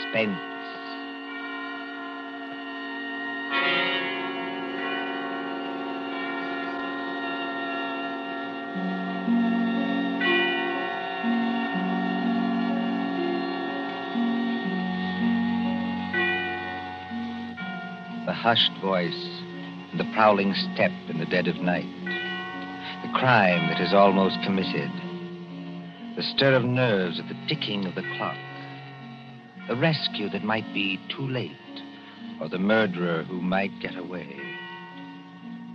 Suspense. The hushed voice and the prowling step in the dead of night. The crime that is almost committed. The stir of nerves at the ticking of the clock. The rescue that might be too late, or the murderer who might get away.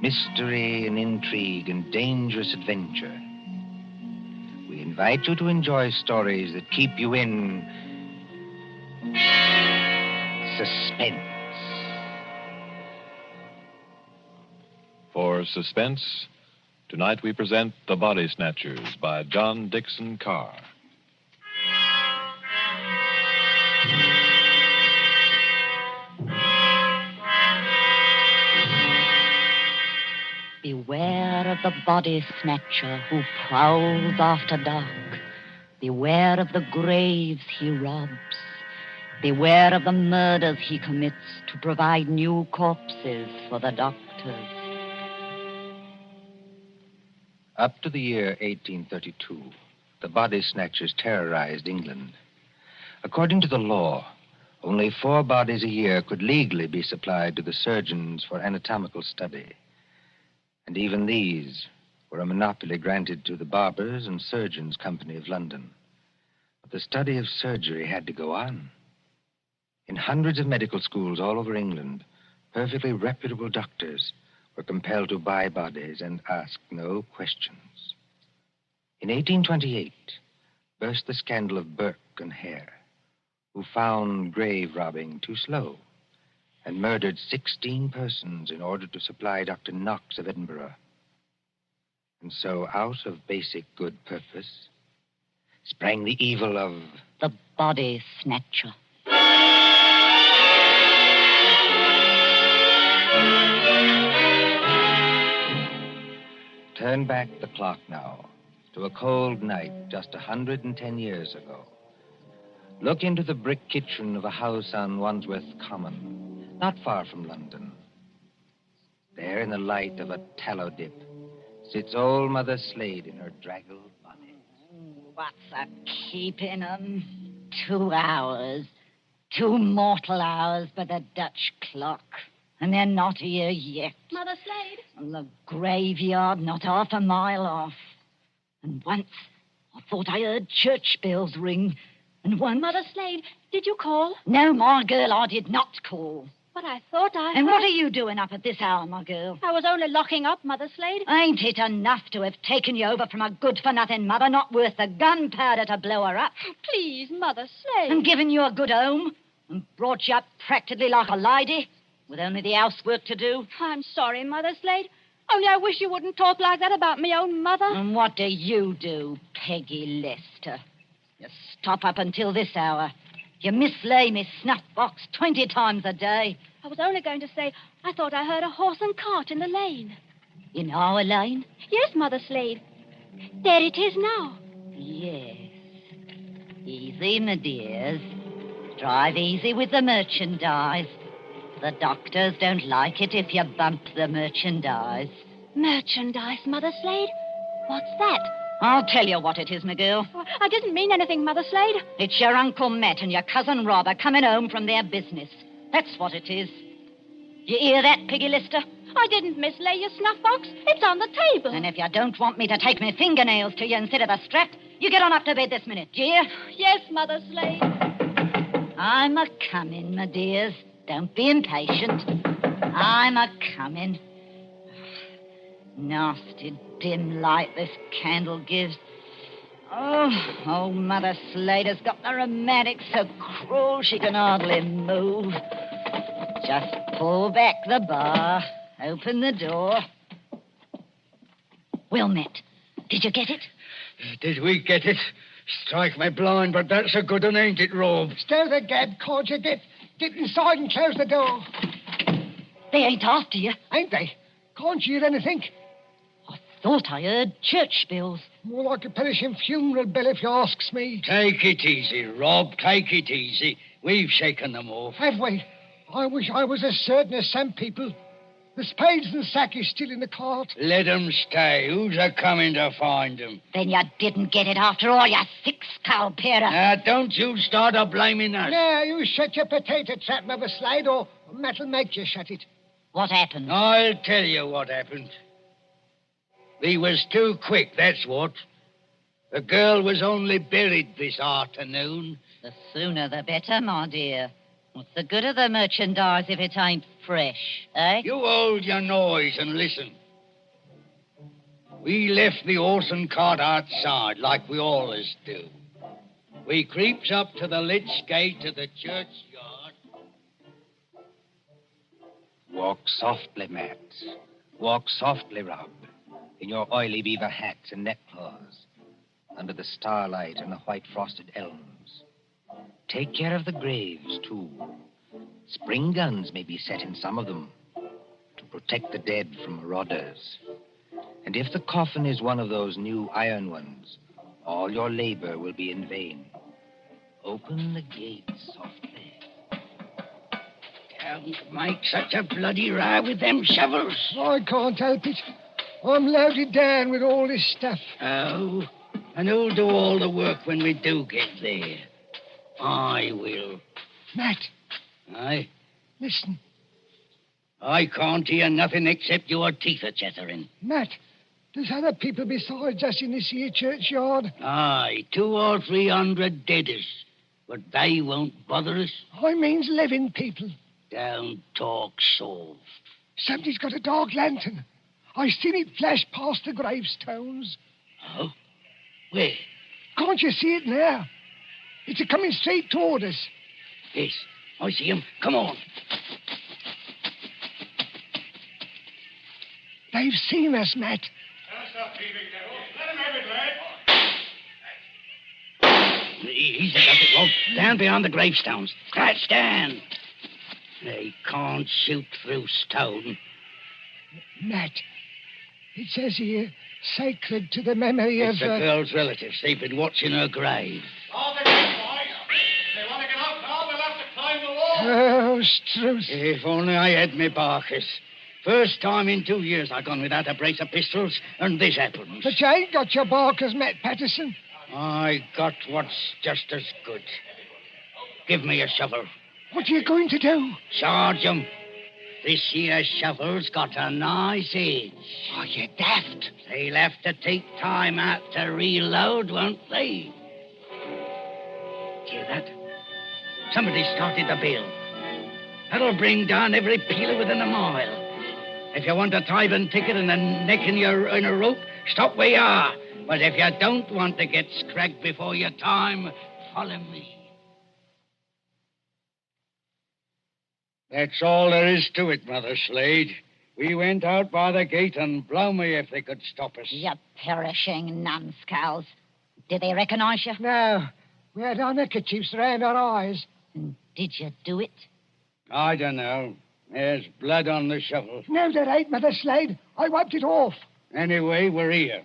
Mystery and intrigue and dangerous adventure. We invite you to enjoy stories that keep you in suspense. For Suspense, tonight we present The Body Snatchers by John Dixon Carr. Beware of the body snatcher who prowls after dark. Beware of the graves he robs. Beware of the murders he commits to provide new corpses for the doctors. Up to the year 1832, the body snatchers terrorized England. According to the law, only 4 bodies a year could legally be supplied to the surgeons for anatomical study. And even these were a monopoly granted to the Barbers and Surgeons Company of London. But the study of surgery had to go on. In hundreds of medical schools all over England, perfectly reputable doctors were compelled to buy bodies and ask no questions. In 1828, burst the scandal of Burke and Hare, who found grave robbing too slow and murdered 16 persons in order to supply Dr. Knox of Edinburgh. And so, out of basic good purpose, sprang the evil of the body snatcher. Turn back the clock now to a cold night just 110 years ago. Look into the brick kitchen of a house on Wandsworth Common, not far from London. There, in the light of a tallow dip, sits old Mother Slade in her draggled bonnet. What's a keeping 'em? 2 hours. 2 mortal hours by the Dutch clock. And they're not here yet. Mother Slade? And the graveyard not half a mile off. And once I thought I heard church bells ring. And once... Mother Slade, did you call? No, my girl, I did not call. But I thought I And heard... what are you doing up at this hour, my girl? I was only locking up, Mother Slade. Ain't it enough to have taken you over from a good-for-nothing mother, not worth the gunpowder to blow her up? Please, Mother Slade. And given you a good home, and brought you up practically like a lady, with only the housework to do? I'm sorry, Mother Slade. Only I wish you wouldn't talk like that about me own mother. And what do you do, Peggy Lester? You stop up until this hour. You mislay me snuff box 20 times a day. I was only going to say, I thought I heard a horse and cart in the lane. In our lane? Yes, Mother Slade. There it is now. Yes. Easy, my dears. Drive easy with the merchandise. The doctors don't like it if you bump the merchandise. Merchandise, Mother Slade? What's that? I'll tell you what it is, my girl. I didn't mean anything, Mother Slade. It's your Uncle Matt and your cousin Robert coming home from their business. That's what it is. You hear that, Peggy Lister? I didn't mislay your snuff box. It's on the table. And if you don't want me to take my fingernails to you instead of a strap, you get on up to bed this minute, do you? Yes, Mother Slade. I'm a-coming, my dears. Don't be impatient. I'm a-coming. Nasty dim light this candle gives. Oh, old Mother Slater's got the rheumatics so cruel she can hardly move. Just pull back the bar, open the door. Well, Matt, did you get it? Did we get it? Strike me blind, but that's a good one, ain't it, Rob? Stir the gab, can't you? Get inside and close the door. They ain't after you. Ain't they? Can't you hear anything? I thought I heard church bells. More like a perishing funeral bell, if you asks me. Take it easy, Rob. Take it easy. We've shaken them off. Have we? I wish I was as certain as some people. The spades and sack is still in the cart. Let 'em stay. Who's a-coming to find 'em? Then you didn't get it after all, you thick-skull pair of... Now, don't you start a-blaming us. Now, you shut your potato trap, Mother Slade, or Matt'll make you shut it. What happened? I'll tell you what happened. We was too quick, that's what. The girl was only buried this afternoon. The sooner the better, my dear. What's the good of the merchandise if it ain't fresh, eh? You hold your noise and listen. We left the horse and cart outside, like we always do. We creeps up to the lich gate of the churchyard. Walk softly, Matt. Walk softly, Rob, in your oily beaver hats and neckcloths, under the starlight and the white frosted elms. Take care of the graves, too. Spring guns may be set in some of them to protect the dead from marauders. And if the coffin is one of those new iron ones, all your labor will be in vain. Open the gates softly. Don't make such a bloody row with them shovels. I can't help it. I'm loaded down with all this stuff. Oh, and who'll do all the work when we do get there? I will. Matt, Aye? listen. I can't hear nothing except your teeth a-chattering. Matt, there's other people besides us in this here churchyard. Aye, 200 or 300 deaders. But they won't bother us. I means living people. Don't talk soft. Somebody's got a dark lantern. I seen it flash past the gravestones. Oh? Where? Can't you see it now? It's a-coming straight toward us. Yes, I see him. Come on. They've seen us, Matt. Easy, does it, Rob. Down behind the gravestones. Crouch down. They can't shoot through stone. Matt, it says here, sacred to the memory It's of... the girl's relatives. They've been watching her grave. All the gate, boys. They want to get out now, they'll have to climb the wall. Oh, Struth. If only I had me Barkers. First time in 2 years I've gone without a brace of pistols, and this happens. But you ain't got your barkers, Matt Patterson. I got what's just as good. Give me a shovel. What are you going to do? Charge 'em. This here shovel's got a nice edge. Oh, you daft. They'll have to take time out to reload, won't they? Hear that? Somebody started the bell. That'll bring down every peeler within a mile. If you want a tithing ticket and a neck in a rope, stop where you are. But if you don't want to get scragged before your time, follow me. That's all there is to it, Mother Slade. We went out by the gate, and blow me if they could stop us. You perishing numbskulls. Did they recognize you? No, we had our neckerchiefs around our eyes. And did you do it? I don't know. There's blood on the shovel. No, there ain't, Mother Slade. I wiped it off. Anyway, we're here.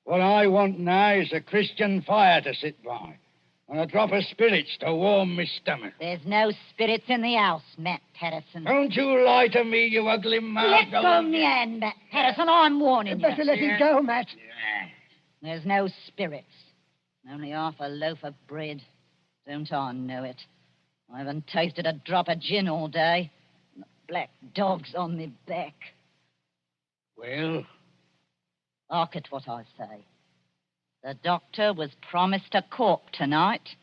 What I want now is a Christian fire to sit by, and a drop of spirits to warm my stomach. There's no spirits in the house, Matt Patterson. Don't you lie to me, you ugly mouth. Let go my hand, Matt Patterson. I'm warning You better let it go, Matt. There's no spirits. Only half a loaf of bread. Don't I know it? I haven't tasted a drop of gin all day. And the black dog's on me back. Well? Hark at what I say. The doctor was promised a corp tonight.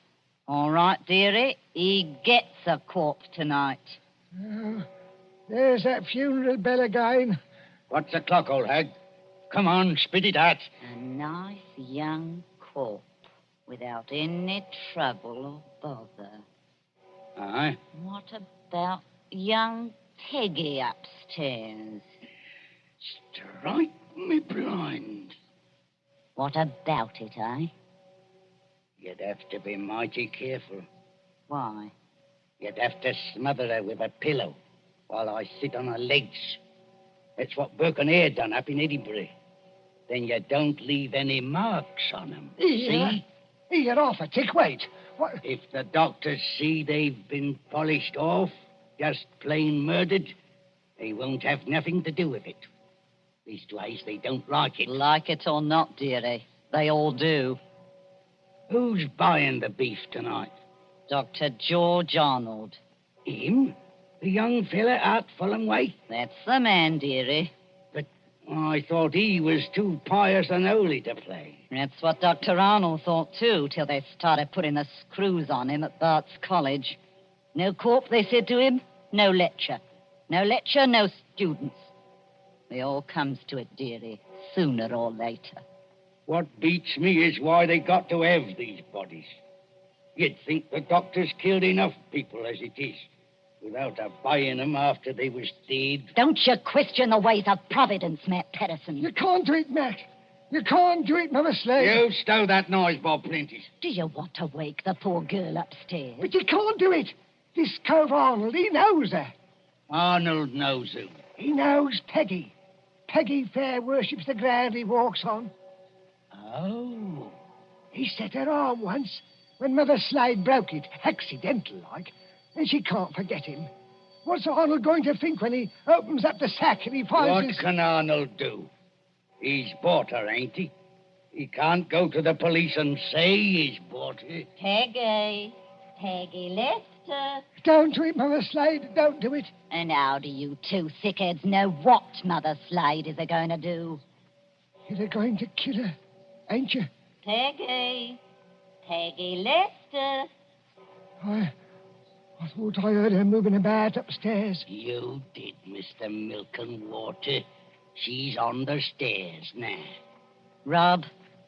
All right, dearie. He gets a corp tonight. Oh, there's that funeral bell again. What's the clock, old hag? Come on, spit it out. A nice young corp without any trouble or bother. Aye? What about young Peggy upstairs? Strike me blind. What about it, eh? You'd have to be mighty careful. Why? You'd have to smother her with a pillow while I sit on her legs. That's what Burke and Eyre done up in Edinburgh. Then you don't leave any marks on them. Here. See? Here, off a tick. Wait. What? If the doctors see they've been polished off, just plain murdered, they won't have nothing to do with it. Leastwise, they don't like it. Like it or not, dearie, they all do. Who's buying the beef tonight? Dr. George Arnold. Him? The young fella out Fulham way? That's the man, dearie. But I thought he was too pious and holy to play. That's what Dr. Arnold thought, too, till they started putting the screws on him at Bart's College. No corp, they said to him. No lecture. No lecture, no students. It all comes to it, dearie, sooner or later. What beats me is why they got to have these bodies. You'd think the doctors killed enough people as it is, without a buying them after they was dead. Don't you question the ways of Providence, Matt Patterson. You can't do it, Matt. You can't do it, Mother Slade. You stow that noise, Bob Plenty. Do you want to wake the poor girl upstairs? But you can't do it. This cove Arnold, he knows her. Arnold knows who. He knows Peggy. Peggy fair worships the ground he walks on. Oh. He set her arm once when Mother Slade broke it, accidental-like, and she can't forget him. What's Arnold going to think when he opens up the sack and he finds What can Arnold do? He's bought her, ain't he? He can't go to the police and say he's bought her. Peggy. Peggy Lester. Don't do it, Mother Slade. Don't do it. And how do you two thickheads know what Mother Slade is going to do? You're going to kill her, ain't you? Peggy. Peggy Lester. I thought I heard her moving about upstairs. You did, Mr. Milk and Water. She's on the stairs now. Rob,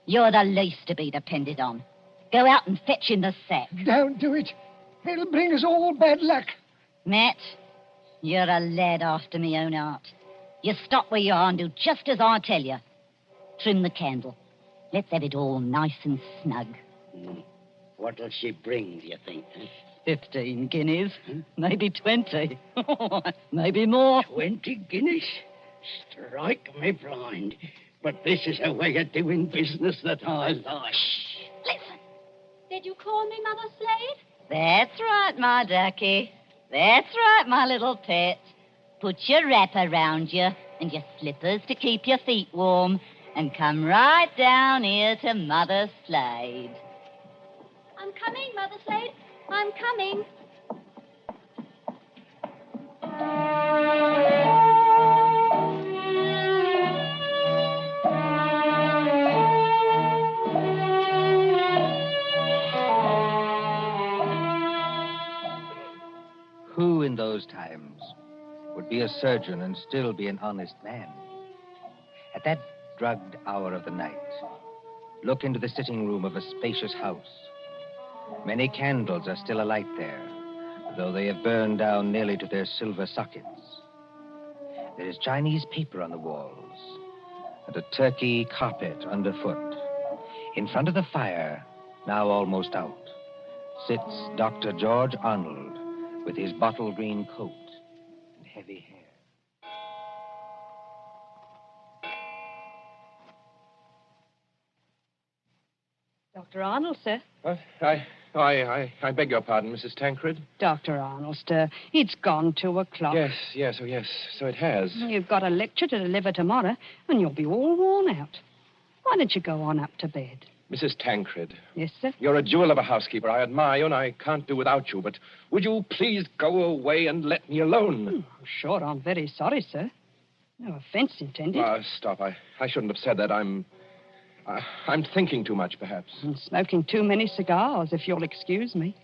you're the least to be depended on. Go out and fetch in the sack. Don't do it. It'll bring us all bad luck. Matt, you're a lad after me own heart. You stop where you are and do just as I tell you. Trim the candle. Let's have it all nice and snug. What'll she bring, do you think? 15 guineas. Maybe 20. Maybe more. 20 guineas? Strike me blind. But this is a way of doing business that I like. Listen. Did you call me Mother Slade? That's right, my ducky. That's right, my little pet. Put your wrapper round you and your slippers to keep your feet warm and come right down here to Mother Slade. I'm coming, Mother Slade. I'm coming. Who in those times would be a surgeon and still be an honest man? At that drugged hour of the night, look into the sitting room of a spacious house. Many candles are still alight there, though they have burned down nearly to their silver sockets. There is Chinese paper on the walls and a Turkey carpet underfoot. In front of the fire, now almost out, sits Dr. George Arnold with his bottle green coat and heavy hair. Dr. Arnold, sir. I beg your pardon, Mrs. Tancred. Dr. Arnold, sir. It's gone 2 o'clock. Yes, so it has. You've got a lecture to deliver tomorrow, and you'll be all worn out. Why don't you go on up to bed? Mrs. Tancred. Yes, sir? You're a jewel of a housekeeper. I admire you, and I can't do without you, but would you please go away and let me alone? Sure, I'm very sorry, sir. No offense intended. Stop. I shouldn't have said that. I'm thinking too much, perhaps. And smoking too many cigars, if you'll excuse me.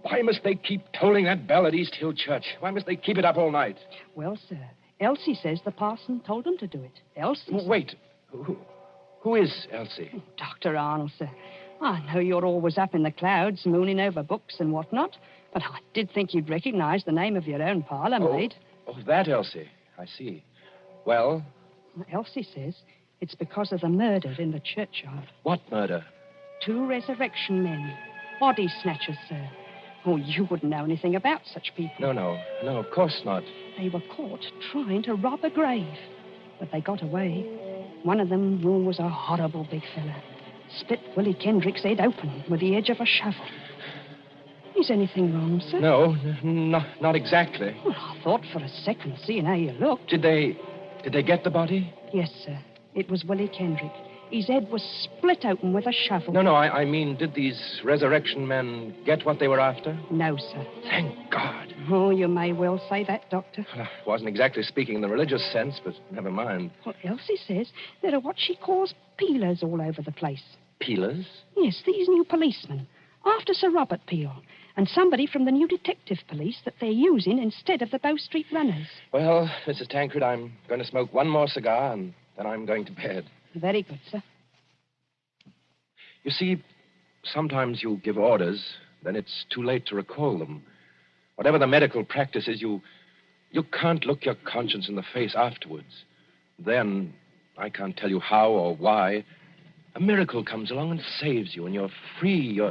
Why must they keep tolling that bell at East Hill Church? Why must they keep it up all night? Well, sir, Elsie says the parson told them to do it. Elsie. Wait. Who is Elsie? Dr. Arnold, sir. I know you're always up in the clouds, mooning over books and whatnot, but I did think you'd recognize the name of your own parlour maid. Oh, that Elsie. I see. Well? Elsie says it's because of the murder in the churchyard. What murder? 2 resurrection men. Body snatchers, sir. Oh, you wouldn't know anything about such people. No, of course not. They were caught trying to rob a grave, but they got away. One of them was a horrible big fella. split Willie Kendrick's head open with the edge of a shovel. Is anything wrong, sir? No, not exactly. Well, I thought for a second, seeing how you looked. Did they get the body? Yes, sir. It was Willie Kendrick. His head was split open with a shovel. No, I mean, did these resurrection men get what they were after? No, sir. Thank God. Oh, you may well say that, Doctor. Well, I wasn't exactly speaking in the religious sense, but never mind. Well, Elsie says there are what she calls peelers all over the place. Peelers? Yes, these new policemen. After Sir Robert Peel. And somebody from the new detective police that they're using instead of the Bow Street runners. Well, Mrs. Tancred, I'm going to smoke one more cigar, and then I'm going to bed. Very good, sir. You see, sometimes you give orders, then it's too late to recall them. Whatever the medical practice is, you can't look your conscience in the face afterwards. Then, I can't tell you how or why, a miracle comes along and saves you, and you're free,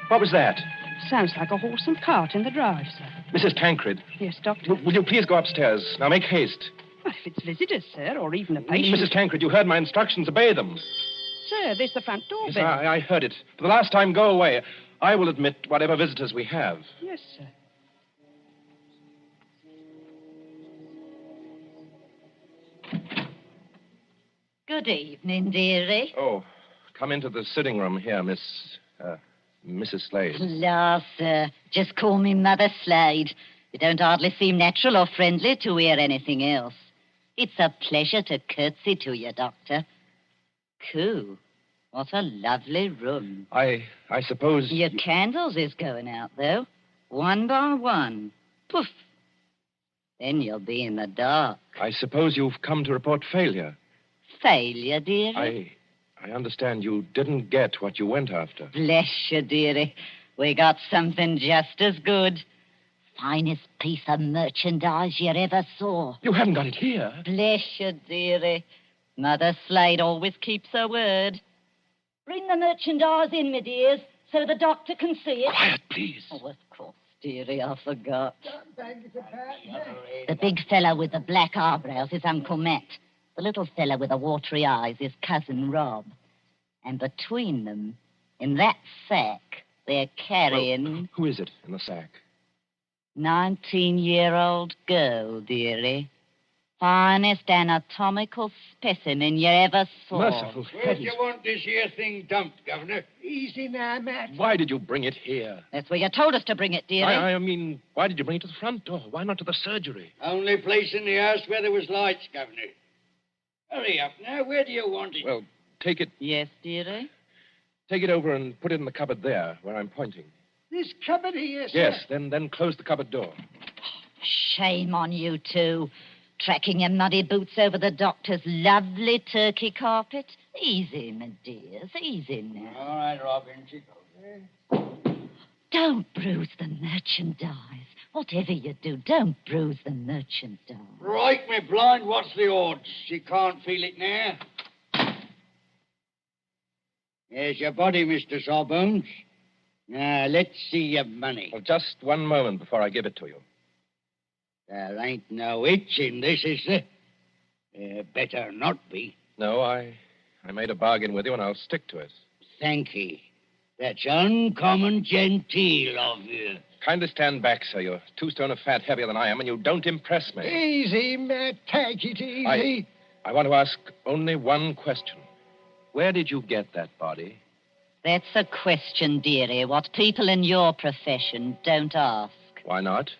What was that? Sounds like a horse and cart in the drive, sir. Mrs. Tancred. Yes, Doctor? Will you please go upstairs? Now, make haste. Well, if it's visitors, sir, or even a patient... Mrs. Tancred, you heard my instructions. Obey them. Sir, there's the front door Yes, bell. I heard it. For the last time, go away. I will admit whatever visitors we have. Yes, sir. Good evening, dearie. Oh, come into the sitting room here, Mrs. Slade. La, sir. Just call me Mother Slade. You don't hardly seem natural or friendly to hear anything else. It's a pleasure to curtsy to you, Doctor. Coo, what a lovely room. I suppose... Your candles is going out, though. One by one. Poof. Then you'll be in the dark. I suppose you've come to report failure. Failure, dearie? I understand you didn't get what you went after. Bless you, dearie. We got something just as good. Finest piece of merchandise you ever saw. You haven't got it here. Bless you, dearie. Mother Slade always keeps her word. Bring the merchandise in, my dears, so the doctor can see it. Quiet, please. Oh, of course, dearie, I forgot. Thank you for that. The big fellow with the black eyebrows is Uncle Matt. The little fellow with the watery eyes is Cousin Rob. And between them, in that sack, they're carrying... Well, who is it in the sack? 19-year-old girl, dearie. Finest anatomical specimen you ever saw. Merciful Where do you want this here thing dumped, Governor? Easy now, Matt. Why did you bring it here? That's where you told us to bring it, dearie. I mean, why did you bring it to the front door? Why not to the surgery? Only place in the house where there was lights, Governor. Hurry up now. Where do you want it? Well, take it... Yes, dearie? Take it over and put it in the cupboard there, where I'm pointing. This cupboard here, sir. Yes, then close the cupboard door. Shame on you two. Tracking your muddy boots over the doctor's lovely turkey carpet. Easy, my dears, easy now. All right, Robin. She goes. Don't bruise the merchandise. Whatever you do, don't bruise the merchandise. Right, me blind. What's the odds? She can't feel it now. There's your body, Mr. Sawbones. Now, let's see your money. Well, just one moment before I give it to you. There ain't no itch in this, is there? Better not be. No, I made a bargain with you, and I'll stick to it. Thank ye. That's uncommon genteel of you. Kindly stand back, sir. You're 2 stone of fat heavier than I am, and you don't impress me. Easy, Matt. Take it easy. I want to ask only one question. Where did you get that body? That's a question, dearie, what people in your profession don't ask. Why not?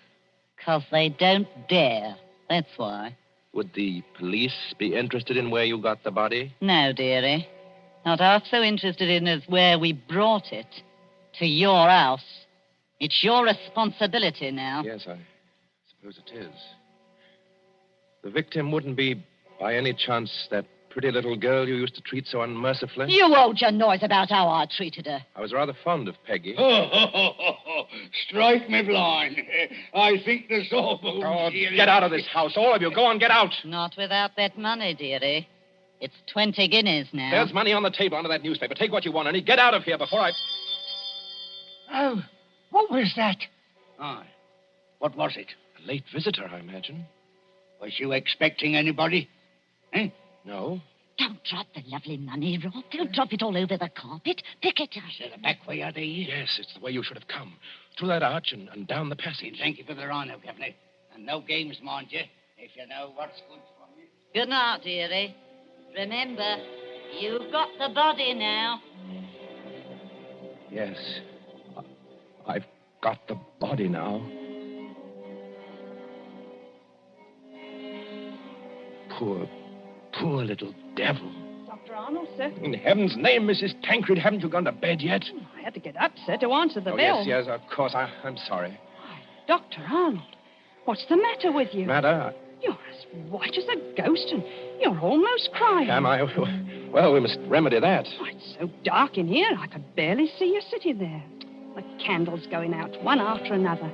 'Cause they don't dare. That's why. Would the police be interested in where you got the body? No, dearie. Not half so interested in as where we brought it. To your house. It's your responsibility now. Yes, I suppose it is. The victim wouldn't be, by any chance, that pretty little girl you used to treat so unmercifully? You hold your noise about how I treated her. I was rather fond of Peggy. Strike me blind. I think the Sawbones... Oh, get out of this house, all of you. Go on, get out. Not without that money, dearie. It's 20 guineas now. There's money on the table under that newspaper. Take what you want, and get out of here before I... Oh, what was that? Aye. What was it? A late visitor, I imagine. Was you expecting anybody? Eh? No. Don't drop the lovely money, Rob. Don't drop it all over the carpet. Pick it up. So the back way are these? Yes, it's the way you should have come. Through that arch and down the passage. Thank you for the honour, Governor. And no games, mind you, if you know what's good for you. Good night, dearie. Remember, you've got the body now. Yes. I've got the body now. Poor little devil. Dr. Arnold, sir. In heaven's name, Mrs. Tancred, haven't you gone to bed yet? I had to get up, sir, to answer the bell. Yes, of course. I'm sorry. Dr. Arnold, what's the matter with you? Matter? You're as white as a ghost, and you're almost crying. Am I? Well, we must remedy that. Oh, it's so dark in here, I could barely see you sitting there. The candles going out, one after another.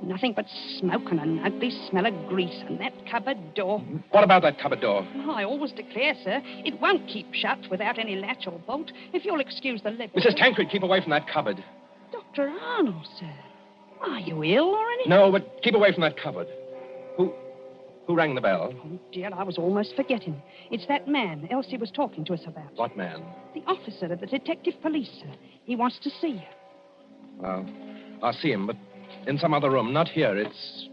Nothing but smoke and an ugly smell of grease, and that cupboard door. What about that cupboard door? Oh, I always declare, sir, it won't keep shut without any latch or bolt, if you'll excuse the level. Mrs. Tancred, keep away from that cupboard. Dr. Arnold, sir. Are you ill or anything? No, but keep away from that cupboard. Who rang the bell? Oh, dear, I was almost forgetting. It's that man Elsie was talking to us about. What man? The officer of the detective police, sir. He wants to see you. Well, I'll see him, but in some other room, not here. It's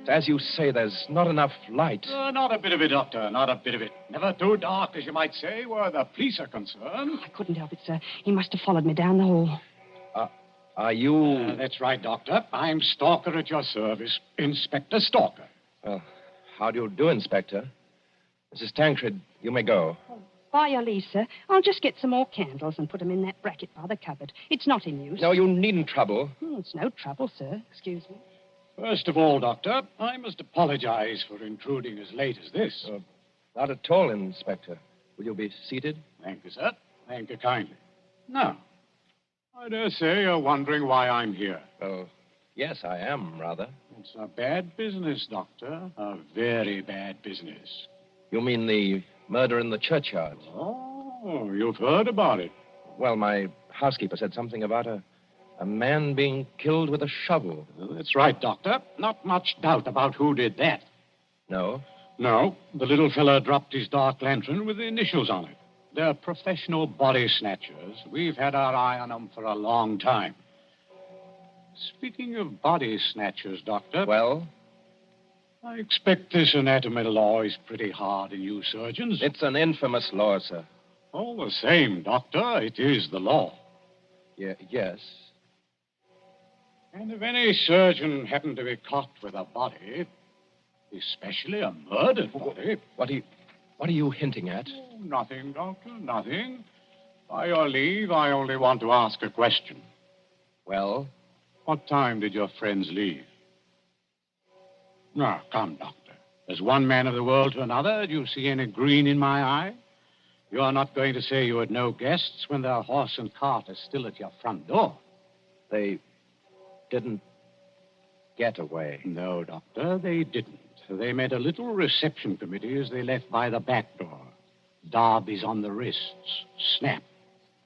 as you say, there's not enough light. Not a bit of it, Doctor, not a bit of it. Never too dark, as you might say, where the police are concerned. I couldn't help it, sir. He must have followed me down the hall. Are you... That's right, Doctor. I'm Stalker at your service. Inspector Stalker. Well, how do you do, Inspector? Mrs. Tancred, you may go. By your leave, sir. I'll just get some more candles and put them in that bracket by the cupboard. It's not in use. No, you needn't trouble. It's no trouble, sir. Excuse me. First of all, Doctor, I must apologize for intruding as late as this. Not at all, Inspector. Will you be seated? Thank you, sir. Thank you kindly. Now, I dare say you're wondering why I'm here. Well, yes, I am, rather. It's a bad business, Doctor. A very bad business. You mean the murder in the churchyard? Oh, you've heard about it. Well, my housekeeper said something about a man being killed with a shovel. Well, that's right, Doctor. Not much doubt about who did that. No? No, the little fella dropped his dark lantern with the initials on it. They're professional body snatchers. We've had our eye on them for a long time. Speaking of body snatchers, Doctor... Well? I expect this anatomy law is pretty hard on you surgeons. It's an infamous law, sir. All the same, Doctor, it is the law. Yes. And if any surgeon happened to be caught with a body, especially a murdered body... What are you hinting at? Oh, nothing, Doctor, nothing. By your leave, I only want to ask a question. Well? What time did your friends leave? Now, come, Doctor. As one man of the world to another, do you see any green in my eye? You are not going to say you had no guests when their horse and cart are still at your front door. They didn't get away. No, Doctor, they didn't. They made a little reception committee as they left by the back door. Darbies on the wrists. Snap.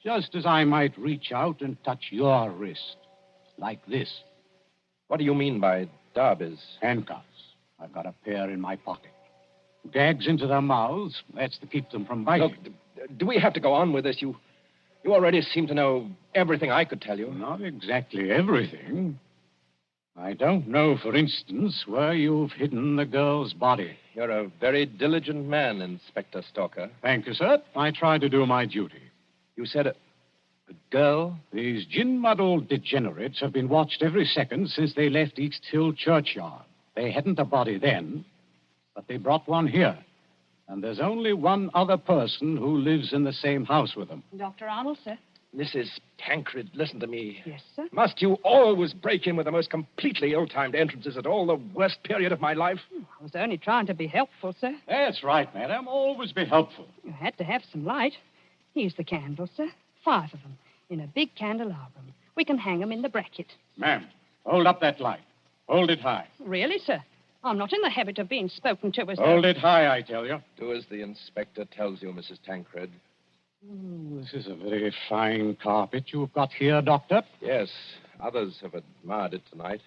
Just as I might reach out and touch your wrist. Like this. What do you mean by darbies? Handcuffs. I've got a pair in my pocket. Gags into their mouths. That's to keep them from biting. Look, do we have to go on with this? You already seem to know everything I could tell you. Not exactly everything. I don't know, for instance, where you've hidden the girl's body. You're a very diligent man, Inspector Stalker. Thank you, sir. I try to do my duty. You said a girl? These gin-muddled degenerates have been watched every second since they left East Hill Churchyard. They hadn't a body then, but they brought one here. And there's only one other person who lives in the same house with them. Dr. Arnold, sir. Mrs. Tancred, listen to me. Yes, sir. Must you always break in with the most completely ill-timed entrances at all the worst period of my life? I was only trying to be helpful, sir. That's right, madam. Always be helpful. You had to have some light. Here's the candles, sir. 5 of them, in a big candelabrum. We can hang them in the bracket. Ma'am, hold up that light. Hold it high. Really, sir? I'm not in the habit of being spoken to as Hold it high, I tell you. Do as the inspector tells you, Mrs. Tancred. This is a very fine carpet you've got here, Doctor. Yes, others have admired it tonight.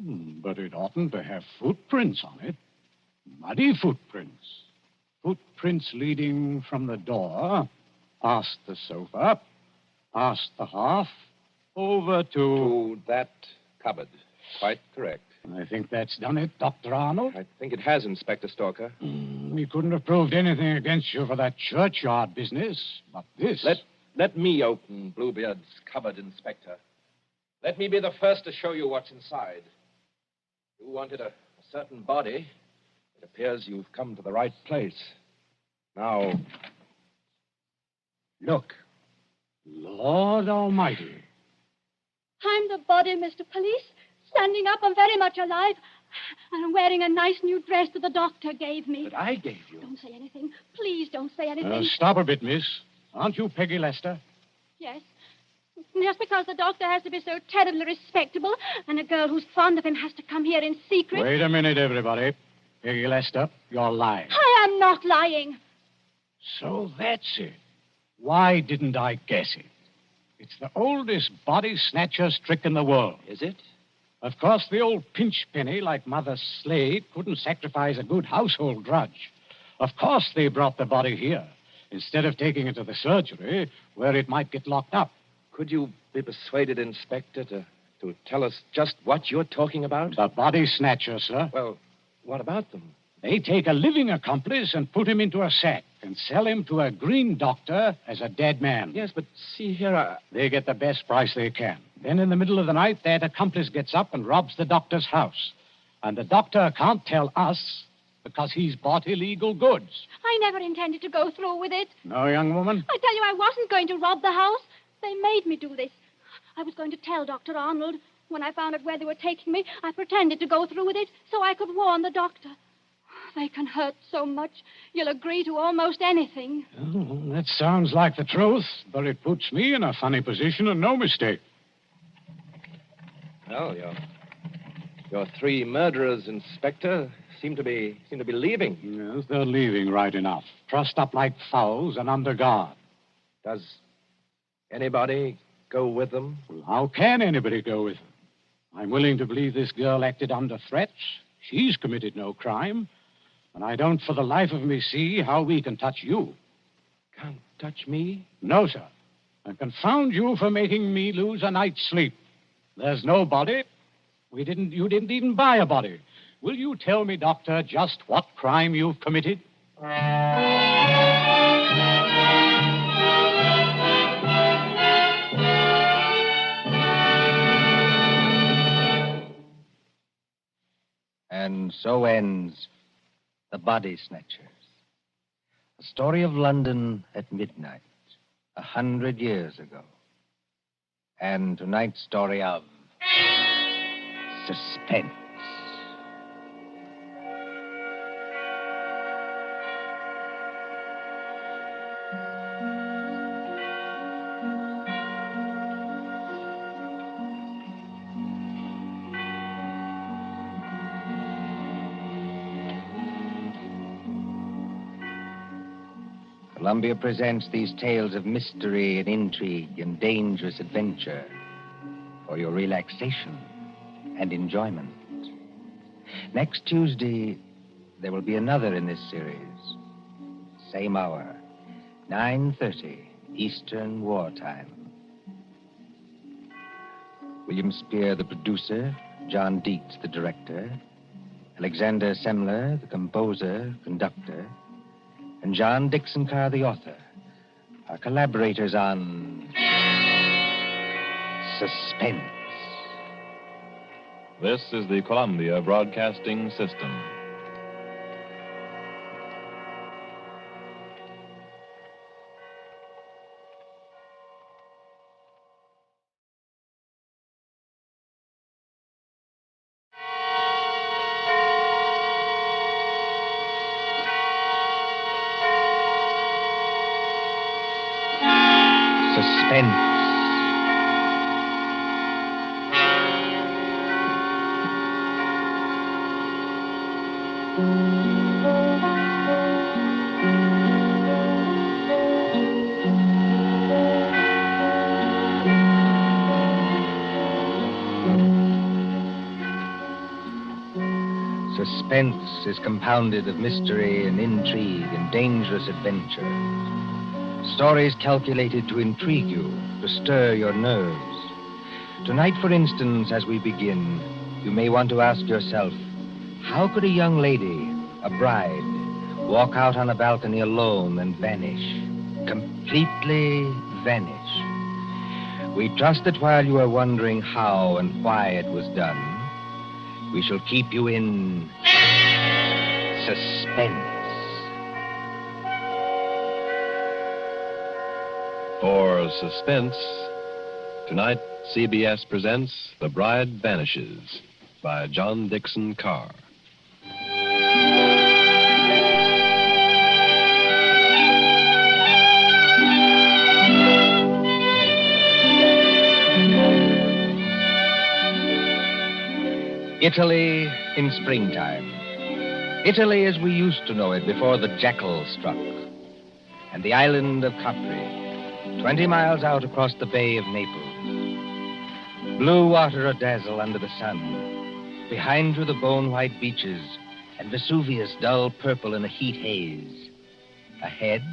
But it oughtn't to have footprints on it. Muddy footprints. Footprints leading from the door, past the sofa, past the hearth, over To that cupboard. Quite correct. I think that's done it, Dr. Arnold. I think it has, Inspector Stalker. We couldn't have proved anything against you for that churchyard business, but this... Let me open Bluebeard's cupboard, Inspector. Let me be the first to show you what's inside. You wanted a certain body. It appears you've come to the right place. Now, look. Lord Almighty. I'm the body, Mr. Police. Standing up, I'm very much alive. And I'm wearing a nice new dress that the doctor gave me. That I gave you. Don't say anything. Please don't say anything. Stop a bit, miss. Aren't you Peggy Lester? Yes. Just because the doctor has to be so terribly respectable and a girl who's fond of him has to come here in secret. Wait a minute, everybody. Peggy Lester, you're lying. I am not lying. So that's it. Why didn't I guess it? It's the oldest body snatchers trick in the world. Is it? Of course, the old pinch penny like Mother Slade couldn't sacrifice a good household drudge. Of course they brought the body here, instead of taking it to the surgery, where it might get locked up. Could you be persuaded, Inspector, to tell us just what you're talking about? The body snatchers, sir. Well, what about them? They take a living accomplice and put him into a sack and sell him to a green doctor as a dead man. Yes, but see here, They get the best price they can. Then in the middle of the night, that accomplice gets up and robs the doctor's house. And the doctor can't tell us because he's bought illegal goods. I never intended to go through with it. No, young woman? I tell you, I wasn't going to rob the house. They made me do this. I was going to tell Dr. Arnold. When I found out where they were taking me, I pretended to go through with it so I could warn the doctor. They can hurt so much, you'll agree to almost anything. Oh, that sounds like the truth, but it puts me in a funny position and no mistake. Well, your three murderers, Inspector, seem to be leaving. Yes, they're leaving right enough. Trussed up like fowls and under guard. Does anybody go with them? Well, how can anybody go with them? I'm willing to believe this girl acted under threats. She's committed no crime. And I don't for the life of me see how we can touch you. Can't touch me? No, sir. And confound you for making me lose a night's sleep. There's no body. You didn't even buy a body. Will you tell me, Doctor, just what crime you've committed? And so ends The Body Snatchers. A story of London at midnight, 100 years ago. And tonight's story of Suspense. Columbia presents these tales of mystery and intrigue and dangerous adventure for your relaxation and enjoyment. Next Tuesday, there will be another in this series. Same hour, 9:30 Eastern Wartime. William Spear, the producer, John Dietz, the director, Alexander Semler, the composer, conductor, and John Dixon Carr, the author, are collaborators on Suspense. This is the Columbia Broadcasting System. Suspense. Suspense is compounded of mystery and intrigue and dangerous adventure. Stories calculated to intrigue you, to stir your nerves. Tonight, for instance, as we begin, you may want to ask yourself, how could a young lady, a bride, walk out on a balcony alone and vanish? Completely vanish. We trust that while you are wondering how and why it was done, we shall keep you in suspense. For Suspense, tonight CBS presents The Bride Vanishes by John Dixon Carr. Italy in springtime. Italy as we used to know it before the jackal struck. And the island of Capri, 20 miles out across the Bay of Naples. Blue water a-dazzle under the sun. Behind you, the bone-white beaches, and Vesuvius dull purple in a heat haze. Ahead,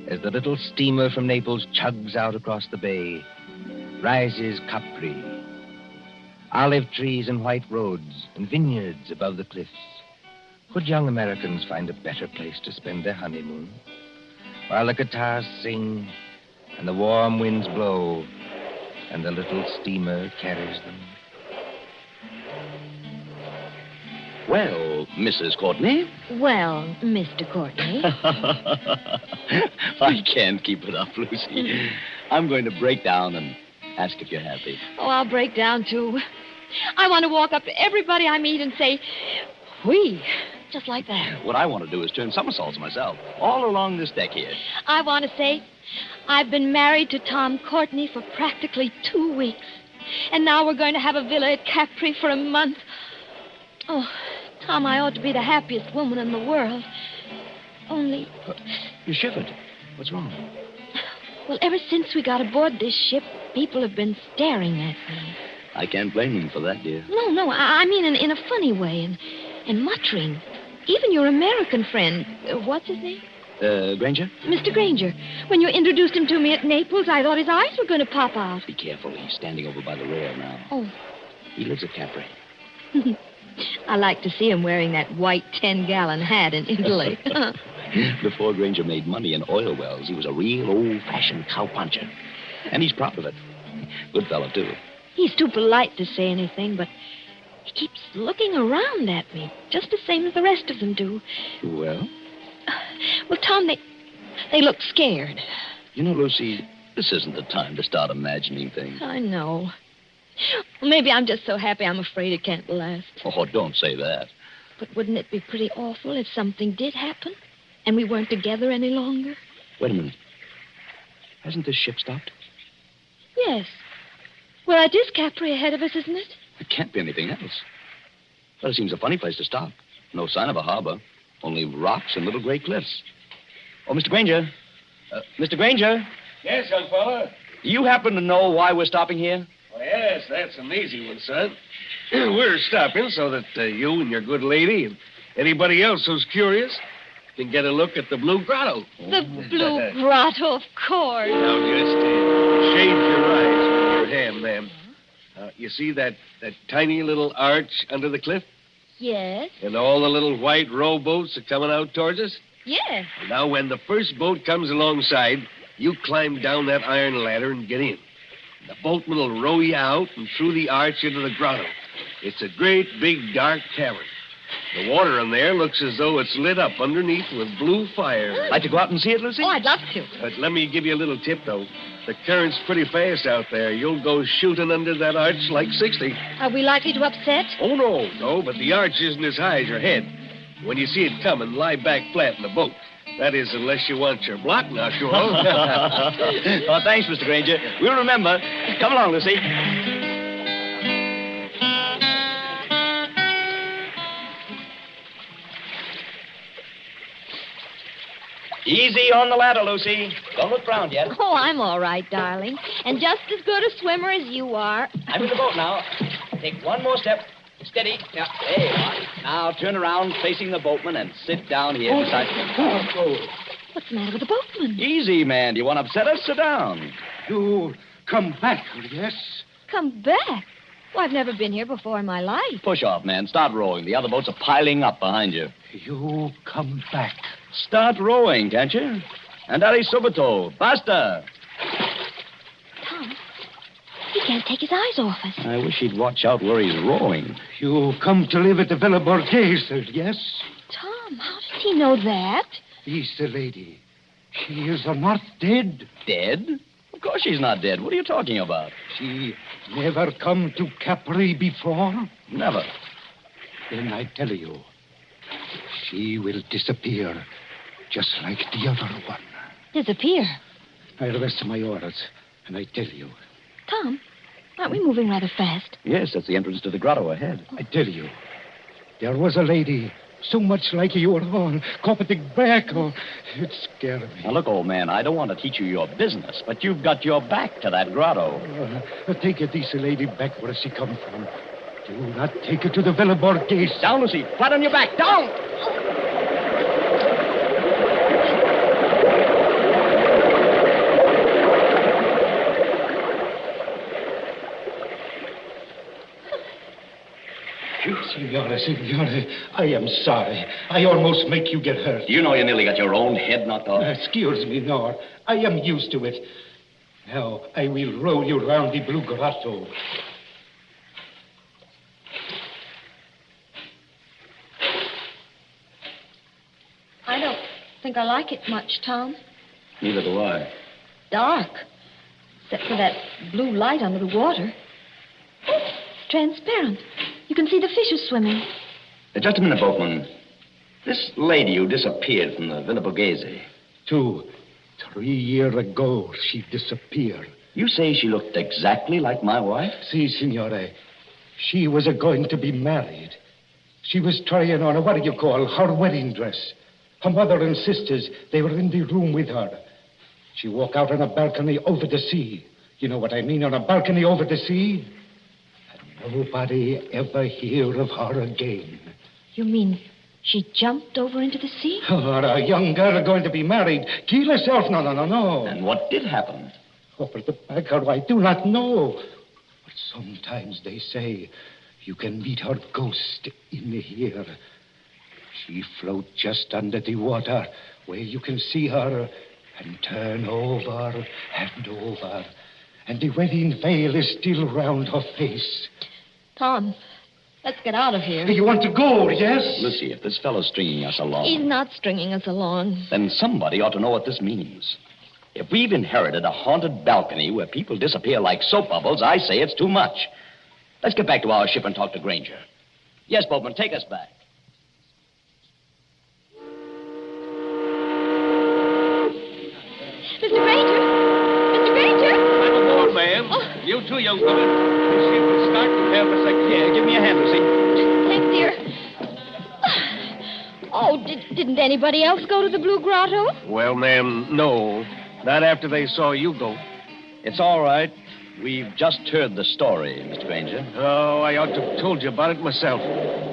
as the little steamer from Naples chugs out across the bay, rises Capri. Olive trees and white roads and vineyards above the cliffs. Could young Americans find a better place to spend their honeymoon? While the guitars sing and the warm winds blow and the little steamer carries them. Well, Mrs. Courtney. Well, Mr. Courtney. I can't keep it up, Lucy. I'm going to break down and ask if you're happy. Oh, I'll break down, too. I want to walk up to everybody I meet and say, "Whee," just like that. What I want to do is turn somersaults myself, all along this deck here. I want to say, I've been married to Tom Courtney for practically 2 weeks. And now we're going to have a villa at Capri for a month. Oh, Tom, I ought to be the happiest woman in the world. Only... You shivered. What's wrong? Well, ever since we got aboard this ship, people have been staring at me. I can't blame them for that, dear. No, I mean in a funny way, and muttering. Even your American friend, what's his name? Granger? Mr. Granger. When you introduced him to me at Naples, I thought his eyes were going to pop out. Be careful. He's standing over by the rail now. Oh. He lives at Capri. I like to see him wearing that white 10-gallon hat in Italy. Before Granger made money in oil wells, he was a real old-fashioned cowpuncher. And he's proud of it. Good fellow, too. He's too polite to say anything, but he keeps looking around at me, just the same as the rest of them do. Well? Well, Tom, they look scared. You know, Lucy, this isn't the time to start imagining things. I know. Well, maybe I'm just so happy I'm afraid it can't last. Oh, don't say that. But wouldn't it be pretty awful if something did happen and we weren't together any longer? Wait a minute. Hasn't this ship stopped? Yes. Well, it is Capri ahead of us, isn't it? It can't be anything else. Well, it seems a funny place to stop. No sign of a harbor. Only rocks and little gray cliffs. Oh, Mr. Granger. Mr. Granger. Yes, young fella? You happen to know why we're stopping here? Well, yes, that's an easy one, son. We're stopping so that you and your good lady and anybody else who's curious can get a look at the Blue Grotto. The Blue Grotto, of course. Now, just shade your eyes with your hand, ma'am. You see that tiny little arch under the cliff? Yes. And all the little white rowboats are coming out towards us? Yes. Now, when the first boat comes alongside, you climb down that iron ladder and get in. The boatman will row you out and through the arch into the grotto. It's a great, big, dark cavern. The water in there looks as though it's lit up underneath with blue fire. Like to go out and see it, Lucy? Oh, I'd love to. But let me give you a little tip, though. The current's pretty fast out there. You'll go shooting under that arch like 60. Are we likely to upset? Oh, no, but the arch isn't as high as your head. When you see it coming, lie back flat in the boat. That is, unless you want your block knocked off. Oh, thanks, Mr. Granger. We'll remember. Come along, Lucy. Easy on the ladder, Lucy. Don't look round yet. Oh, I'm all right, darling. And just as good a swimmer as you are. I'm in the boat now. Take one more step. Steady. Yeah, there you are. Now turn around facing the boatman and sit down here beside... What's the matter with the boatman? Easy, man. Do you want to upset us? Sit down. You come back, yes? Come back? Well, I've never been here before in my life. Push off, man. Start rowing. The other boats are piling up behind you. You come back. Start rowing, can't you? Andare subito. Basta. Tom, he can't take his eyes off us. I wish he'd watch out where he's rowing. You come to live at the Villa Borghese, yes? Tom, how does he know that? He's the lady. She is not dead. Dead? Of course she's not dead. What are you talking about? She never come to Capri before? Never. Then I tell you, she will disappear, just like the other one. Disappear? I rest my orders, and I tell you. Tom, aren't we moving rather fast? Yes, that's the entrance to the grotto ahead. I tell you, there was a lady so much like you were on, copping back. Oh, it scared me. Now, look, old man, I don't want to teach you your business, but you've got your back to that grotto. Take a decent lady back where she come from. Do not take her to the Villa Borghese. Down, Lucy. Flat on your back. Down! Signore, I am sorry. I almost make you get hurt. You know you nearly got your own head knocked off. Excuse me, no. I am used to it. Now, I will roll you round the blue grotto. I don't think I like it much, Tom. Neither do I. Dark. Except for that blue light under the water. Oh, it's transparent. You can see the fishes swimming. Just a minute, boatman. This lady who disappeared from the Villa Borghese. 2, 3 years ago, she disappeared. You say she looked exactly like my wife? Si, signore. She was going to be married. She was trying on her wedding dress. Her mother and sisters, they were in the room with her. She walked out on a balcony over the sea. You know what I mean, on a balcony over the sea? And nobody ever hear of her again. You mean she jumped over into the sea? Oh, a young girl going to be married. Kill herself. No. And what did happen? Over the back, I do not know. But sometimes they say you can meet her ghost in here. She float just under the water where you can see her and turn over and over. And the wedding veil is still round her face. Tom, let's get out of here. You want to go, yes? Lucy, if this fellow's stringing us along... He's not stringing us along. Then somebody ought to know what this means. If we've inherited a haunted balcony where people disappear like soap bubbles, I say it's too much. Let's get back to our ship and talk to Granger. Yes, boatman, take us back. Mr. Granger! Mr. Granger! I'm aboard, ma'am. Oh. You too, young woman. This ship will start to help us again. Yeah, give me a hand, Lucy. Thanks, dear. Oh, didn't anybody else go to the Blue Grotto? Well, ma'am, no. Not after they saw you go. It's all right. We've just heard the story, Mr. Granger. Oh, I ought to have told you about it myself.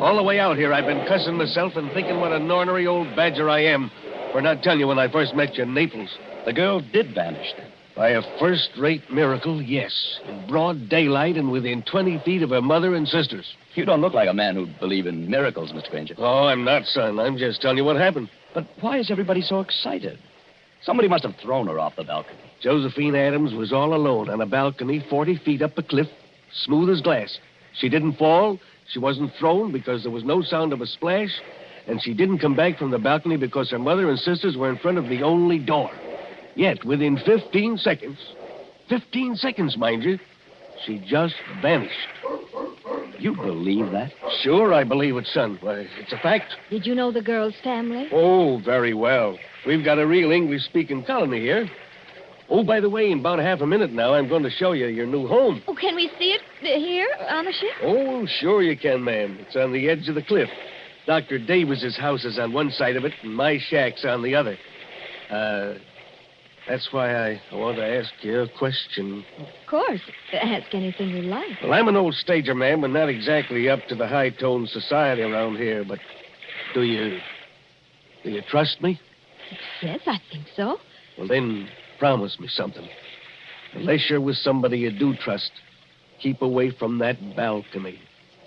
All the way out here, I've been cussing myself and thinking what an ornery old badger I am for not telling you when I first met you in Naples. The girl did vanish then. By a first-rate miracle, yes. In broad daylight and within 20 feet of her mother and sisters. You don't look like a man who'd believe in miracles, Mr. Granger. Oh, I'm not, son. I'm just telling you what happened. But why is everybody so excited? Somebody must have thrown her off the balcony. Josephine Adams was all alone on a balcony 40 feet up a cliff, smooth as glass. She didn't fall. She wasn't thrown because there was no sound of a splash. And she didn't come back from the balcony because her mother and sisters were in front of the only door. Yet, within 15 seconds, mind you, she just vanished. You believe that? Sure, I believe it, son. Why, it's a fact. Did you know the girl's family? Oh, very well. We've got a real English-speaking colony here. Oh, by the way, in about half a minute now, I'm going to show you your new home. Oh, can we see it here on the ship? Oh, sure you can, ma'am. It's on the edge of the cliff. Dr. Davis's house is on one side of it, and my shack's on the other. That's why I want to ask you a question. Of course. Ask anything you like. Well, I'm an old stager man, but not exactly up to the high-toned society around here. But do you trust me? Yes, I think so. Well, then promise me something. Unless you're with somebody you do trust, keep away from that balcony.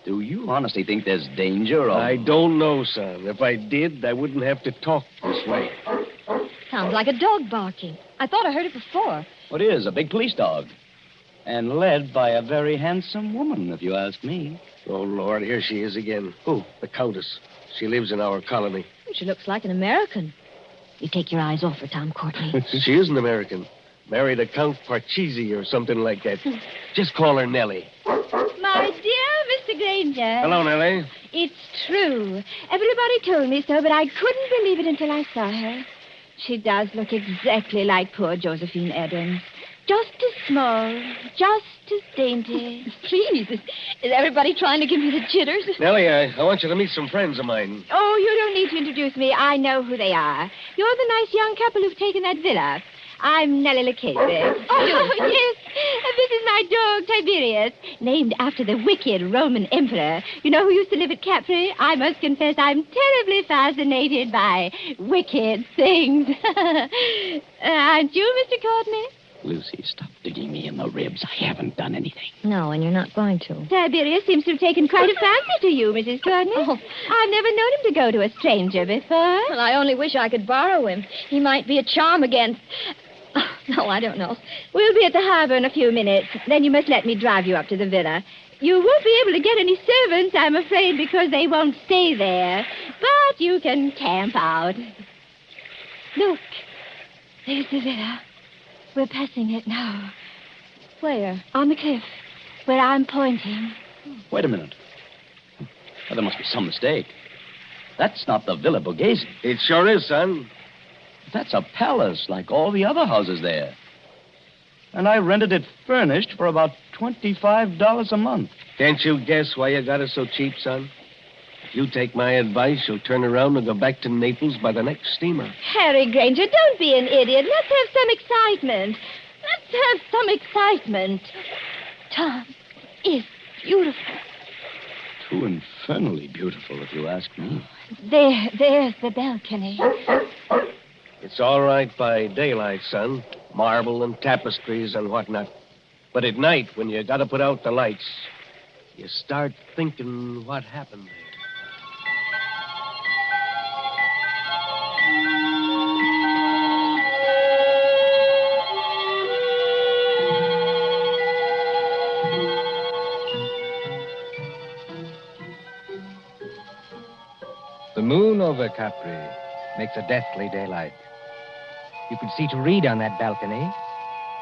Do you honestly think there's danger? Or... I don't know, son. If I did, I wouldn't have to talk this way. Sounds like a dog barking. I thought I heard it before. What is? A big police dog. And led by a very handsome woman, if you ask me. Oh, Lord, here she is again. Who? The Countess. She lives in our colony. She looks like an American. You take your eyes off her, Tom Courtney. She is an American. Married a Count Parcheesi or something like that. Just call her Nellie. My dear Mr. Granger. Hello, Nellie. It's true. Everybody told me so, but I couldn't believe it until I saw her. She does look exactly like poor Josephine Adams. Just as small, just as dainty. Please, is everybody trying to give me the jitters? Nellie, I want you to meet some friends of mine. Oh, you don't need to introduce me. I know who they are. You're the nice young couple who've taken that villa. I'm Nellie Lucchese. Oh, yes. This is my dog, Tiberius, named after the wicked Roman emperor. You know who used to live at Capri? I must confess I'm terribly fascinated by wicked things. Aren't you, Mr. Courtney? Lucy, stop digging me in the ribs. I haven't done anything. No, and you're not going to. Tiberius seems to have taken quite a fancy to you, Mrs. Courtney. Oh. I've never known him to go to a stranger before. Well, I only wish I could borrow him. He might be a charm against... Oh, no, I don't know. We'll be at the harbor in a few minutes. Then you must let me drive you up to the villa. You won't be able to get any servants, I'm afraid, because they won't stay there. But you can camp out. Look, there's the villa. We're passing it now. Where? On the cliff, where I'm pointing. Wait a minute. Well, there must be some mistake. That's not the Villa Borghese. It sure is, son. That's a palace like all the other houses there. And I rented it furnished for about $25 a month. Can't you guess why you got it so cheap, son? If you take my advice, you'll turn around and go back to Naples by the next steamer. Harry Granger, don't be an idiot. Let's have some excitement. Tom is beautiful. Too infernally beautiful, if you ask me. There's the balcony. It's all right by daylight, son. Marble and tapestries and whatnot. But at night, when you got to put out the lights, you start thinking what happened there. The moon over Capri makes a deathly daylight. You could see to read on that balcony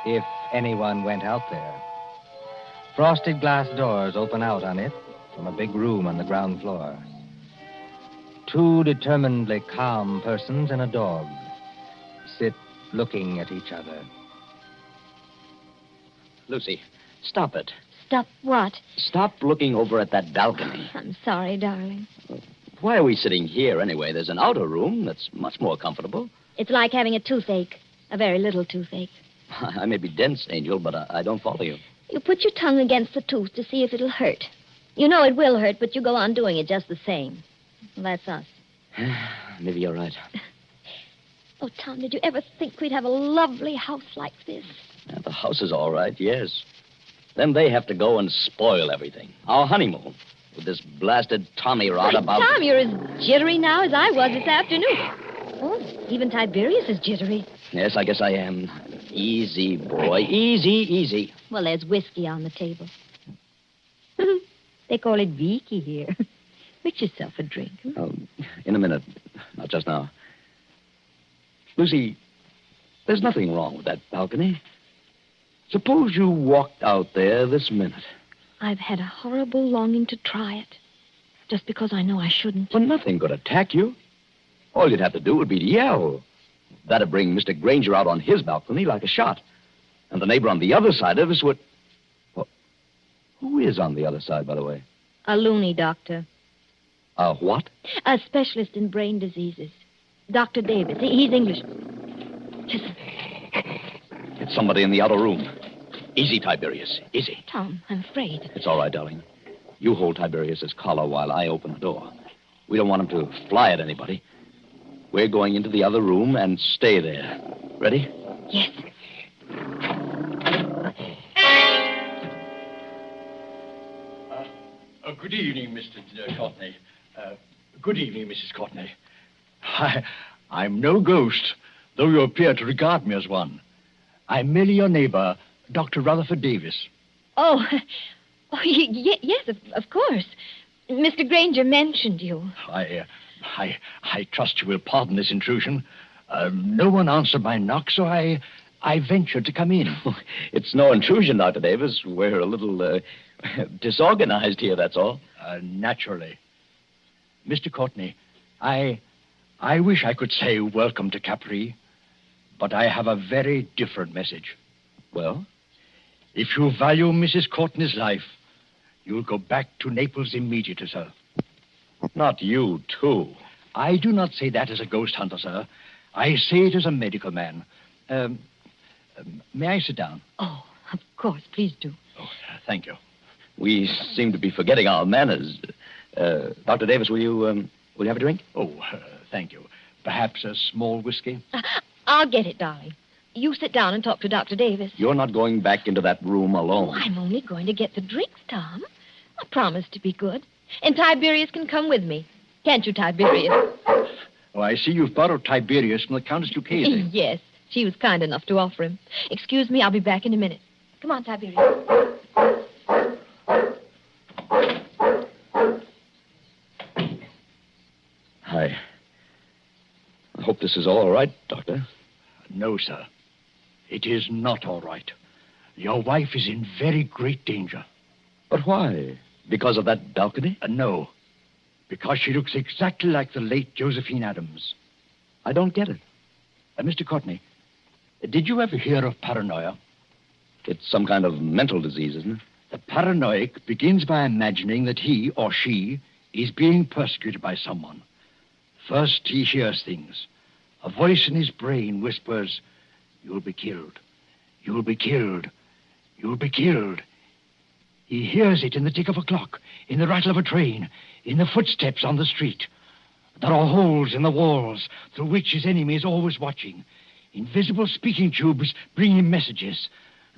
if anyone went out there. Frosted glass doors open out on it from a big room on the ground floor. Two determinedly calm persons and a dog sit looking at each other. Lucy, stop it. Stop what? Stop looking over at that balcony. I'm sorry, darling. Why are we sitting here anyway? There's an outer room that's much more comfortable. It's like having a toothache. A very little toothache. I may be dense, Angel, but I don't follow you. You put your tongue against the tooth to see if it'll hurt. You know it will hurt, but you go on doing it just the same. Well, that's us. Maybe you're right. Oh, Tom, did you ever think we'd have a lovely house like this? Yeah, the house is all right, yes. Then they have to go and spoil everything. Our honeymoon. With this blasted Tommy rod about... Tom, you're as jittery now as I was this afternoon. Oh, even Tiberius is jittery. Yes, I guess I am. Easy, boy. Easy. Well, there's whiskey on the table. They call it Vicky here. Mix yourself a drink. Oh, in a minute. Not just now. Lucy, there's nothing wrong with that balcony. Suppose you walked out there this minute. I've had a horrible longing to try it. Just because I know I shouldn't. Well, nothing could attack you. All you'd have to do would be to yell. That'd bring Mr. Granger out on his balcony like a shot. And the neighbor on the other side of us would... Well, who is on the other side, by the way? A loony doctor. A what? A specialist in brain diseases. Dr. Davis. He's English. Listen. It's somebody in the outer room. Easy, Tiberius. Easy. Tom, I'm afraid. It's all right, darling. You hold Tiberius's collar while I open the door. We don't want him to fly at anybody. We're going into the other room and stay there. Ready? Yes. Good evening, Mr. Courtney. Good evening, Mrs. Courtney. I'm no ghost, though you appear to regard me as one. I'm merely your neighbor, Dr. Rutherford Davis. Oh, yes, of course. Mr. Granger mentioned you. I trust you will pardon this intrusion. No one answered my knock, so I ventured to come in. It's no intrusion, Dr. Davis. We're a little disorganized here, that's all. Naturally. Mr. Courtney, I wish I could say welcome to Capri, but I have a very different message. Well? If you value Mrs. Courtney's life, you'll go back to Naples immediately, sir. Not you, too. I do not say that as a ghost hunter, sir. I say it as a medical man. May I sit down? Oh, of course. Please do. Oh, thank you. We seem to be forgetting our manners. Dr. Davis, will you have a drink? Oh, thank you. Perhaps a small whiskey? I'll get it, darling. You sit down and talk to Dr. Davis. You're not going back into that room alone. Oh, I'm only going to get the drinks, Tom. I promise to be good. And Tiberius can come with me. Can't you, Tiberius? Oh, I see you've borrowed Tiberius from the Countess Lucchese. Yes, she was kind enough to offer him. Excuse me, I'll be back in a minute. Come on, Tiberius. I hope this is all right, Doctor. No, sir. It is not all right. Your wife is in very great danger. But why? Because of that balcony? No. Because she looks exactly like the late Josephine Adams. I don't get it. Mr. Courtney, did you ever hear of paranoia? It's some kind of mental disease, isn't it? The paranoic begins by imagining that he or she is being persecuted by someone. First, he hears things. A voice in his brain whispers, "You'll be killed. You'll be killed. You'll be killed." He hears it in the tick of a clock, in the rattle of a train, in the footsteps on the street. There are holes in the walls through which his enemy is always watching. Invisible speaking tubes bring him messages.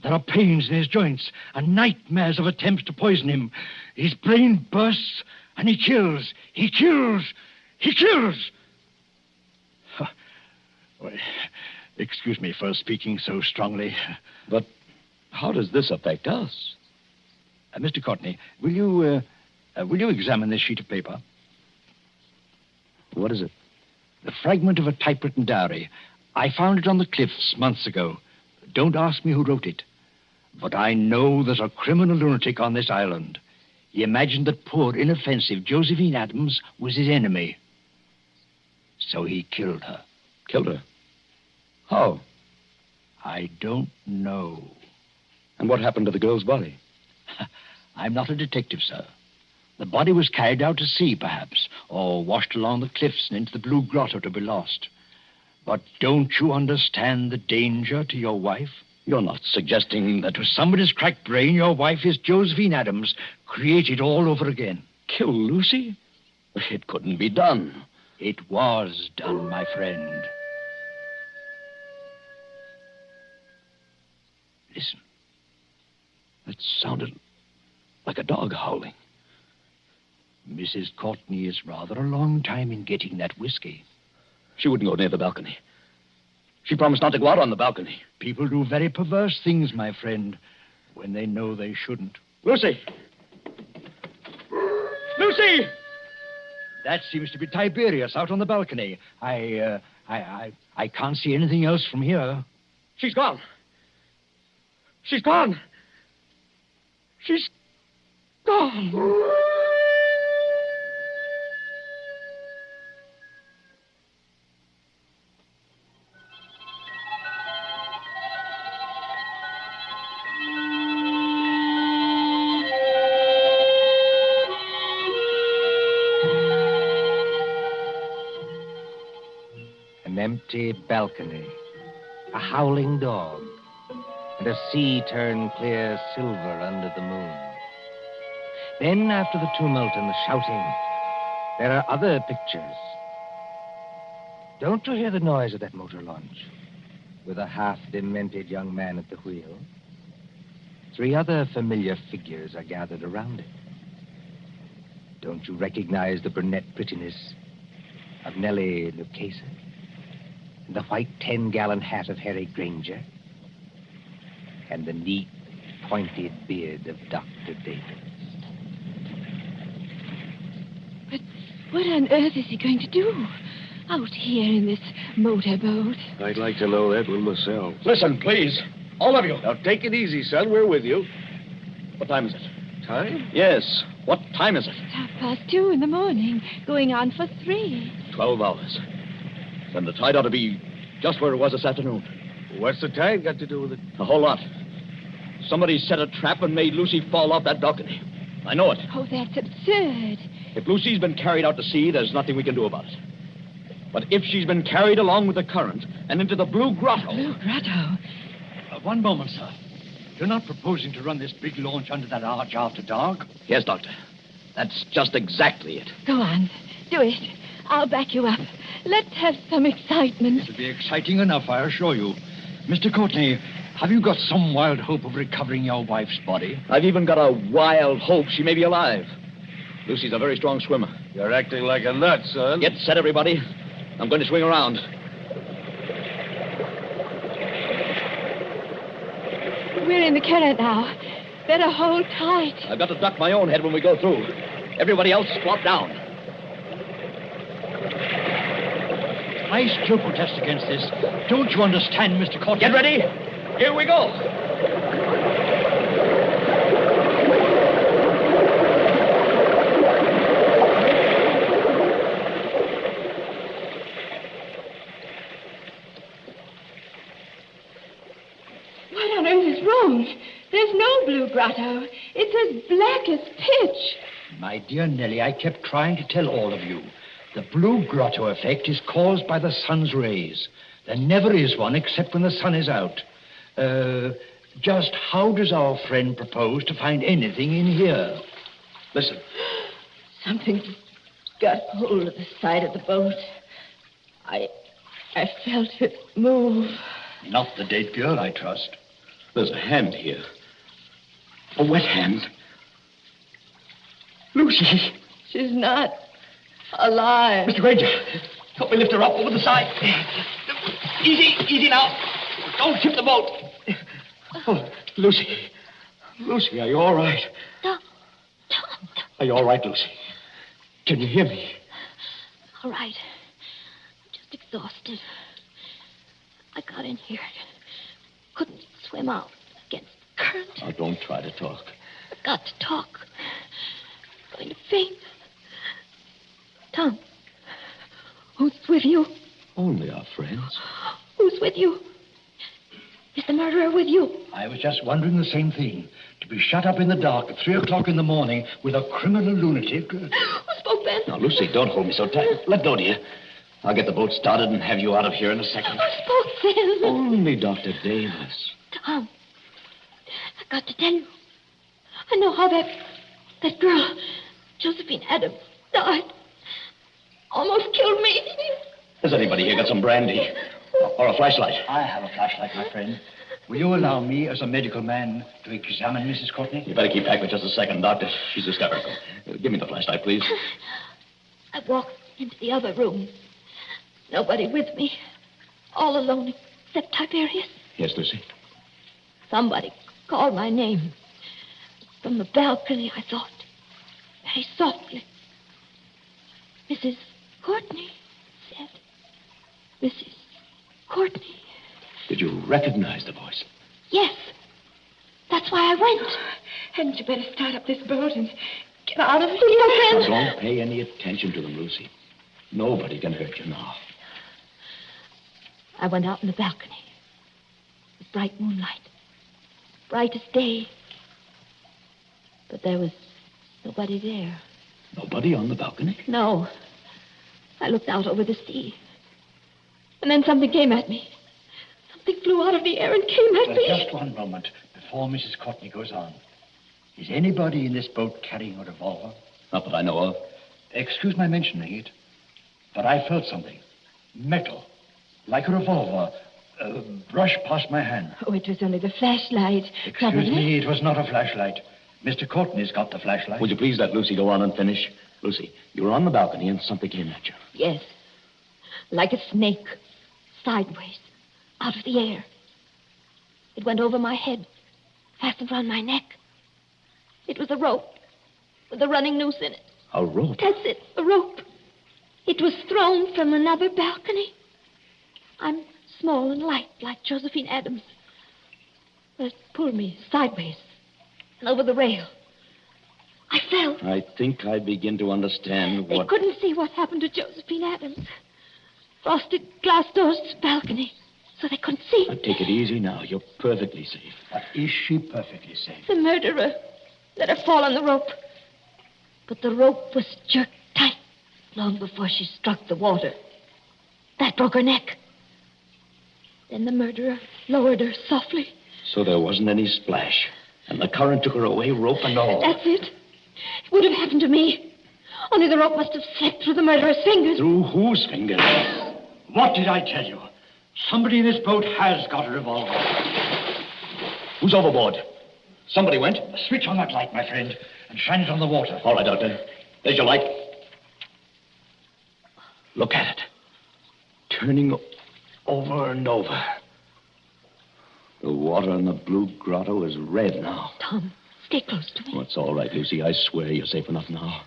There are pains in his joints and nightmares of attempts to poison him. His brain bursts and he kills. He kills. He kills. Well, excuse me for speaking so strongly. But how does this affect us? Mr. Courtney, will you examine this sheet of paper? What is it? The fragment of a typewritten diary. I found it on the cliffs months ago. Don't ask me who wrote it. But I know there's a criminal lunatic on this island. He imagined that poor, inoffensive Josephine Adams was his enemy. So he killed her. Killed her? How? I don't know. And what happened to the girl's body? I'm not a detective, sir. The body was carried out to sea, perhaps, or washed along the cliffs and into the Blue Grotto to be lost. But don't you understand the danger to your wife? You're not suggesting that with somebody's cracked brain, your wife is Josephine Adams, created all over again. Kill Lucy? It couldn't be done. It was done, my friend. Listen. It sounded like a dog howling. Mrs. Courtney is rather a long time in getting that whiskey. She wouldn't go near the balcony. She promised not to go out on the balcony. People do very perverse things, my friend, when they know they shouldn't. Lucy! Lucy! That seems to be Tiberius out on the balcony. I can't see anything else from here. She's gone. She's gone. She's gone. An empty balcony, a howling dog, and a sea turned clear silver under the moon. Then, after the tumult and the shouting, there are other pictures. Don't you hear the noise of that motor launch, with a half-demented young man at the wheel? 3 other familiar figures are gathered around it. Don't you recognize the brunette prettiness of Nellie Lucchesa? And the white 10-gallon hat of Harry Granger? And the neat, pointed beard of Dr. Davis? But what on earth is he going to do out here in this motorboat? I'd like to know that one myself. Listen, please. All of you. Now, take it easy, son. We're with you. What time is it? Time? Yes. What time is it? It's 2:30 in the morning, going on for 3. 12 hours. Then the tide ought to be just where it was this afternoon. What's the tide got to do with it? A whole lot. Somebody set a trap and made Lucy fall off that balcony. I know it. Oh, that's absurd. If Lucy's been carried out to sea, there's nothing we can do about it. But if she's been carried along with the current and into the Blue Grotto... Blue Grotto? One moment, sir. You're not proposing to run this big launch under that arch after dark? Yes, Doctor. That's just exactly it. Go on. Do it. I'll back you up. Let's have some excitement. It'll be exciting enough, I assure you. Mr. Courtney, have you got some wild hope of recovering your wife's body? I've even got a wild hope she may be alive. Lucy's a very strong swimmer. You're acting like a nut, son. Get set, everybody. I'm going to swing around. We're in the current now. Better hold tight. I've got to duck my own head when we go through. Everybody else squat down. I still protest against this. Don't you understand, Mr. Courtney? Get ready. Here we go. What on earth is wrong? There's no Blue Grotto. It's as black as pitch. My dear Nellie, I kept trying to tell all of you. The Blue Grotto effect is caused by the sun's rays. There never is one except when the sun is out. Just how does our friend propose to find anything in here? Listen. Something got hold of the side of the boat. I felt it move. Not the dead girl, I trust. There's a hand here. A wet hand. Lucy. She's not alive. Mr. Granger, help me lift her up over the side. Easy now. Don't tip the boat. Oh, Lucy. Lucy, are you all right? Tom. Are you all right, Lucy? Can you hear me? All right. I'm just exhausted. I got in here. Couldn't swim out against the current. Now, don't try to talk. I've got to talk. I'm going to faint. Tom, who's with you? Only our friends. Who's with you? Is the murderer with you? I was just wondering the same thing. To be shut up in the dark at 3 o'clock in the morning with a criminal lunatic. Who spoke then? Now, Lucy, don't hold me so tight. Let go, dear. I'll get the boat started and have you out of here in a second. Who spoke then? Only Dr. Davis. Tom, I've got to tell you. I know how that girl, Josephine Adams, died. Almost killed me. Has anybody here got some brandy? Or a flashlight? I have a flashlight, my friend. Will you allow me, as a medical man, to examine Mrs. Courtney? You better keep back for just a second, Doctor. She's hysterical. Give me the flashlight, please. I walked into the other room. Nobody with me. All alone except Tiberius. Yes, Lucy? Somebody called my name. From the balcony, I thought. Very softly. Mrs. Courtney said. Mrs. Courtney. Did you recognize the voice? Yes. That's why I went. Hadn't you better start up this boat and get out of here? Now, don't pay any attention to them, Lucy. Nobody can hurt you now. I went out on the balcony. It was bright moonlight. Bright as day. But there was nobody there. Nobody on the balcony? No. I looked out over the sea. And then something came at me. Something flew out of the air and came at me. Just one moment before Mrs. Courtney goes on. Is anybody in this boat carrying a revolver? Not that I know of. Excuse my mentioning it, but I felt something. Metal. Like a revolver. Brushed past my hand. Oh, it was only the flashlight. Excuse me, it was not a flashlight. Mr. Courtney's got the flashlight. Would you please let Lucy go on and finish? Lucy, you were on the balcony and something came at you. Yes. Like a snake. Sideways. Out of the air. It went over my head. Fastened around my neck. It was a rope. With a running noose in it. A rope? That's it. A rope. It was thrown from another balcony. I'm small and light, like Josephine Adams. But it pulled me sideways and over the rail. I fell. I think I begin to understand They what... couldn't see what happened to Josephine Adams. Frosted glass doors to the balcony, so they couldn't see. Now, take it easy now. You're perfectly safe. But is she perfectly safe? The murderer let her fall on the rope. But the rope was jerked tight long before she struck the water. That broke her neck. Then the murderer lowered her softly. So there wasn't any splash. And the current took her away, rope and all. That's it. It would have happened to me. Only the rope must have slipped through the murderer's fingers. Through whose fingers? What did I tell you? Somebody in this boat has got a revolver. Who's overboard? Somebody went? Switch on that light, my friend, and shine it on the water. All right, Doctor. There's your light. Look at it. Turning over and over. The water in the blue grotto is red now. Tom, stay close to me. Oh, it's all right, Lucy. I swear you're safe enough now.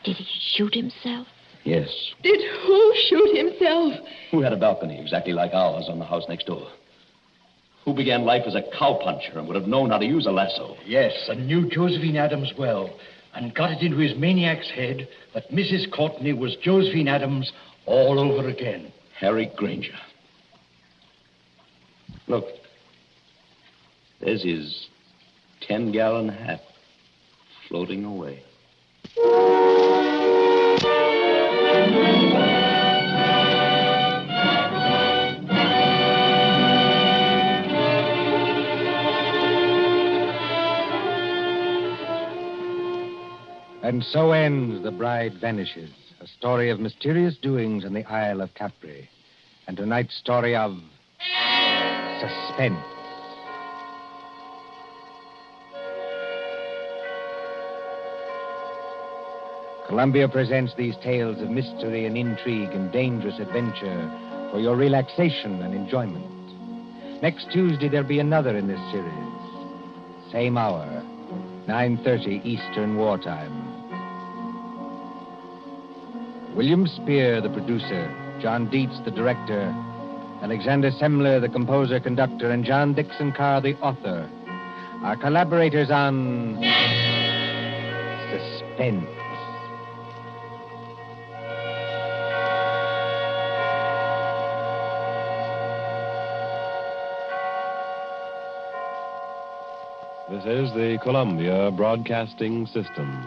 Did he shoot himself? Yes. Did who shoot himself? Who had a balcony exactly like ours on the house next door? Who began life as a cowpuncher and would have known how to use a lasso? Yes, and knew Josephine Adams well, and got it into his maniac's head that Mrs. Courtney was Josephine Adams all over again. Harry Granger. Look. There's his 10-gallon hat floating away. And so ends The Bride Vanishes, a story of mysterious doings in the Isle of Capri. And tonight's story of Suspense. Columbia presents these tales of mystery and intrigue and dangerous adventure for your relaxation and enjoyment. Next Tuesday, there'll be another in this series. Same hour, 9:30 Eastern Wartime. William Spear, the producer, John Dietz, the director, Alexander Semler, the composer-conductor, and John Dixon Carr, the author, are collaborators on Suspense. This is the Columbia Broadcasting System.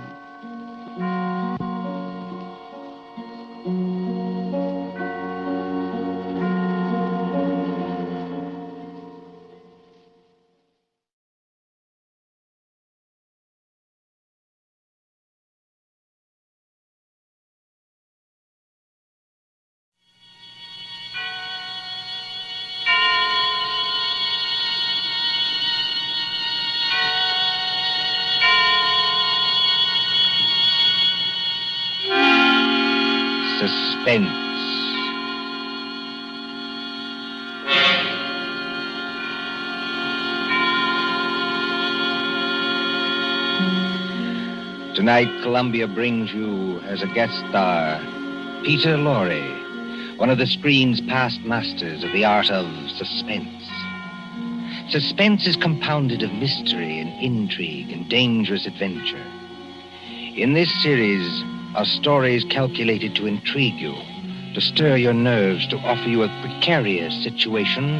Suspense. Tonight, Columbia brings you as a guest star Peter Lorre, one of the screen's past masters of the art of suspense. Suspense is compounded of mystery and intrigue and dangerous adventure. In this series are stories calculated to intrigue you, to stir your nerves, to offer you a precarious situation,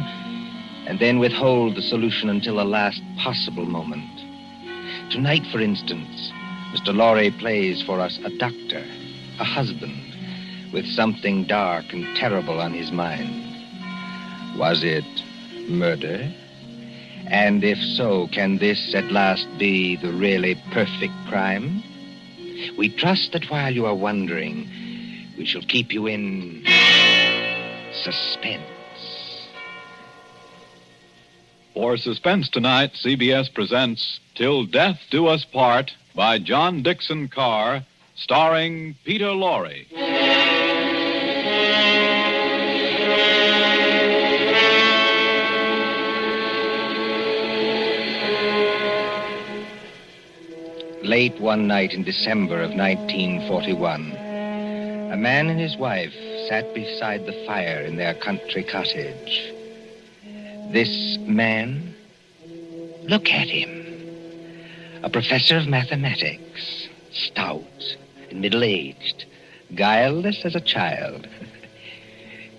and then withhold the solution until the last possible moment. Tonight, for instance, Mr. Lorre plays for us a doctor, a husband, with something dark and terrible on his mind. Was it Murder? And if so, can this at last be the really perfect crime? We trust that while you are wondering, we shall keep you in suspense. For Suspense tonight, CBS presents Till Death Do Us Part by John Dixon Carr, starring Peter Lorre. Late one night in December of 1941, a man and his wife sat beside the fire in their country cottage. This man, look at him. A professor of mathematics, stout and middle-aged, guileless as a child.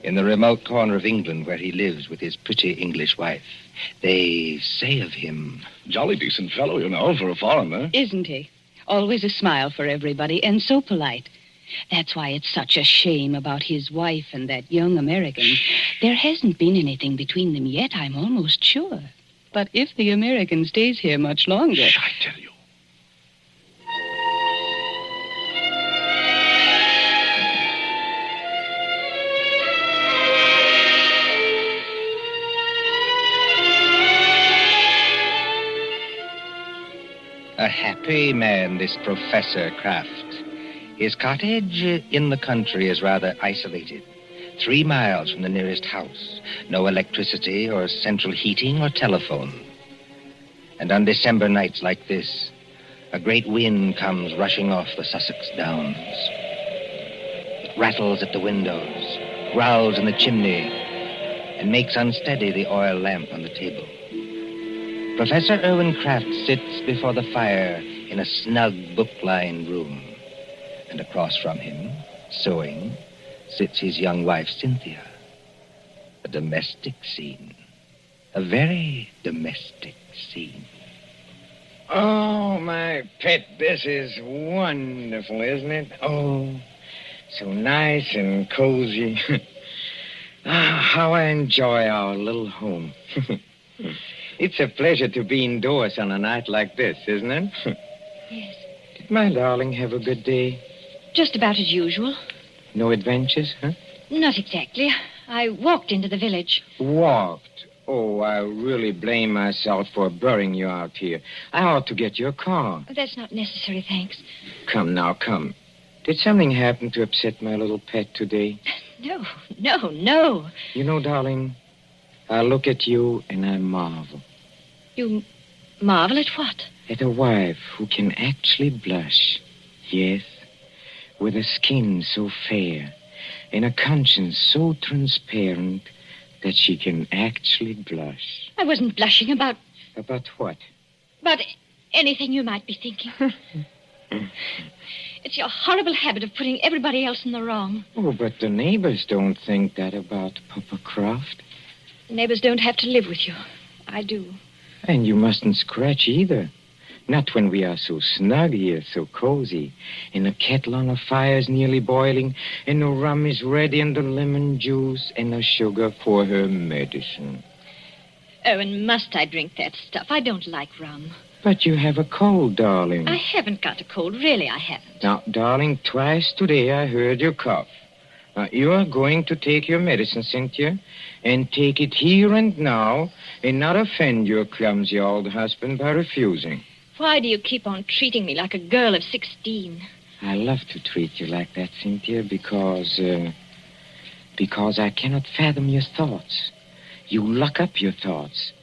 In the remote corner of England where he lives with his pretty English wife, they say of him... Jolly decent fellow, you know, for a foreigner. Isn't he? Always a smile for everybody, and so polite. That's why it's such a shame about his wife and that young American. There hasn't been anything between them yet, I'm almost sure. But if the American stays here much longer... Shh, I tell you. A happy man, this Professor Kraft. His cottage in the country is rather isolated. 3 miles from the nearest house. No electricity or central heating or telephone. And on December nights like this, a great wind comes rushing off the Sussex Downs. It rattles at the windows, growls in the chimney, and makes unsteady the oil lamp on the table. Professor Erwin Kraft sits before the fire in a snug, book-lined room. And across from him, sewing, sits his young wife, Cynthia. A domestic scene. A very domestic scene. Oh, my pet, this is wonderful, isn't it? Oh, so nice and cozy. How I enjoy our little home. It's a pleasure to be indoors on a night like this, isn't it? Yes. Did my darling have a good day? Just about as usual. No adventures, huh? Not exactly. I walked into the village. Walked? Oh, I really blame myself for burying you out here. I ought to get your car. That's not necessary, thanks. Come now, come. Did something happen to upset my little pet today? No. You know, darling, I look at you and I marvel. You marvel at what? At a wife who can actually blush. Yes, with a skin so fair and a conscience so transparent that she can actually blush. I wasn't blushing about... About what? About anything you might be thinking. It's your horrible habit of putting everybody else in the wrong. Oh, but the neighbors don't think that about Papa Croft. Neighbors don't have to live with you. I do. And you mustn't scratch either. Not when we are so snug here, so cozy. And the kettle on the fire's nearly boiling, and the rum is ready, and the lemon juice, and the sugar for her medicine. Oh, and must I drink that stuff? I don't like rum. But you have a cold, darling. I haven't got a cold. Really, I haven't. Now, darling, twice today I heard you cough. Now, you are going to take your medicine, Cynthia, and take it here and now, and not offend your clumsy old husband by refusing. Why do you keep on treating me like a girl of 16? I love to treat you like that, Cynthia, because I cannot fathom your thoughts. You lock up your thoughts,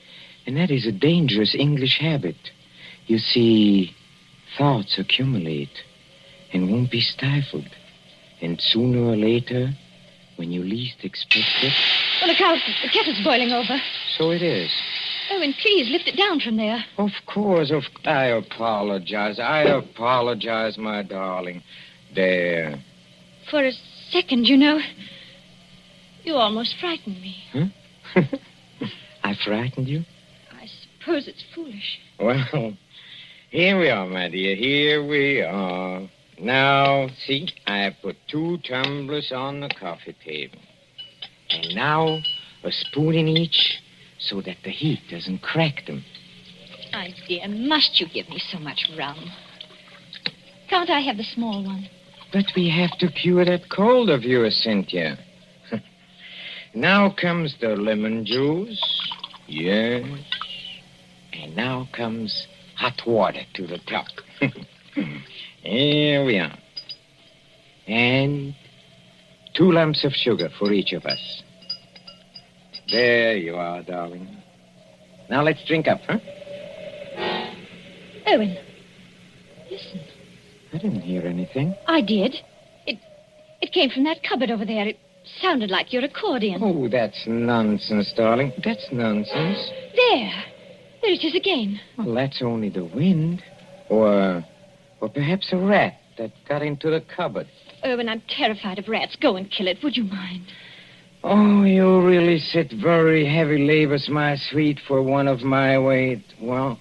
and that is a dangerous English habit. You see, thoughts accumulate and won't be stifled. And sooner or later, when you least expect it... Well, look out. The kettle's boiling over. So it is. Oh, and please lift it down from there. Of course. I apologize. My darling. There. For a second, you know, you almost frightened me. Huh? I frightened you? I suppose it's foolish. Well, here we are, my dear. Here we are. Now, see, I put 2 tumblers on the coffee table. And now, a spoon in each, so that the heat doesn't crack them. My dear, must you give me so much rum? Can't I have the small one? But we have to cure that cold of yours, Cynthia. Now comes the lemon juice. Yes. And now comes hot water to the top. Here we are. And 2 lumps of sugar for each of us. There you are, darling. Now let's drink up, huh? Erwin, listen. I didn't hear anything. I did. It came from that cupboard over there. It sounded like your accordion. Oh, that's nonsense, darling. That's nonsense. There it is again. Well, that's only the wind. Or perhaps a rat that got into the cupboard. Erwin, I'm terrified of rats. Go and kill it. Would you mind? Oh, you really sit very heavy labors, my sweet, for one of my weight. Well,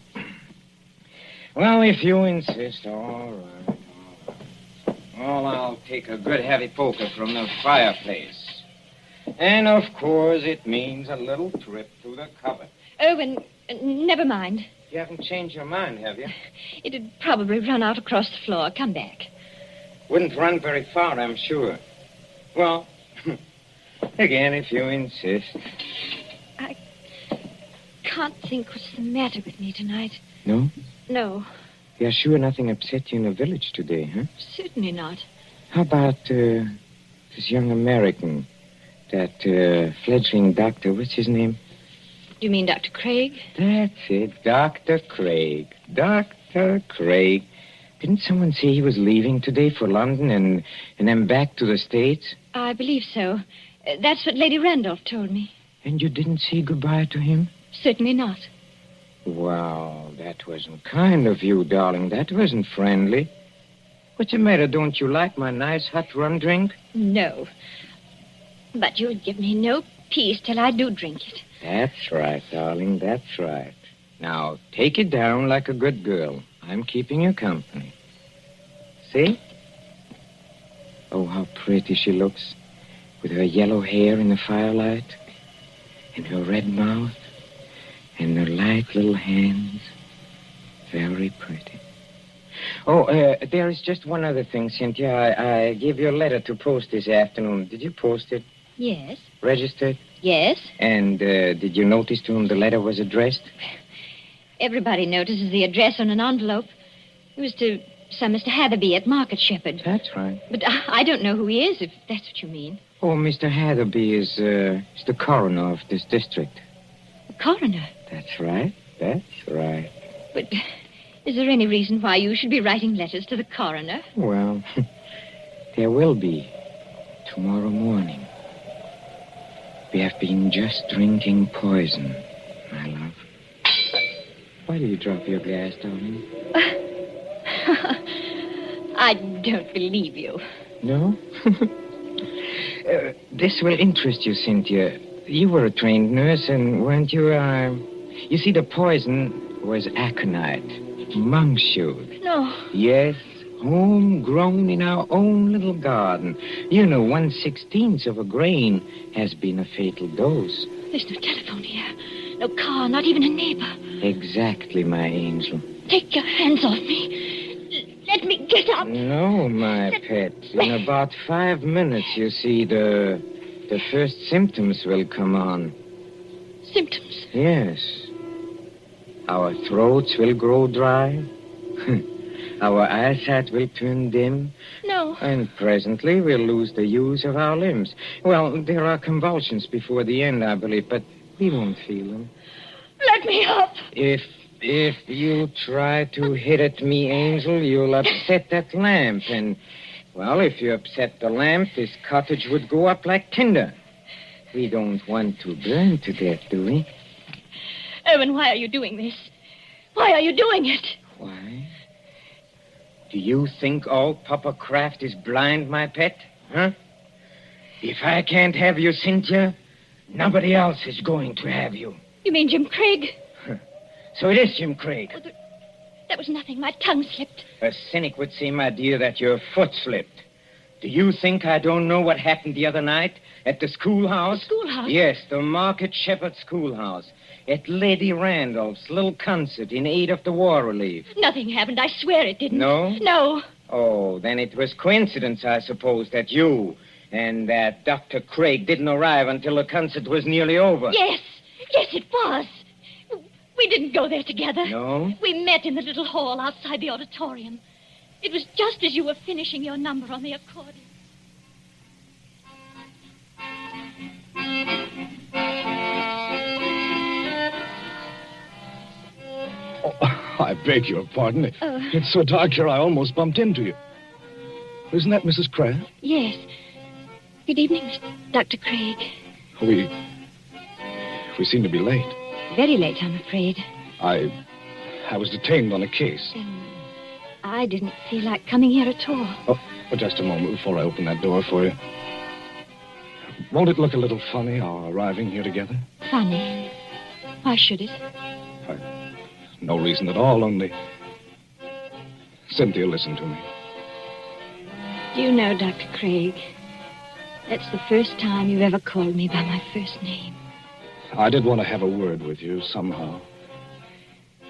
if you insist, all right. Well, I'll take a good heavy poker from the fireplace. And, of course, it means a little trip to the cupboard. Erwin, never mind. You haven't changed your mind, have you? It'd probably run out across the floor. Come back. Wouldn't run very far, I'm sure. Well, again, if you insist. I can't think what's the matter with me tonight. No? No, You're sure nothing upset you in the village today, huh? certainly not. How about this young American, that fledgling doctor? What's his name? You mean Dr. Craig? That's it, Dr. Craig. Dr. Craig. Didn't someone say he was leaving today for London and then back to the States? I believe so. That's what Lady Randolph told me. And you didn't say goodbye to him? Certainly not. Wow, that wasn't kind of you, darling. That wasn't friendly. What's the matter? Don't you like my nice hot rum drink? No. But you'll give me no peace till I do drink it. That's right, darling. That's right. Now, take it down like a good girl. I'm keeping you company. See? Oh, how pretty she looks. With her yellow hair in the firelight. And her red mouth. And her light little hands. Very pretty. Oh, there is just one other thing, Cynthia. I gave you a letter to post this afternoon. Did you post it? Yes. Registered? Yes. And did you notice to whom the letter was addressed? Everybody notices the address on an envelope. It was to some Mr. Hatherby at Market Shepherd. That's right. But I don't know who he is, if that's what you mean. Oh, Mr. Hatherby is the coroner of this district. The coroner? That's right. That's right. But is there any reason why you should be writing letters to the coroner? Well, there will be tomorrow morning. We have been just drinking poison, my love. Why do you drop your glass, darling? I don't believe you. No? This will interest you, Cynthia. You were a trained nurse, and weren't you, You see, the poison was aconite, monk's shoot. No. Yes, homegrown in our own little garden. You know, 1/16 of a grain has been a fatal dose. There's no telephone here. No car, not even a neighbor. Exactly, my angel. Take your hands off me. Let me get up. No, my pet. In about 5 minutes, you see, the first symptoms will come on. Symptoms? Yes. Our throats will grow dry. Our eyesight will turn dim. No. And presently we'll lose the use of our limbs. Well, there are convulsions before the end, I believe, but we won't feel them. Let me up. If you try to hit at me, Angel, you'll upset that lamp. And, well, if you upset the lamp, this cottage would go up like tinder. We don't want to burn to death, do we? Erwin, why are you doing this? Why are you doing it? Why? Do you think all Papa Kraft is blind, my pet? Huh? If I can't have you, Cynthia, nobody else is going to have you. You mean Jim Craig? So it is Jim Craig. Oh, that was nothing. My tongue slipped. A cynic would say, my dear, that your foot slipped. Do you think I don't know what happened the other night? At the schoolhouse? The schoolhouse? Yes, the Market Shepherd Schoolhouse. At Lady Randolph's little concert in aid of the war relief. Nothing happened. I swear it didn't. No? No. Oh, then it was coincidence, I suppose, that you and that Dr. Craig didn't arrive until the concert was nearly over. Yes. Yes, it was. We didn't go there together. No? We met in the little hall outside the auditorium. It was just as you were finishing your number on the accordion. Oh, I beg your pardon. It's so dark here, I almost bumped into you. Isn't that Mrs. Craig? Yes. Good evening, Dr. Craig. We seem to be late. Very late, I'm afraid. I was detained on a case. I didn't feel like coming here at all. Oh, just a moment before I open that door for you. Won't it look a little funny, our arriving here together? Funny? Why should it? No reason at all, only... Cynthia, listen to me. Do you know, Dr. Craig, that's the first time you've ever called me by my first name. I did want to have a word with you somehow.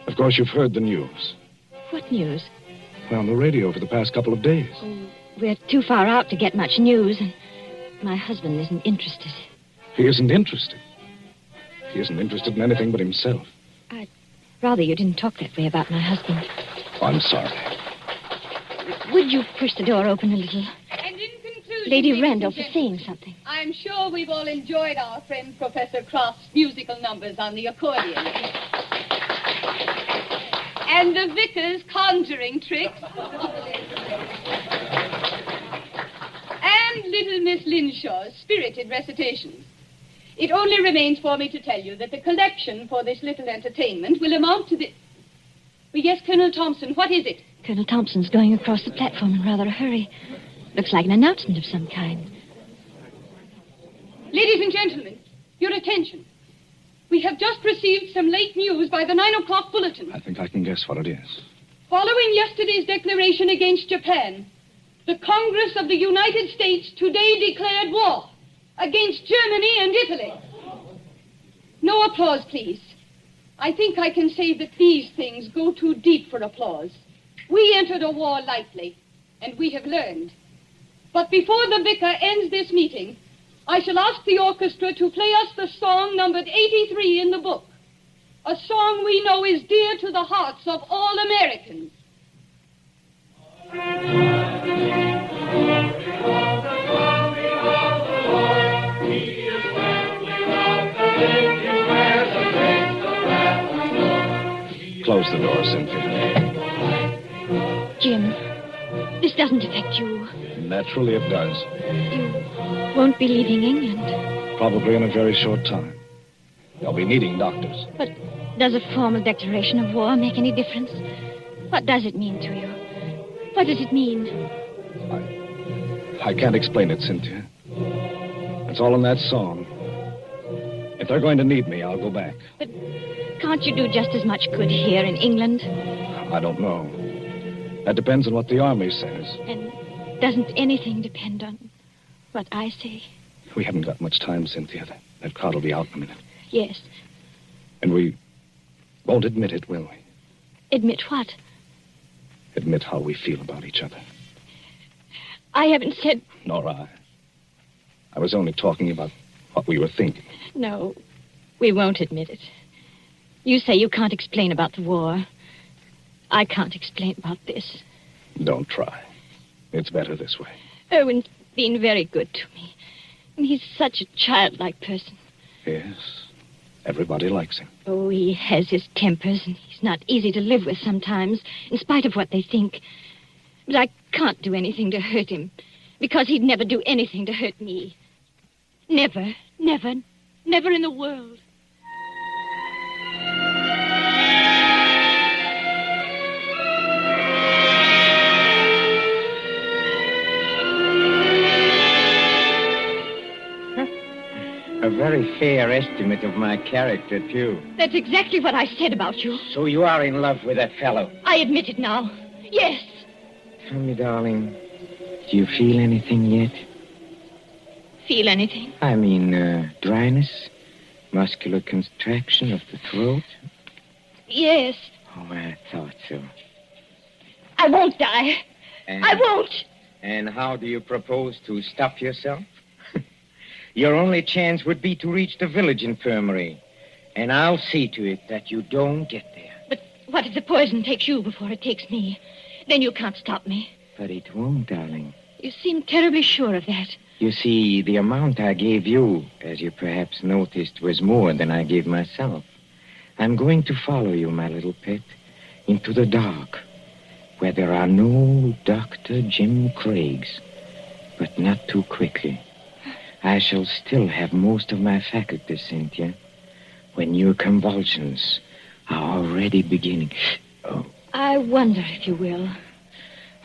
Of course, you've heard the news. What news? Well, on the radio for the past couple of days. Oh, we're too far out to get much news, and my husband isn't interested. He isn't interested. He isn't interested in anything but himself. I'd rather you didn't talk that way about my husband. Oh, I'm sorry. Would you push the door open a little? And in conclusion, Lady Randolph is saying something. I'm sure we've all enjoyed our friend Professor Croft's musical numbers on the accordion. And the vicar's conjuring tricks. And little Miss Linshaw's spirited recitations. It only remains for me to tell you that the collection for this little entertainment will amount to the... Well, yes, Colonel Thompson, what is it? Colonel Thompson's going across the platform in rather a hurry. Looks like an announcement of some kind. Ladies and gentlemen, your attention. We have just received some late news by the 9 o'clock bulletin. I think I can guess what it is. Following yesterday's declaration against Japan, the Congress of the United States today declared war against Germany and Italy. No applause, please. I think I can say that these things go too deep for applause. We entered a war lightly, and we have learned. But before the vicar ends this meeting, I shall ask the orchestra to play us the song numbered 83 in the book. A song we know is dear to the hearts of all Americans. Close the door, Cynthia. Jim, this doesn't affect you. Naturally it does. You won't be leaving England. Probably in a very short time. They'll be needing doctors. But does a formal declaration of war make any difference? What does it mean to you? What does it mean? I can't explain it, Cynthia. It's all in that song. If they're going to need me, I'll go back. But can't you do just as much good here in England? I don't know. That depends on what the army says. And doesn't anything depend on what I say? We haven't got much time, Cynthia. That crowd will be out in a minute. Yes. And we won't admit it, will we? Admit what? Admit how we feel about each other. I haven't said... Nor I. I was only talking about what we were thinking. No, we won't admit it. You say you can't explain about the war. I can't explain about this. Don't try. It's better this way. Erwin's been very good to me. And he's such a childlike person. Yes. Everybody likes him. Oh, he has his tempers, and he's not easy to live with sometimes, in spite of what they think. But I can't do anything to hurt him, because he'd never do anything to hurt me. Never, never, never in the world. A very fair estimate of my character, too. That's exactly what I said about you. So you are in love with that fellow? I admit it now. Yes. Tell me, darling, do you feel anything yet? feel anything. I mean, dryness, muscular contraction of the throat. Yes. Oh, I thought so. I won't die. I won't. And how do you propose to stop yourself? Your only chance would be to reach the village infirmary. And I'll see to it that you don't get there. But what if the poison takes you before it takes me? Then you can't stop me. But it won't, darling. You seem terribly sure of that. You see, the amount I gave you, as you perhaps noticed, was more than I gave myself. I'm going to follow you, my little pet, into the dark, where there are no Dr. Jim Craigs, but not too quickly. I shall still have most of my faculties, Cynthia, when your convulsions are already beginning. Oh. I wonder if you will.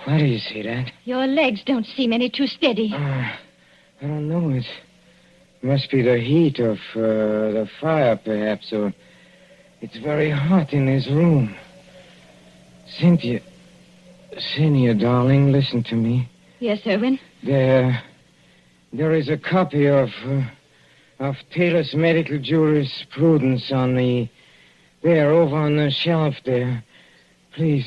Why do you say that? Your legs don't seem any too steady. I don't know. It must be the heat of the fire, perhaps, or it's very hot in this room. Cynthia, darling, listen to me. Yes, Erwin? There is a copy of Taylor's medical jurisprudence over on the shelf there. Please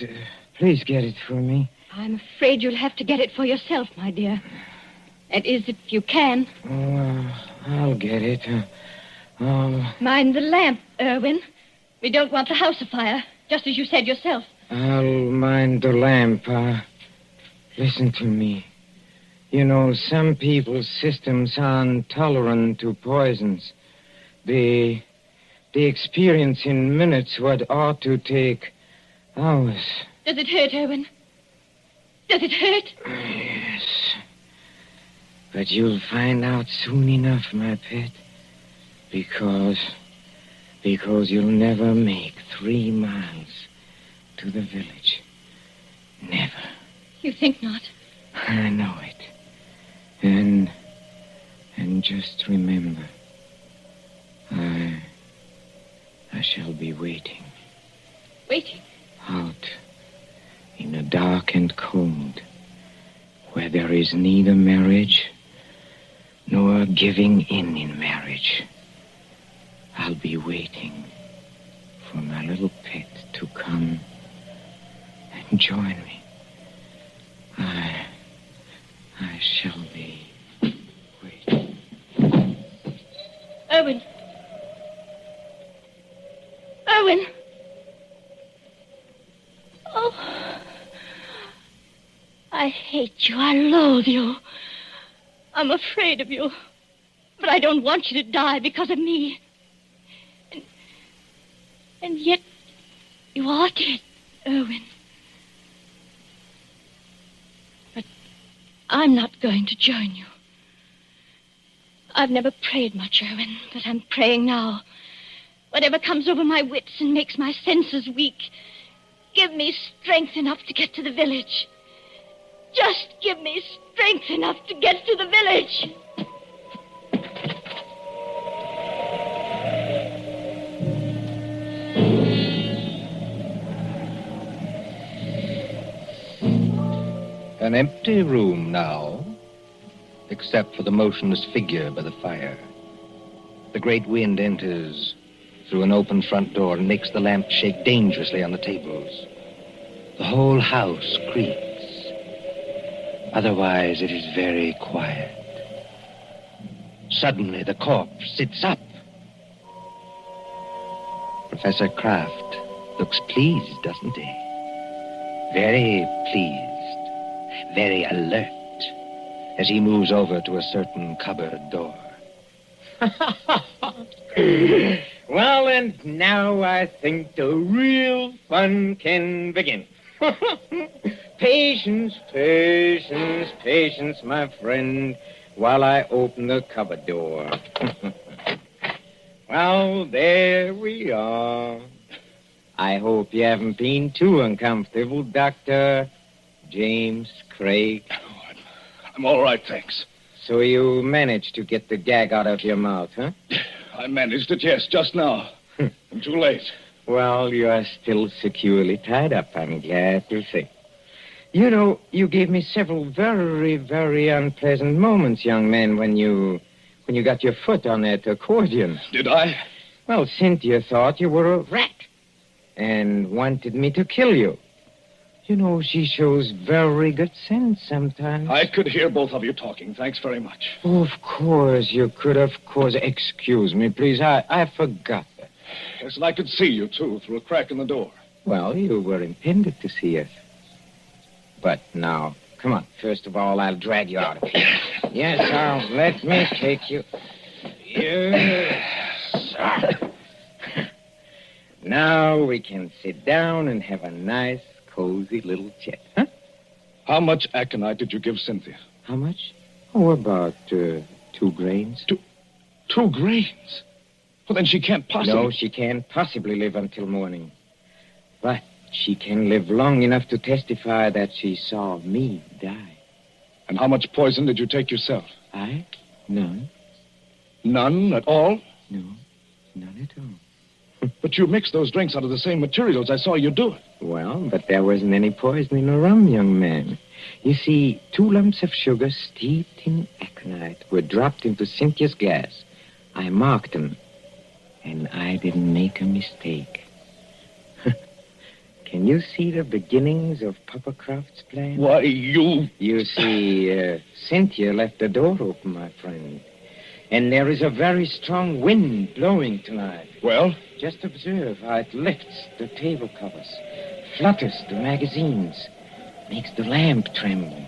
get it for me. I'm afraid you'll have to get it for yourself, my dear. That is, if you can. Oh, I'll get it. Mind the lamp, Erwin. We don't want the house afire, just as you said yourself. I'll mind the lamp. Listen to me. You know, some people's systems are intolerant to poisons. They experience in minutes what ought to take hours. Does it hurt, Erwin? Does it hurt? Yes. But you'll find out soon enough, my pet. Because you'll never make 3 miles to the village. Never. You think not? I know it. And just remember, I shall be waiting. Waiting? Out in the dark and cold, where there is neither marriage nor giving in marriage. I'll be waiting for my little pet to come and join me. I shall be waiting. Erwin! Erwin! Oh, I hate you. I loathe you. I'm afraid of you. But I don't want you to die because of me. And yet, you are dead, Erwin. But I'm not going to join you. I've never prayed much, Erwin, but I'm praying now. Whatever comes over my wits and makes my senses weak, give me strength enough to get to the village. Just give me strength enough to get to the village. An empty room now, except for the motionless figure by the fire. The great wind enters through an open front door and makes the lamp shake dangerously on the tables. The whole house creaks. Otherwise, it is very quiet. Suddenly, the corpse sits up. Professor Kraft looks pleased, doesn't he? Very pleased. Very alert as he moves over to a certain cupboard door. Well, and now I think the real fun can begin. Patience, my friend, while I open the cupboard door. Well, there we are. I hope you haven't been too uncomfortable, Dr. James Craig. I'm all right, thanks. So you managed to get the gag out of your mouth, huh? I managed it, yes, just now. I'm too late. Well, you are still securely tied up, I'm glad to say. You know, you gave me several very, very unpleasant moments, young man, when you when you got your foot on that accordion. Did I? Well, Cynthia thought you were a rat and wanted me to kill you. You know, she shows very good sense sometimes. I could hear both of you talking. Thanks very much. Oh, of course, you could, of course. Excuse me, please. I forgot that. Yes, and I could see you, too, through a crack in the door. Well, you were intended to see us. But now, come on. First of all, I'll drag you out of here. Yes, let me take you. Yes, sir. Now we can sit down and have a nice, cozy little chat, huh? How much aconite did you give Cynthia? How much? Oh, about 2 grains. 2 grains? Well, then she can't possibly... No, she can't possibly live until morning. But she can live long enough to testify that she saw me die. And how much poison did you take yourself? I? None. None at all? No, none at all. But you mixed those drinks out of the same materials. I saw you do it. Well, but there wasn't any poison in the rum, young man. You see, 2 lumps of sugar steeped in aconite were dropped into Cynthia's glass. I marked them, and I didn't make a mistake. Can you see the beginnings of Papa Croft's plan? Why, you... You see, Cynthia left the door open, my friend. And there is a very strong wind blowing tonight. Well? Just observe how it lifts the table covers, flutters the magazines, makes the lamp tremble.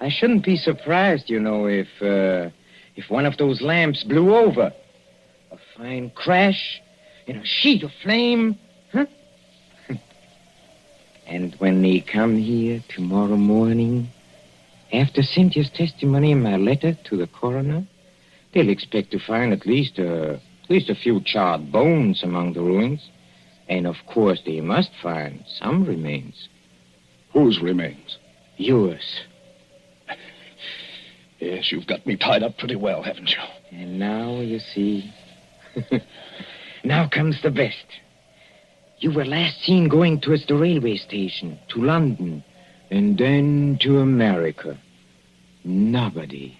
I shouldn't be surprised, you know, if one of those lamps blew over. A fine crash in a sheet of flame, huh? And when they come here tomorrow morning, after Cynthia's testimony in my letter to the coroner, they'll expect to find at least a few charred bones among the ruins. And, of course, they must find some remains. Whose remains? Yours. Yes, you've got me tied up pretty well, haven't you? And now, you see... Now comes the best. You were last seen going towards the railway station, to London, and then to America. Nobody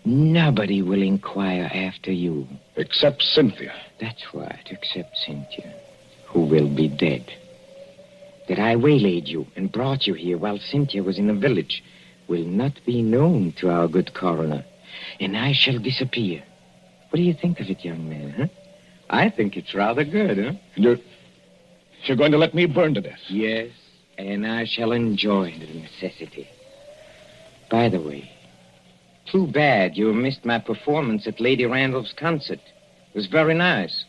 will inquire after you. Except Cynthia. That's right, except Cynthia, who will be dead. That I waylaid you and brought you here while Cynthia was in the village will not be known to our good coroner, and I shall disappear. What do you think of it, young man, huh? I think it's rather good, huh? You're going to let me burn to death? Yes, and I shall enjoy the necessity. By the way, too bad you missed my performance at Lady Randolph's concert. It was very nice.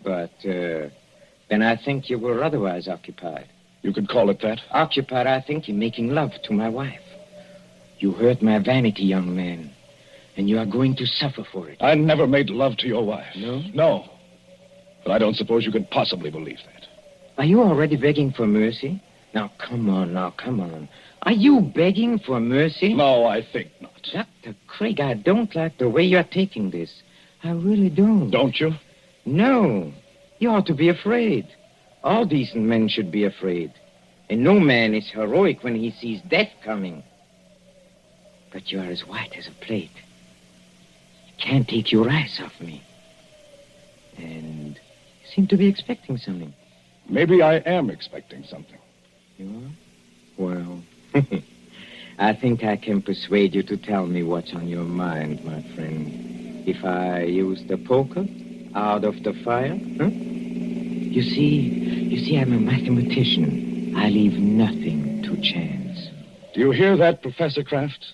But, then I think you were otherwise occupied. You could call it that? Occupied, I think, in making love to my wife. You hurt my vanity, young man, and you are going to suffer for it. I never made love to your wife. No? No. But I don't suppose you could possibly believe that. Are you already begging for mercy? Now, come on. Are you begging for mercy? No, I think not. Dr. Craig, I don't like the way you're taking this. I really don't. Don't you? No. You ought to be afraid. All decent men should be afraid. And no man is heroic when he sees death coming. But you are as white as a plate. You can't take your eyes off me. And you seem to be expecting something. Maybe I am expecting something. You are? Well, I think I can persuade you to tell me what's on your mind, my friend. If I use the poker out of the fire, huh? You see, I'm a mathematician. I leave nothing to chance. Do you hear that, Professor Kraft?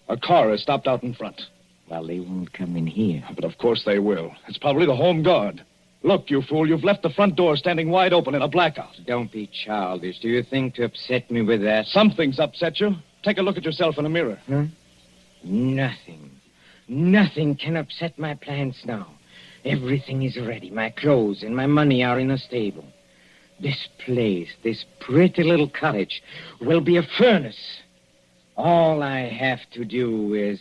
A car has stopped out in front. Well, they won't come in here. But of course they will. It's probably the Home Guard. Look, you fool, you've left the front door standing wide open in a blackout. Don't be childish. Do you think to upset me with that? Something's upset you. Take a look at yourself in a mirror. Huh? Nothing. Nothing can upset my plans now. Everything is ready. My clothes and my money are in a stable. This place, this pretty little cottage, will be a furnace. All I have to do is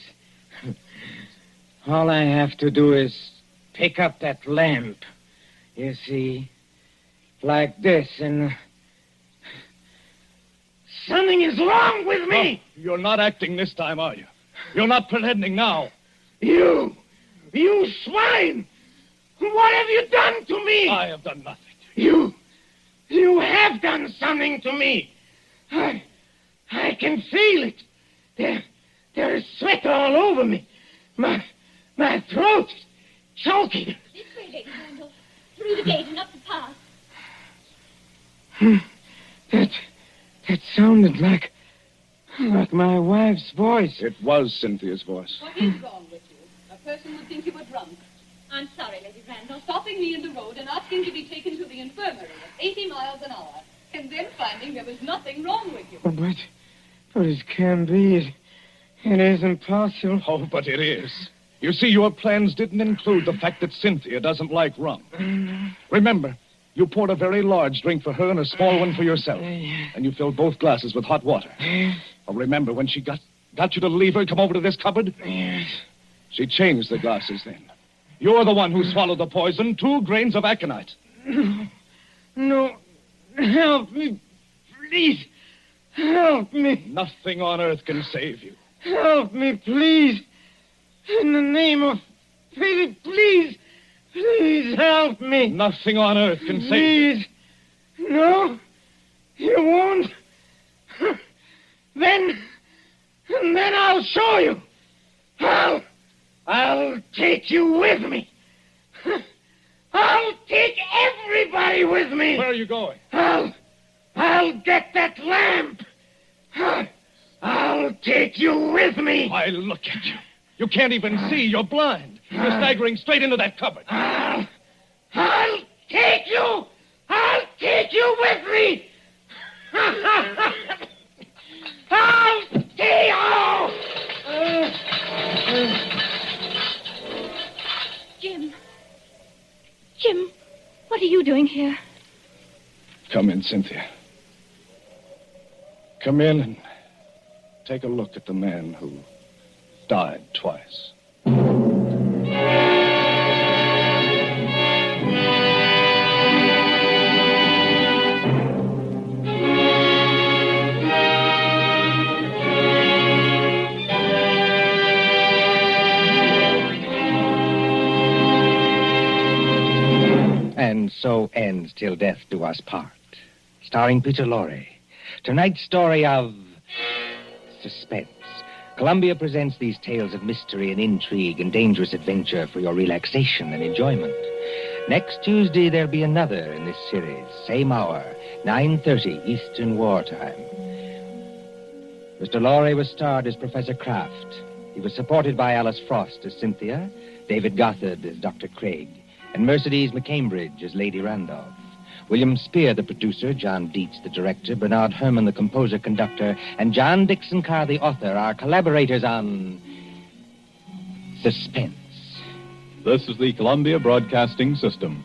pick up that lamp. You see, like this, and something is wrong with me. Oh, you're not acting this time, are you? You're not pretending now. You You swine! What have you done to me? I have done nothing. You have done something to me. I can feel it. There is sweat all over me. My throat is choking. This way, Lady Randall. Through the gate and up the path. That sounded like my wife's voice. It was Cynthia's voice. What is wrong with you? A person would think you were drunk. I'm sorry, Lady Randall. Stopping me in the road and asking to be taken to the infirmary at 80 miles an hour, and then finding there was nothing wrong with you. But it can't be. It isn't possible. Oh, but it is. You see, your plans didn't include the fact that Cynthia doesn't like rum. Remember, you poured a very large drink for her and a small one for yourself. And you filled both glasses with hot water. Oh, remember when she got you to leave her and come over to this cupboard? Yes. She changed the glasses then. You're the one who swallowed the poison, 2 grains of aconite. No. Help me. Please. Help me. Nothing on earth can save you. Help me, please. In the name of pity, please. Please help me. Nothing on earth can save you. Please. No. You won't. Then I'll show you. I'll take you with me. I'll take everybody with me. Where are you going? I'll get that lamp. I'll take you with me. Why, look at you. You can't even see. You're blind. You're staggering straight into that cupboard. I'll take you. I'll take you with me. I'll take you. Jim, what are you doing here? Come in, Cynthia. Come in and take a look at the man who died twice. And so ends Till Death Do Us Part, starring Peter Lorre. Tonight's story of Suspense. Columbia presents these tales of mystery and intrigue and dangerous adventure for your relaxation and enjoyment. Next Tuesday, there'll be another in this series. Same hour, 9:30 Eastern Wartime. Mr. Lorre was starred as Professor Kraft. He was supported by Alice Frost as Cynthia, David Gothard as Dr. Craig, and Mercedes McCambridge as Lady Randolph. William Spear, the producer, John Dietz, the director, Bernard Herrmann, the composer-conductor, and John Dixon Carr, the author, are collaborators on Suspense. This is the Columbia Broadcasting System.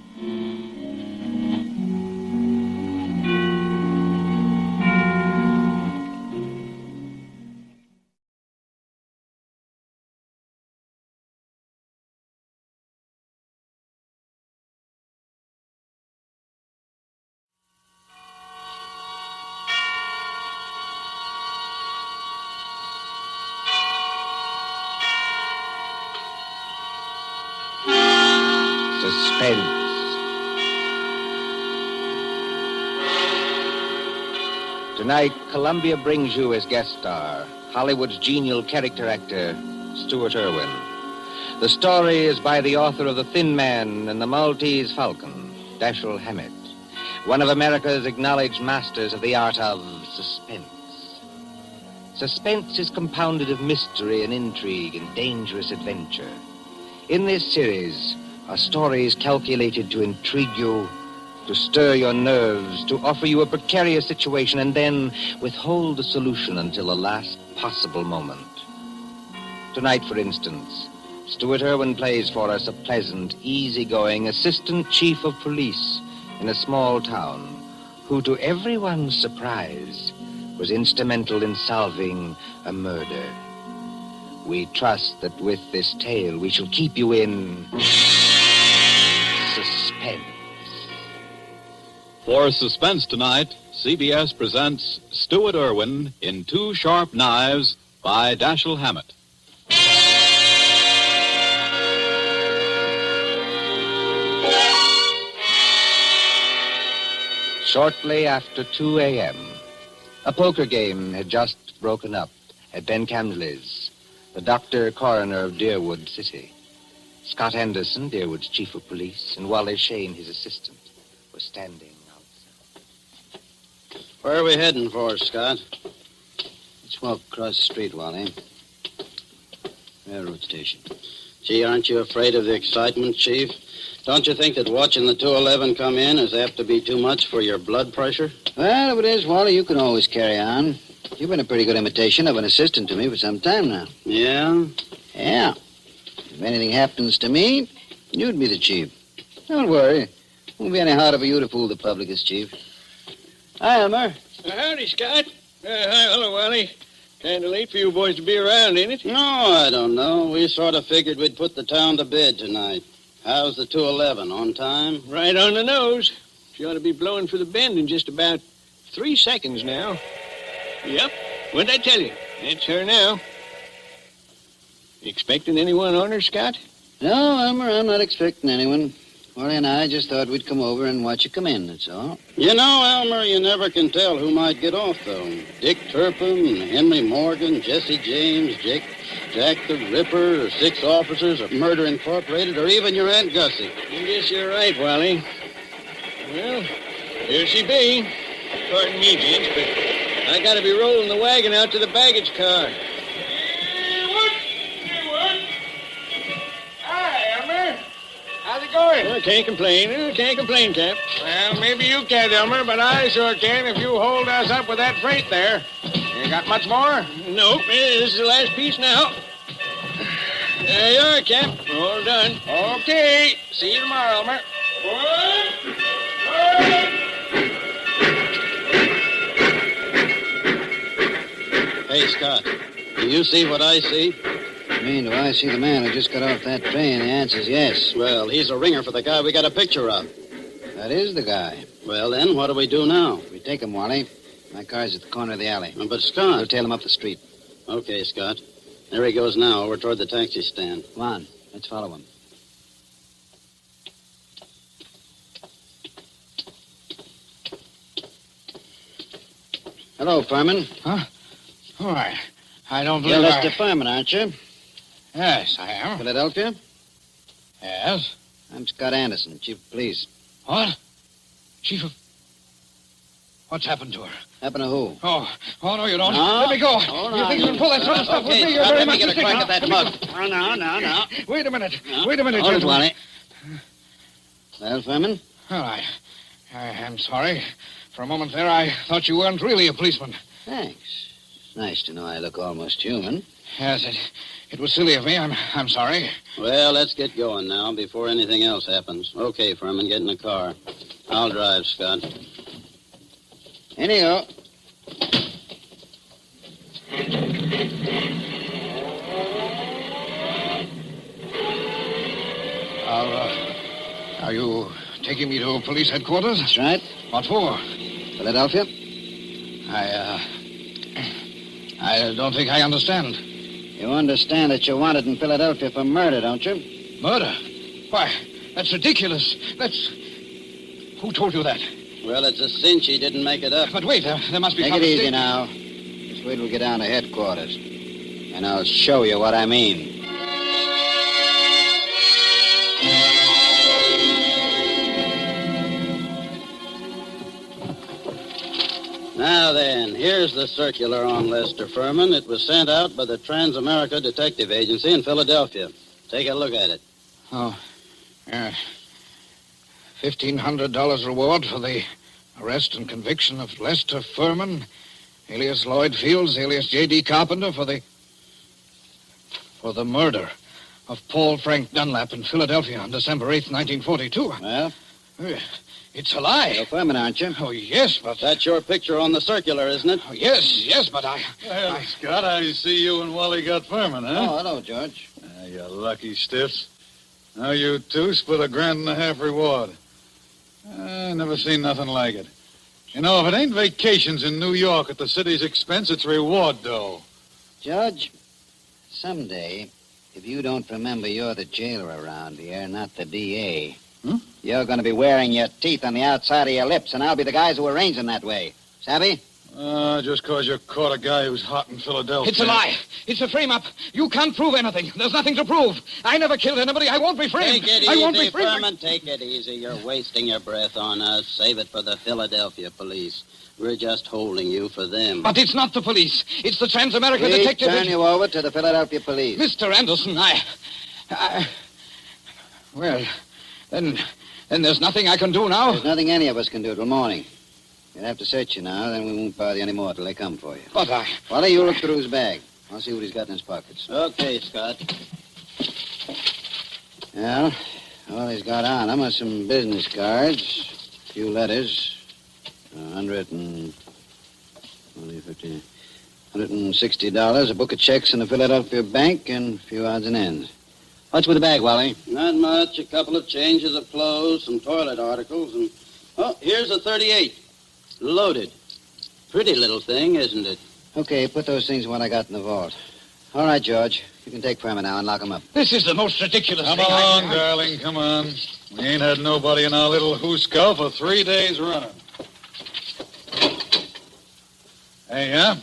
Suspense. Tonight, Columbia brings you as guest star Hollywood's genial character actor, Stewart Erwin. The story is by the author of The Thin Man and the Maltese Falcon, Dashiell Hammett, one of America's acknowledged masters of the art of suspense. Suspense is compounded of mystery and intrigue and dangerous adventure. In this series are stories calculated to intrigue you, to stir your nerves, to offer you a precarious situation, and then withhold the solution until the last possible moment. Tonight, for instance, Stewart Erwin plays for us a pleasant, easygoing assistant chief of police in a small town who, to everyone's surprise, was instrumental in solving a murder. We trust that with this tale we shall keep you in suspense. For Suspense tonight, CBS presents Stewart Erwin in Two Sharp Knives by Dashiell Hammett. Shortly after 2 a.m., a poker game had just broken up at Ben Camley's, the doctor coroner of Deerwood City. Scott Henderson, Deerwood's chief of police, and Wally Shane, his assistant, were standing outside. Where are we heading for, Scott? Let's walk across the street, Wally. Railroad station. Gee, aren't you afraid of the excitement, Chief? Don't you think that watching the 211 come in is apt to be too much for your blood pressure? Well, if it is, Wally, you can always carry on. You've been a pretty good imitation of an assistant to me for some time now. Yeah? Yeah. If anything happens to me, you'd be the chief. Don't worry. Won't be any harder for you to fool the public as chief. Hi, Elmer. Howdy, Scott. Hi, hello, Wally. Kind of late for you boys to be around, ain't it? No, I don't know. We sort of figured we'd put the town to bed tonight. How's the 211? On time? Right on the nose. She ought to be blowing for the bend in just about 3 seconds now. Yep. What'd I tell you? It's her now. You expecting anyone on her, Scott? No, Elmer, I'm not expecting anyone. Wally and I just thought we'd come over and watch you come in, that's all. You know, Elmer, you never can tell who might get off, though. Dick Turpin, Henry Morgan, Jesse James, Jack the Ripper, or 6 officers of Murder Incorporated, or even your Aunt Gussie. I guess you're right, Wally. Well, here she be. Pardon me, gents, but I gotta be rolling the wagon out to the baggage car. Hi, Elmer. How's it going? Well, can't complain, Cap. Well, maybe you can't, Elmer, but I sure can if you hold us up with that freight there. You got much more? Nope, this is the last piece now. There you are, Cap. All done. Okay. See you tomorrow, Elmer. Hey, Scott, do you see what I see? I mean, do I see the man who just got off that train? The answer's yes. Well, he's a ringer for the guy we got a picture of. That is the guy. Well, then, what do we do now? We take him, Wally. My car's at the corner of the alley. But, Scott... We'll tail him up the street. Okay, Scott. There he goes now, over toward the taxi stand. Come on. Let's follow him. Hello, Furman. Huh? Why, I don't believe You're Mr. Furman, aren't you? Yes, I am. Philadelphia? Yes. I'm Scott Anderson, Chief of Police. What? Chief of... What's happened to her? Happened to who? Oh, no, you don't. No. Let me go. Oh, no. You think you can pull that sort of stuff with me? You're Scott, very let me much get a mistaken. crack at that Now, mug. let me Oh, no. Wait a minute. No. Wait a minute, Hold it, gentlemen. Wally. Well, Furman? Well, I'm sorry. For a moment there, I thought you weren't really a policeman. Thanks. It's nice to know I look almost human. Yes, it was silly of me. I'm sorry. Well, let's get going now before anything else happens. Okay, Furman, get in the car. I'll drive, Scott. In you go. Are you taking me to police headquarters? That's right. What for? Philadelphia? I don't think I understand. You understand that you're wanted in Philadelphia for murder, don't you? Murder? Why, that's ridiculous. Who told you that? Well, it's a cinch he didn't make it up. But wait, there must be Take some it easy mistake. now. Just wait till we get down to headquarters. And I'll show you what I mean. Now then, here's the circular on Lester Furman. It was sent out by the Trans-America Detective Agency in Philadelphia. Take a look at it. Oh, yeah. $1,500 reward for the arrest and conviction of Lester Furman, alias Lloyd Fields, alias J.D. Carpenter, for the murder of Paul Frank Dunlap in Philadelphia on December 8th, 1942. Well? It's a lie. You're Furman, aren't you? Oh, yes, but... That's your picture on the circular, isn't it? Oh, yes, but I... Well, Scott, I see you and Wally got Furman, huh? Oh, hello, George. You lucky stiffs. Now you two split $1.50 reward. I never seen nothing like it. You know, if it ain't vacations in New York at the city's expense, it's reward, though. George, someday, if you don't remember you're the jailer around here, not the D.A., You're going to be wearing your teeth on the outside of your lips, and I'll be the guys who arrange them that way. Savvy? Just because you caught a guy who's hot in Philadelphia. It's a lie. It's a frame-up. You can't prove anything. There's nothing to prove. I never killed anybody. I won't be framed. Take it I won't be easy, framed. Furman. Take it easy. You're wasting your breath on us. Save it for the Philadelphia police. We're just holding you for them. But it's not the police. It's the Transamerica We Detective... turn you over to the Philadelphia police. Mr. Anderson, Well, then there's nothing I can do now? There's nothing any of us can do till morning. You'll have to search you now, then we won't bother you anymore till they come for you. But Wally, you look through his bag. I'll see what he's got in his pockets. Okay, Scott. Well, all he's got on him are some business cards, a few letters, $160, a book of checks in the Philadelphia bank, and a few odds and ends. What's with the bag, Wally? Not much. A couple of changes of clothes, some toilet articles, and... Oh, here's a 38. Loaded. Pretty little thing, isn't it? Okay, put those things in what I got in the vault. All right, George. You can take Furman now and lock him up. This is the most ridiculous Come thing on, darling, come on. We ain't had nobody in our little hooskull for 3 days running. Hey, yeah?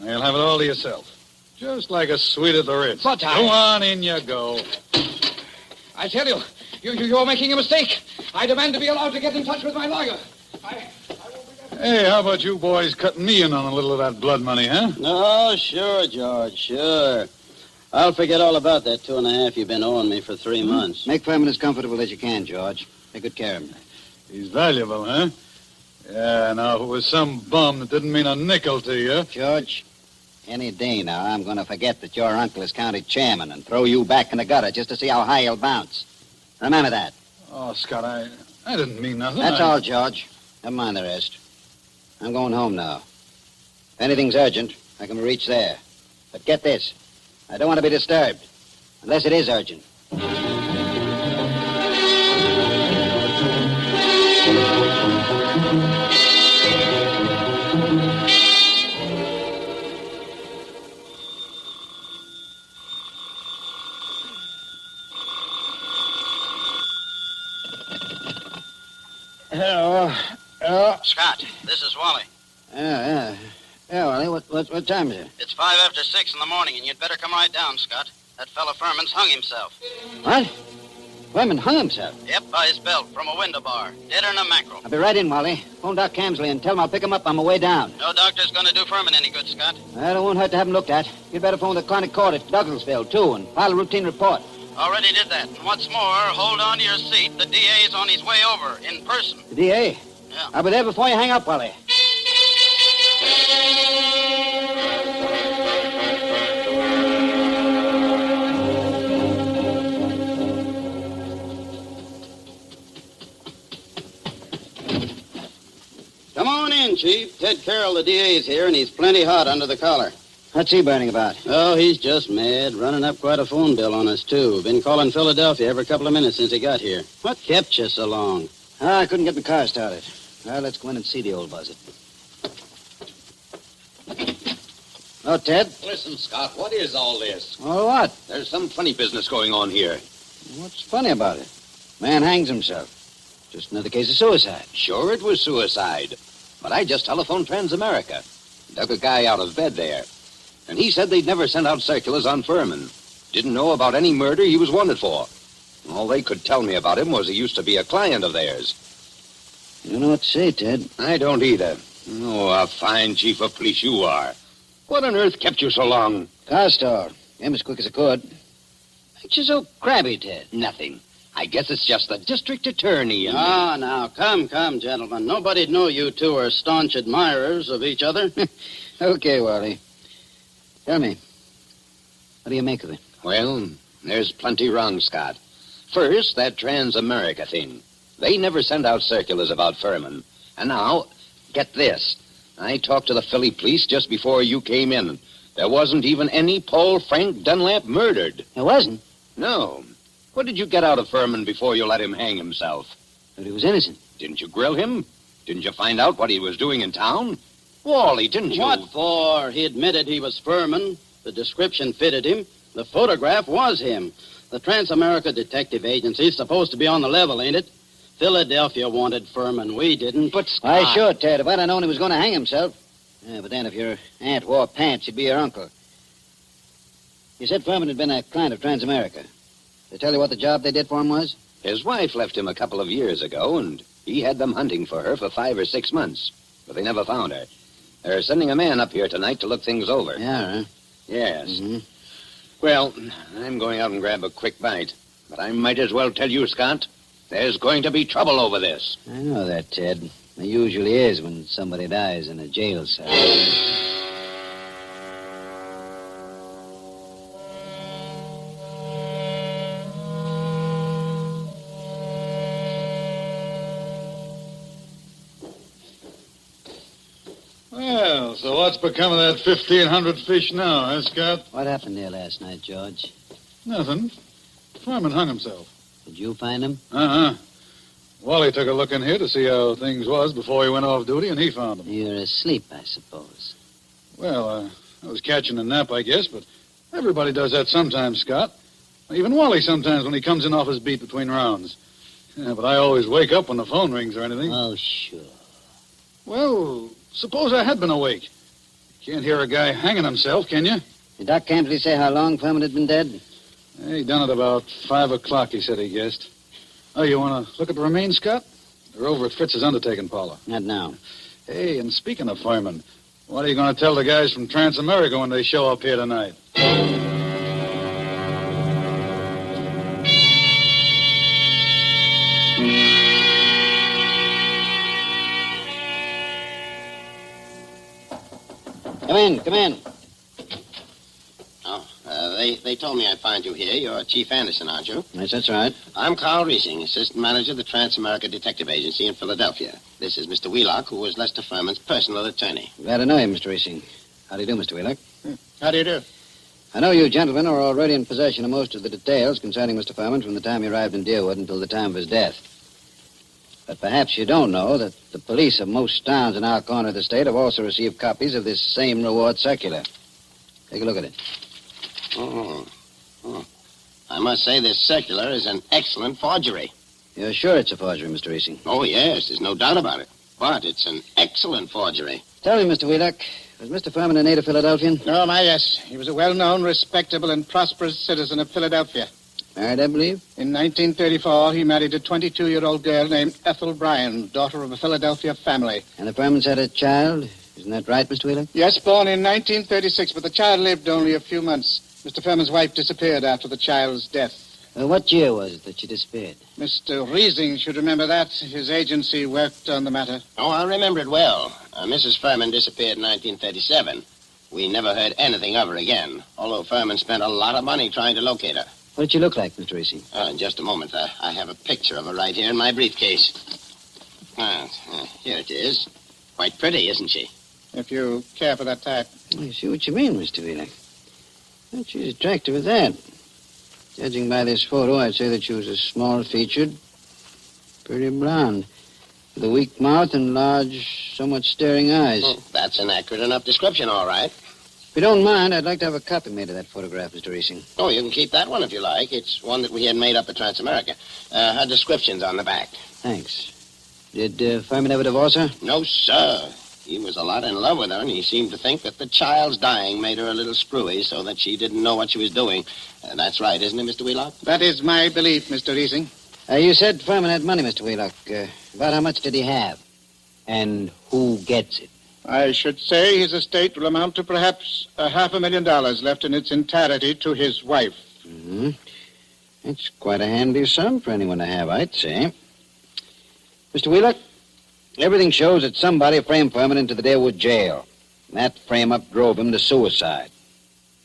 You'll have it all to yourself. Just like a suite at the Ritz. But Go on, in you go. I tell you, you're making a mistake. I demand to be allowed to get in touch with my lawyer. Hey, how about you boys cutting me in on a little of that blood money, huh? No, sure, George, sure. I'll forget all about that 2.5 you've been owing me for 3 months. Make Furman as comfortable as you can, George. Take good care of him. He's valuable, huh? Yeah, now, if it was some bum that didn't mean a nickel to you... George, any day now, I'm going to forget that your uncle is county chairman and throw you back in the gutter just to see how high you'll bounce. Remember that. Oh, Scott, I didn't mean nothing. That's all, George. Never mind the rest. I'm going home now. If anything's urgent, I can reach there. But get this. I don't want to be disturbed. Unless it is urgent. Hello. Scott, this is Wally. Yeah, Wally, what time is it? It's 5 after 6 in the morning, and you'd better come right down, Scott. That fella Furman's hung himself. What? Furman hung himself? Yep, by his belt from a window bar. Deader than a mackerel. I'll be right in, Wally. Phone Doc Camsley and tell him I'll pick him up on my way down. No doctor's gonna do Furman any good, Scott. Well, it won't hurt to have him looked at. You'd better phone the county court at Douglasville, too, and file a routine report. Already did that. And what's more, hold on to your seat. The DA's on his way over, in person. The DA? Yeah. I'll be there before you hang up, Wally. Come on in, Chief. Ted Carroll, the DA's here, and he's plenty hot under the collar. What's he burning about? Oh, he's just mad. Running up quite a phone bill on us, too. Been calling Philadelphia every couple of minutes since he got here. What kept you so long? I couldn't get the car started. Well, let's go in and see the old buzzard. Oh, Ted? Listen, Scott, what is all this? Oh, what? There's some funny business going on here. What's funny about it? Man hangs himself. Just another case of suicide. Sure, it was suicide. But I just telephoned Transamerica. Dug a guy out of bed there. And he said they'd never sent out circulars on Furman. Didn't know about any murder he was wanted for. All they could tell me about him was he used to be a client of theirs. You don't know what to say, Ted. I don't either. Oh, a fine chief of police you are. What on earth kept you so long? Car store. Came as quick as I could. Ain't you so crabby, Ted? Nothing. I guess it's just the district attorney and Ah, now, come, gentlemen. Nobody'd know you two are staunch admirers of each other. Okay, Wally. Tell me, what do you make of it? Well, there's plenty wrong, Scott. First, that Transamerica thing. They never sent out circulars about Furman. And now, get this. I talked to the Philly police just before you came in. There wasn't even any Paul Frank Dunlap murdered. There wasn't? No. What did you get out of Furman before you let him hang himself? That he was innocent. Didn't you grill him? Didn't you find out what he was doing in town? Wally, didn't you? What for? He admitted he was Furman. The description fitted him. The photograph was him. The Transamerica Detective Agency's supposed to be on the level, ain't it? Philadelphia wanted Furman. We didn't. But Why, sure, Ted. If I'd have known he was going to hang himself. Yeah, but then if your aunt wore pants, he'd be your uncle. You said Furman had been a client of Transamerica. They tell you what the job they did for him was? His wife left him a couple of years ago, and he had them hunting for her for 5 or 6 months. But they never found her. They're sending a man up here tonight to look things over. Yeah, huh? Yes. Mm-hmm. Well, I'm going out and grab a quick bite. But I might as well tell you, Scott, there's going to be trouble over this. I know that, Ted. There usually is when somebody dies in a jail cell. Well, so what's become of that 1,500 fish now, huh, Scott? What happened there last night, George? Nothing. Furman hung himself. Did you find him? Uh-huh. Wally took a look in here to see how things was before he went off duty, and he found him. You're asleep, I suppose. Well, I was catching a nap, I guess, but everybody does that sometimes, Scott. Even Wally sometimes when he comes in off his beat between rounds. Yeah, but I always wake up when the phone rings or anything. Oh, sure. Well, suppose I had been awake. You can't hear a guy hanging himself, can you? Did Doc Camsley say how long Furman had been dead? He done it about 5 o'clock, he said he guessed. Oh, you want to look at the remains, Scott? They're over at Fritz's undertaking parlor. Not now. Hey, and speaking of firemen, what are you going to tell the guys from Transamerica when they show up here tonight? Come in. Oh, they told me I'd find you here. You're Chief Anderson, aren't you? Yes, that's right. I'm Coulouris, assistant manager of the Transamerica Detective Agency in Philadelphia. This is Mr. Wheelock, who was Lester Furman's personal attorney. Glad to know you, Mr. Reesing. How do you do, Mr. Wheelock? How do you do? I know you gentlemen are already in possession of most of the details concerning Mr. Furman from the time he arrived in Deerwood until the time of his death. But perhaps you don't know that the police of most towns in our corner of the state have also received copies of this same reward circular. Take a look at it. Oh. I must say this circular is an excellent forgery. You're sure it's a forgery, Mr. Reesing? Oh, yes, there's no doubt about it. But it's an excellent forgery. Tell me, Mr. Wheelock, was Mr. Furman a native Philadelphian? Oh, my, yes. He was a well-known, respectable, and prosperous citizen of Philadelphia. Married, I believe? In 1934, he married a 22-year-old girl named Ethel Bryan, daughter of a Philadelphia family. And the Furmans had a child? Isn't that right, Mr. Wheelock? Yes, born in 1936, but the child lived only a few months. Mr. Furman's wife disappeared after the child's death. What year was it that she disappeared? Mr. Reesing should remember that. His agency worked on the matter. Oh, I remember it well. Mrs. Furman disappeared in 1937. We never heard anything of her again, although Furman spent a lot of money trying to locate her. What did she look like, Mr. Reesing? In just a moment. I have a picture of her right here in my briefcase. Here it is. Quite pretty, isn't she? If you care for that type. I see what you mean, Mr. Wheelock. But she's attractive as that. Judging by this photo, I'd say that she was a small-featured, pretty blonde, with a weak mouth and large, somewhat staring eyes. Oh, that's an accurate enough description, all right. If you don't mind, I'd like to have a copy made of that photograph, Mr. Reesing. Oh, you can keep that one if you like. It's one that we had made up at Transamerica. Her description's on the back. Thanks. Did Furman ever divorce her? No, sir. He was a lot in love with her, and he seemed to think that the child's dying made her a little screwy so that she didn't know what she was doing. That's right, isn't it, Mr. Wheelock? That is my belief, Mr. Reesing. You said Furman had money, Mr. Wheelock. About how much did he have? And who gets it? I should say his estate will amount to perhaps $500,000 left in its entirety to his wife. Mm-hmm. It's quite a handy sum for anyone to have, I'd say. Mr. Wheelock, everything shows that somebody framed Furman into the Deerwood jail. And that frame-up drove him to suicide.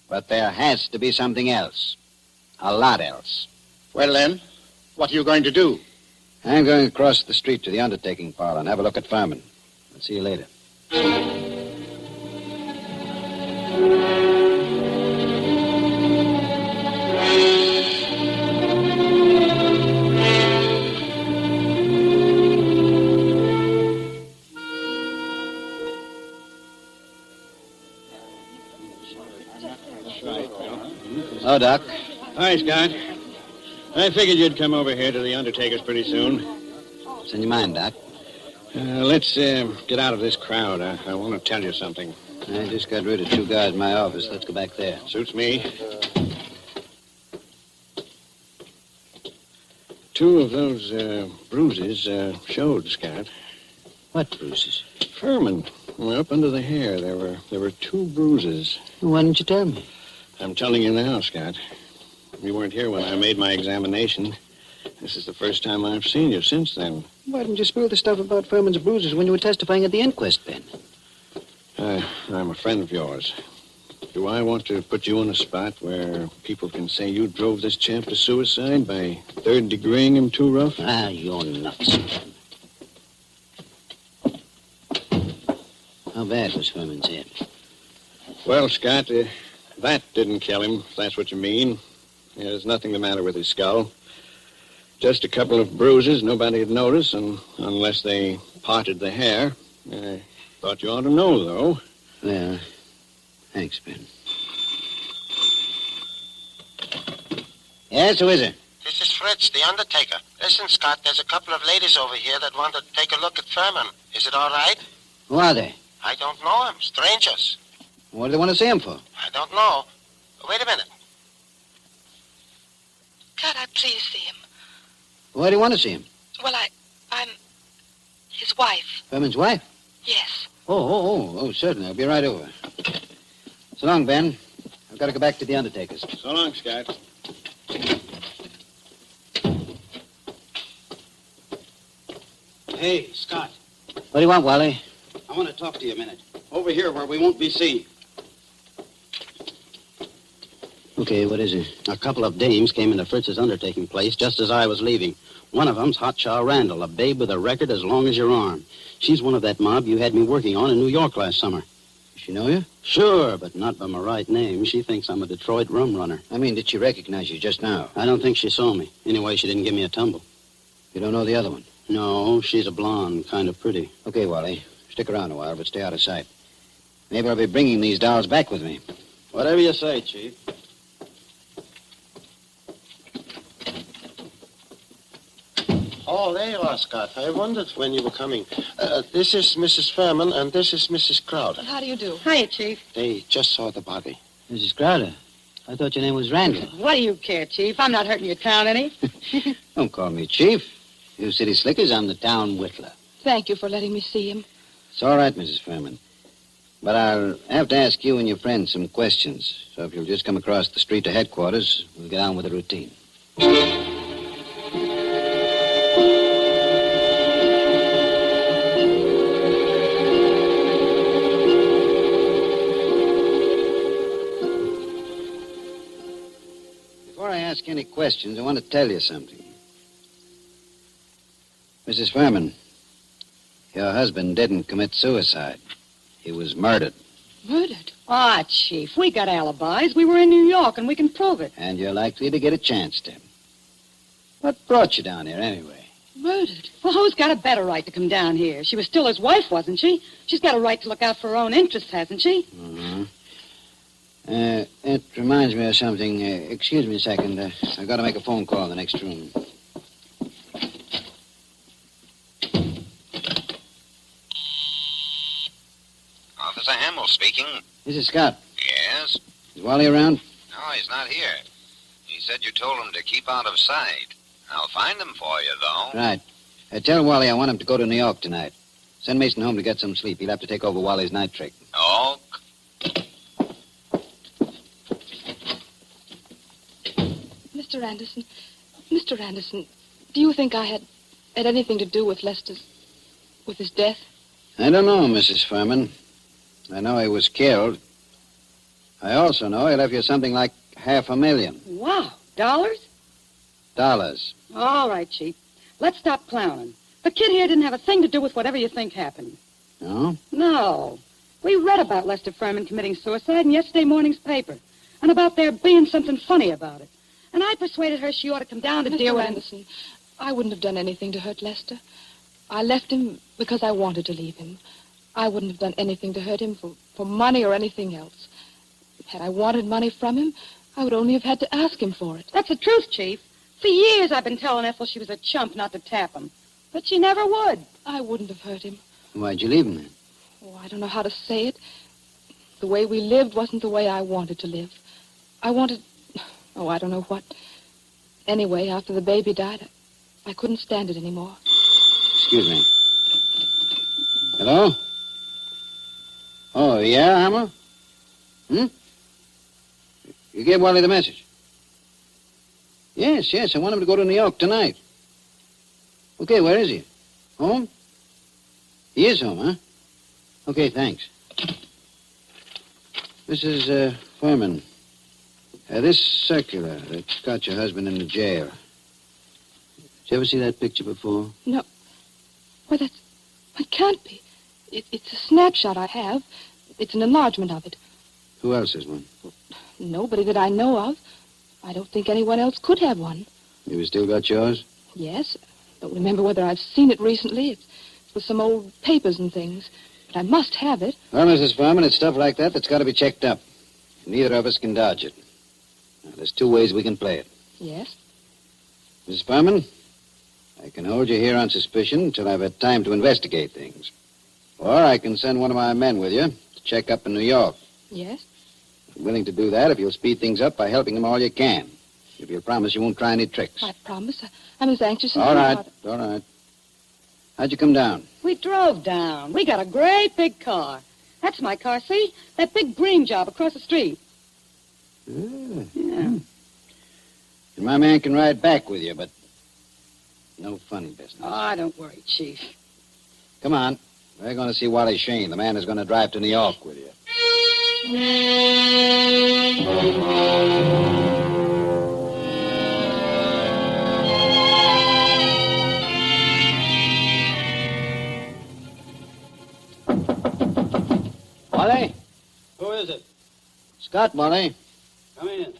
But there has to be something else. A lot else. Well, then, what are you going to do? I'm going across the street to the undertaking parlor and have a look at Furman. I'll see you later. Hello, Doc. Hi, Scott. I figured you'd come over here to the undertaker's pretty soon. What's in your mind, Doc? Let's get out of this crowd. I want to tell you something. I just got rid of 2 guards in my office. Let's go back there. Suits me. 2 of those bruises showed, Scott. What bruises? Furman. Well, up under the hair, there were 2 bruises. Why didn't you tell me? I'm telling you now, Scott. You weren't here when I made my examination. This is the first time I've seen you since then. Why didn't you spill the stuff about Furman's bruises when you were testifying at the inquest, Ben? I'm a friend of yours. Do I want to put you in a spot where people can say you drove this champ to suicide by third-degreeing him too rough? Ah, you're nuts. How bad was Furman's head? Well, Scott, that didn't kill him, if that's what you mean. There's nothing the matter with his skull. Just a couple of bruises nobody'd notice, unless they parted the hair. Thought you ought to know, though. Well, thanks, Ben. Yes, who is it? This is Fritz, the undertaker. Listen, Scott, there's a couple of ladies over here that want to take a look at Furman. Is it all right? Who are they? I don't know them. Strangers. What do they want to see him for? I don't know. Wait a minute. Can't I please see him? Why do you want to see him? Well, I'm his wife. Furman's wife? Yes. Oh, certainly. I'll be right over. So long, Ben. I've got to go back to the undertakers. So long, Scott. Hey, Scott. What do you want, Wally? I want to talk to you a minute. Over here where we won't be seen. Okay, what is it? A couple of dames came into Fritz's undertaking place just as I was leaving. One of them's Hotshot Randall, a babe with a record as long as your arm. She's one of that mob you had me working on in New York last summer. Does she know you? Sure, but not by my right name. She thinks I'm a Detroit rum runner. I mean, did she recognize you just now? I don't think she saw me. Anyway, she didn't give me a tumble. You don't know the other one? No, she's a blonde, kind of pretty. Okay, Wally. Stick around a while, but stay out of sight. Maybe I'll be bringing these dolls back with me. Whatever you say, Chief. Oh, there you are, Scott. I wondered when you were coming. This is Mrs. Furman, and this is Mrs. Crowder. How do you do? Hiya, Chief. They just saw the body. Mrs. Crowder, I thought your name was Randall. What do you care, Chief? I'm not hurting your town any. Don't call me Chief. You city slickers, I'm the town whittler. Thank you for letting me see him. It's all right, Mrs. Furman. But I'll have to ask you and your friend some questions. So if you'll just come across the street to headquarters, we'll get on with the routine. Before I ask any questions, I want to tell you something. Mrs. Furman, your husband didn't commit suicide. He was murdered. Murdered? Ah, Chief, we got alibis. We were in New York, and we can prove it. And you're likely to get a chance to. What brought you down here, anyway? Murdered? Well, who's got a better right to come down here? She was still his wife, wasn't she? She's got a right to look out for her own interests, hasn't she? Mm-hmm. It reminds me of something. Excuse me a second. I've got to make a phone call in the next room. Officer Hamill speaking. This is Scott. Yes? Is Wally around? No, he's not here. He said you told him to keep out of sight. I'll find him for you, though. Right. Tell Wally I want him to go to New York tonight. Send Mason home to get some sleep. He'll have to take over Wally's night trick. Oh. Mr. Anderson, do you think I had anything to do with with his death? I don't know, Mrs. Furman. I know he was killed. I also know he left you something like $500,000. Wow. Dollars? Dollars. All right, Chief. Let's stop clowning. The kid here didn't have a thing to do with whatever you think happened. No? No. We read about Lester Furman committing suicide in yesterday morning's paper, and about there being something funny about it. And I persuaded her she ought to come down to deal with Anderson, I wouldn't have done anything to hurt Lester. I left him because I wanted to leave him. I wouldn't have done anything to hurt him for money or anything else. Had I wanted money from him, I would only have had to ask him for it. That's the truth, Chief. For years I've been telling Ethel she was a chump not to tap him. But she never would. I wouldn't have hurt him. Why'd you leave him then? Oh, I don't know how to say it. The way we lived wasn't the way I wanted to live. I wanted... Oh, I don't know what. Anyway, after the baby died, I couldn't stand it anymore. Excuse me. Hello? Oh, yeah, Hammer? You gave Wally the message? Yes, I want him to go to New York tonight. Okay, where is he? Home? He is home, huh? Okay, thanks. Mrs. Furman, this circular that got your husband in the jail. Did you ever see that picture before? No. Why, that can't be. It's a snapshot I have. It's an enlargement of it. Who else has one? Nobody that I know of. I don't think anyone else could have one. You still got yours? Yes. Don't remember whether I've seen it recently. It's with some old papers and things. But I must have it. Well, Mrs. Furman, it's stuff like that's got to be checked up. Neither of us can dodge it. Now, there's two ways we can play it. Yes? Mrs. Furman, I can hold you here on suspicion until I've had time to investigate things. Or I can send one of my men with you to check up in New York. Yes? I'm willing to do that if you'll speed things up by helping him all you can. If you'll promise you won't try any tricks. I promise. I'm as anxious as All you right, are. all right. How'd you come down? We drove down. We got a great big car. That's my car, see? That big green job across the street. Yeah. Yeah. And my man can ride back with you, but no funny business. Oh, don't worry, Chief. Come on. We're going to see Wally Shane, the man who's going to drive to New York with you. Wally? Who is it? Scott, Wally. Come in.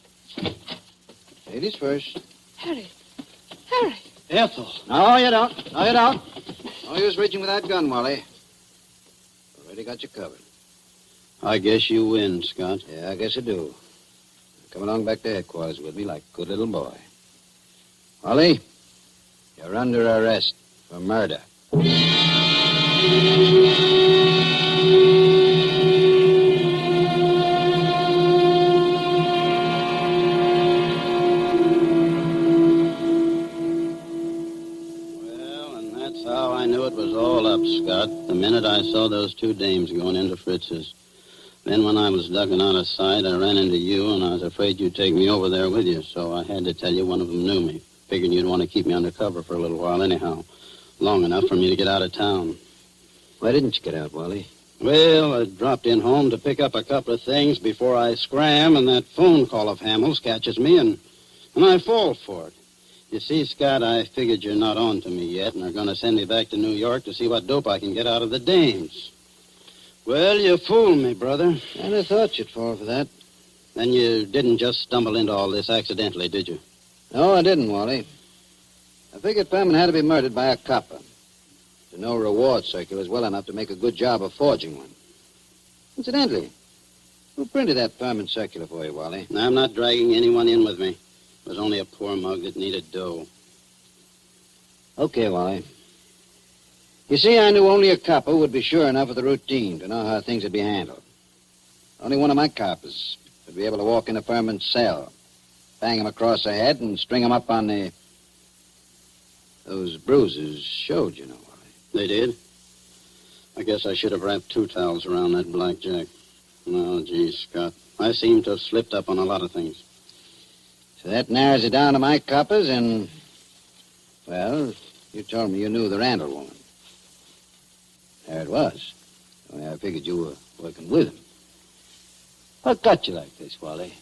Ladies first. Harry. Ethel. No, you don't. No, you don't. No use reaching with that gun, Wally. Already got you covered. I guess you win, Scott. Yeah, I guess I do. Come along back to headquarters with me like a good little boy. Wally, you're under arrest for murder. I knew it was all up, Scott, the minute I saw those two dames going into Fritz's. Then when I was ducking out of sight, I ran into you, and I was afraid you'd take me over there with you, so I had to tell you one of them knew me. Figured you'd want to keep me under cover for a little while anyhow. Long enough for me to get out of town. Why didn't you get out, Wally? Well, I dropped in home to pick up a couple of things before I scram, and that phone call of Hamill's catches me, and I fall for it. You see, Scott, I figured you're not on to me yet and are going to send me back to New York to see what dope I can get out of the dames. Well, you fooled me, brother. And I thought you'd fall for that. Then you didn't just stumble into all this accidentally, did you? No, I didn't, Wally. I figured Furman had to be murdered by a copper. To know reward circulars well enough to make a good job of forging one. Incidentally, who printed that Furman circular for you, Wally? I'm not dragging anyone in with me. It was only a poor mug that needed dough. Okay, Wally. You see, I knew only a copper would be sure enough of the routine to know how things would be handled. Only one of my coppers would be able to walk into Furman's cell, bang him across the head, and string him up on the... Those bruises showed, you know, Wally. They did? I guess I should have wrapped 2 towels around that blackjack. No, gee, Scott. I seem to have slipped up on a lot of things. So that narrows it down to my coppers and... Well, you told me you knew the Randall woman. There it was. Only I figured you were working with him. What got you like this, Wally?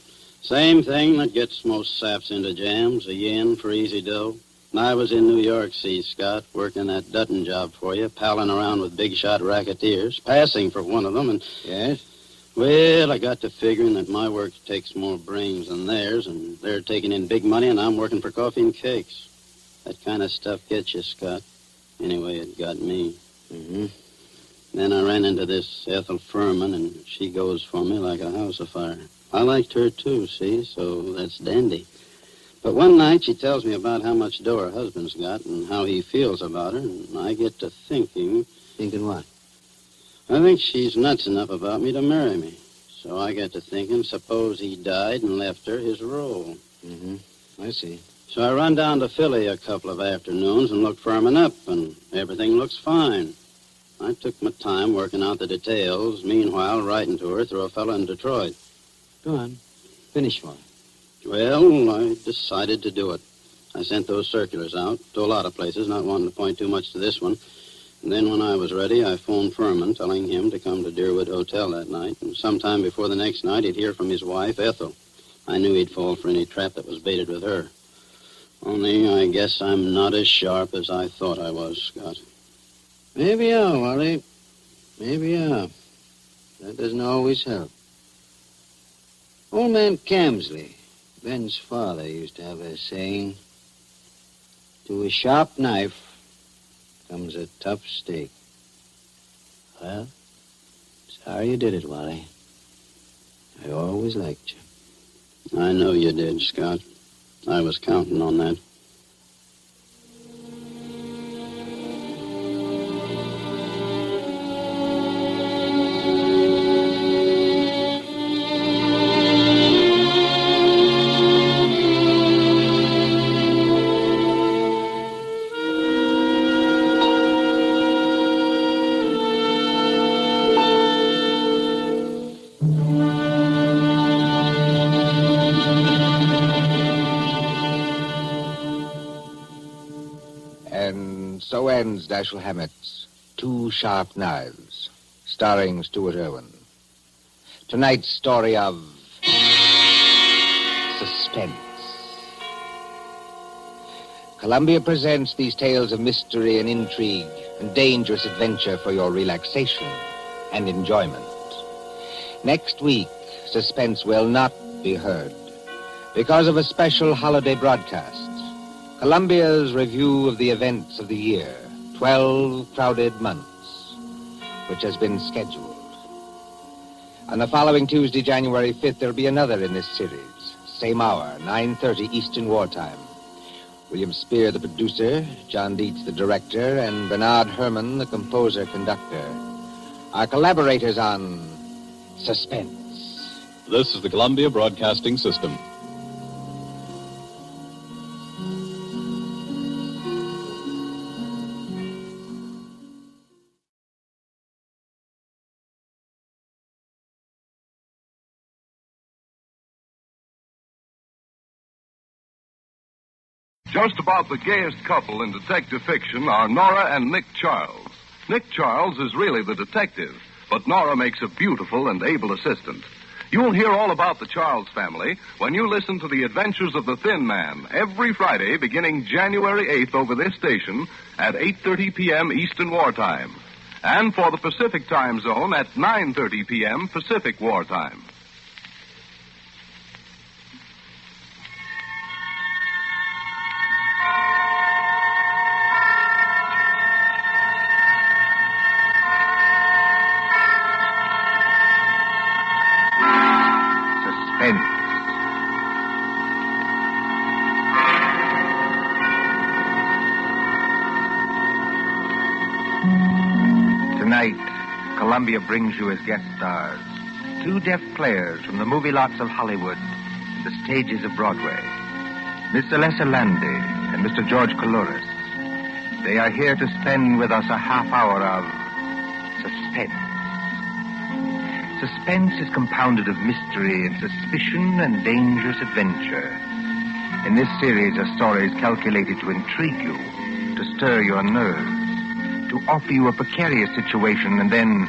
Same thing that gets most saps into jams, a yen for easy dough. And I was in New York, see, Scott, working that Dutton job for you, palling around with big-shot racketeers, passing for one of them, and... Yes? Well, I got to figuring that my work takes more brains than theirs, and they're taking in big money, and I'm working for coffee and cakes. That kind of stuff gets you, Scott. Anyway, it got me. Mm-hmm. Then I ran into this Ethel Furman, and she goes for me like a house afire. I liked her, too, see, so that's dandy. But one night she tells me about how much dough her husband's got and how he feels about her, and I get to thinking... Thinking what? I think she's nuts enough about me to marry me. So I get to thinking, suppose he died and left her his role. Mm-hmm. I see. So I run down to Philly a couple of afternoons and look Furman up, and everything looks fine. I took my time working out the details, meanwhile writing to her through a fellow in Detroit. Go on. Finish one. Well, I decided to do it. I sent those circulars out to a lot of places, not wanting to point too much to this one. And then when I was ready, I phoned Furman, telling him to come to Deerwood Hotel that night. And sometime before the next night, he'd hear from his wife, Ethel. I knew he'd fall for any trap that was baited with her. Only I guess I'm not as sharp as I thought I was, Scott. Maybe you are, Wally. Maybe you are. That doesn't always help. Old man Camsley, Ben's father, used to have a saying, to a sharp knife comes a tough steak. Well, sorry you did it, Wally. I always liked you. I know you did, Scott. I was counting on that. So ends Dashiell Hammett's Two Sharp Knives, starring Stewart Erwin. Tonight's story of Suspense. Columbia presents these tales of mystery and intrigue and dangerous adventure for your relaxation and enjoyment. Next week, Suspense will not be heard because of a special holiday broadcast. Columbia's review of the events of the year, 12 crowded months, which has been scheduled. On the following Tuesday, January 5th, there'll be another in this series. Same hour, 9:30 Eastern Wartime. William Spear, the producer, John Dietz, the director, and Bernard Herrmann, the composer-conductor, are collaborators on Suspense. This is the Columbia Broadcasting System. Just about the gayest couple in detective fiction are Nora and Nick Charles. Nick Charles is really the detective, but Nora makes a beautiful and able assistant. You'll hear all about the Charles family when you listen to The Adventures of the Thin Man every Friday beginning January 8th over this station at 8:30 p.m. Eastern Wartime, and for the Pacific Time Zone at 9:30 p.m. Pacific Wartime. Tonight, Columbia brings you as guest stars two deaf players from the movie lots of Hollywood, the stages of Broadway, Miss Elissa Landi and Mr. George Coulouris. They are here to spend with us a half hour of suspense. Suspense is compounded of mystery and suspicion and dangerous adventure. In this series are stories calculated to intrigue you, to stir your nerves, to offer you a precarious situation and then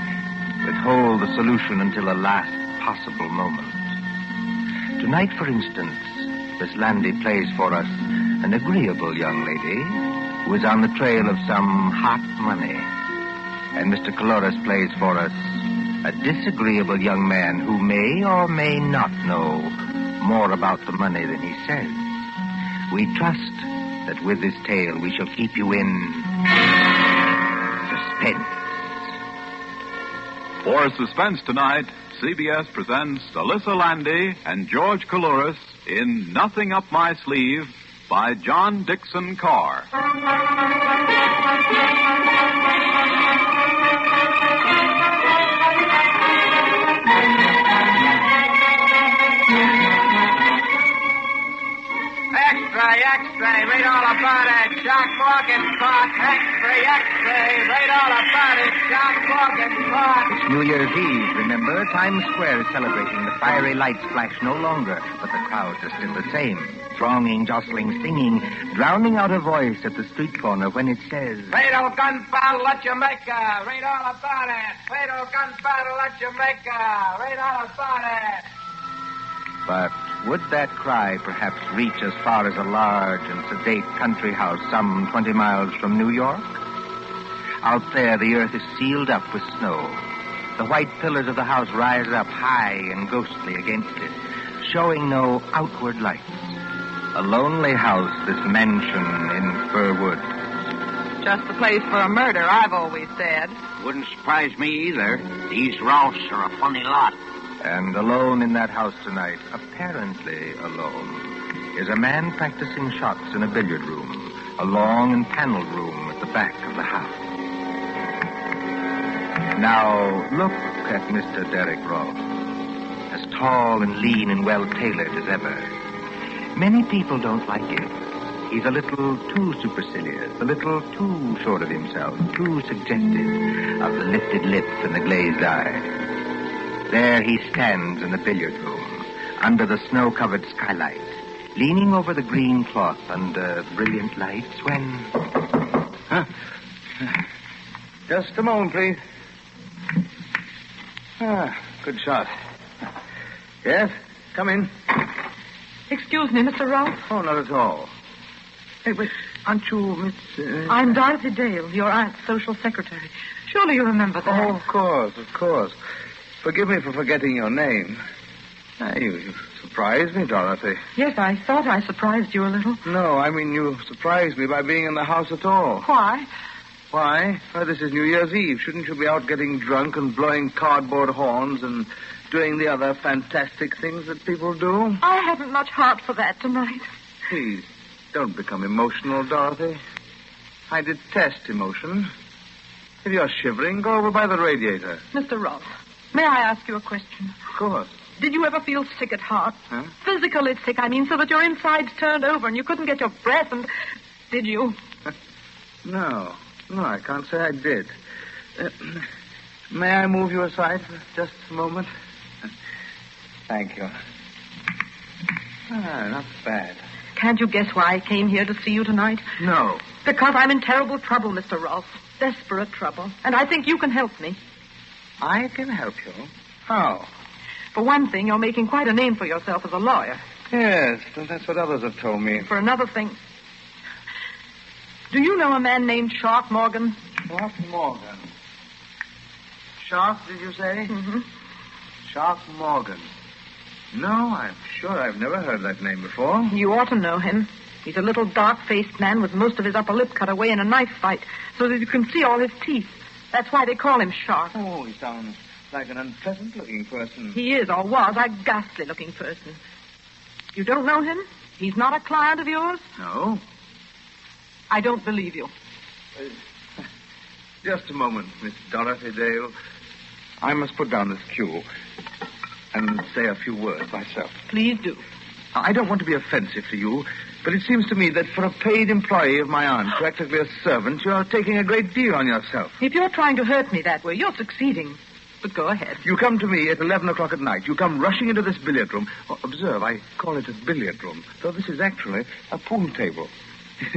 withhold the solution until the last possible moment. Tonight, for instance, Miss Landi plays for us an agreeable young lady who is on the trail of some hot money. And Mr. Coulouris plays for us a disagreeable young man who may or may not know more about the money than he says. We trust that with this tale we shall keep you in suspense. For Suspense tonight, CBS presents Elissa Landi and George Coulouris in Nothing Up My Sleeve by John Dixon Carr. Extra, read all about it. Jock Morgan caught. Extra, read all about it. Jock Morgan caught. It's New Year's Eve, remember? Times Square is celebrating. The fiery lights flash no longer, but the crowds are still the same. Thronging, jostling, singing, drowning out a voice at the street corner when it says, Fatal gun battle at Jamaica. Read all about it. Fatal gun battle at Jamaica. Read all about it. But would that cry perhaps reach as far as a large and sedate country house some 20 miles from New York? Out there, the earth is sealed up with snow. The white pillars of the house rise up high and ghostly against it, showing no outward lights. A lonely house, this mansion in fir woods. Just the place for a murder, I've always said. Wouldn't surprise me either. These Ross are a funny lot. And alone in that house tonight, apparently alone, is a man practicing shots in a billiard room, a long and paneled room at the back of the house. Now, look at Mr. Derek Ross, as tall and lean and well-tailored as ever. Many people don't like him. He's a little too supercilious, a little too sure of himself, too suggestive of the lifted lip and the glazed eye. There he stands in the billiard room, under the snow-covered skylight, leaning over the green cloth under brilliant lights when... Huh? Just a moment, please. Good shot. Yes, come in. Excuse me, Mr. Ross. Oh, not at all. Hey, but aren't you Miss... I'm Dorothy Dale, your aunt's social secretary. Surely you remember that. Oh, of course. Forgive me for forgetting your name. You surprised me, Dorothy. Yes, I thought I surprised you a little. No, I mean you surprised me by being in the house at all. Why? Why? Well, this is New Year's Eve. Shouldn't you be out getting drunk and blowing cardboard horns and doing the other fantastic things that people do? I haven't much heart for that tonight. Please, don't become emotional, Dorothy. I detest emotion. If you're shivering, go over by the radiator. Mr. Ross, may I ask you a question? Of course. Did you ever feel sick at heart? Huh? Physically sick, I mean, so that your insides turned over and you couldn't get your breath and... Did you? No, I can't say I did. May I move you aside for just a moment? Thank you. Not bad. Can't you guess why I came here to see you tonight? No. Because I'm in terrible trouble, Mr. Ross. Desperate trouble. And I think you can help me. I can help you? How? For one thing, you're making quite a name for yourself as a lawyer. Yes, that's what others have told me. For another thing, do you know a man named Shark Morgan? Shark Morgan? Shark, did you say? Mm-hmm. Shark Morgan. No, I'm sure I've never heard that name before. You ought to know him. He's a little dark-faced man with most of his upper lip cut away in a knife fight so that you can see all his teeth. That's why they call him Shark. Oh, he sounds like an unpleasant-looking person. He is, or was, a ghastly-looking person. You don't know him? He's not a client of yours? No. I don't believe you. Just a moment, Miss Dorothy Dale. I must put down this cue and say a few words myself. Please do. I don't want to be offensive to you, but it seems to me that for a paid employee of my aunt, practically a servant, you're taking a great deal on yourself. If you're trying to hurt me that way, you're succeeding. But go ahead. You come to me at 11 o'clock at night. You come rushing into this billiard room. Oh, observe, I call it a billiard room, though this is actually a pool table.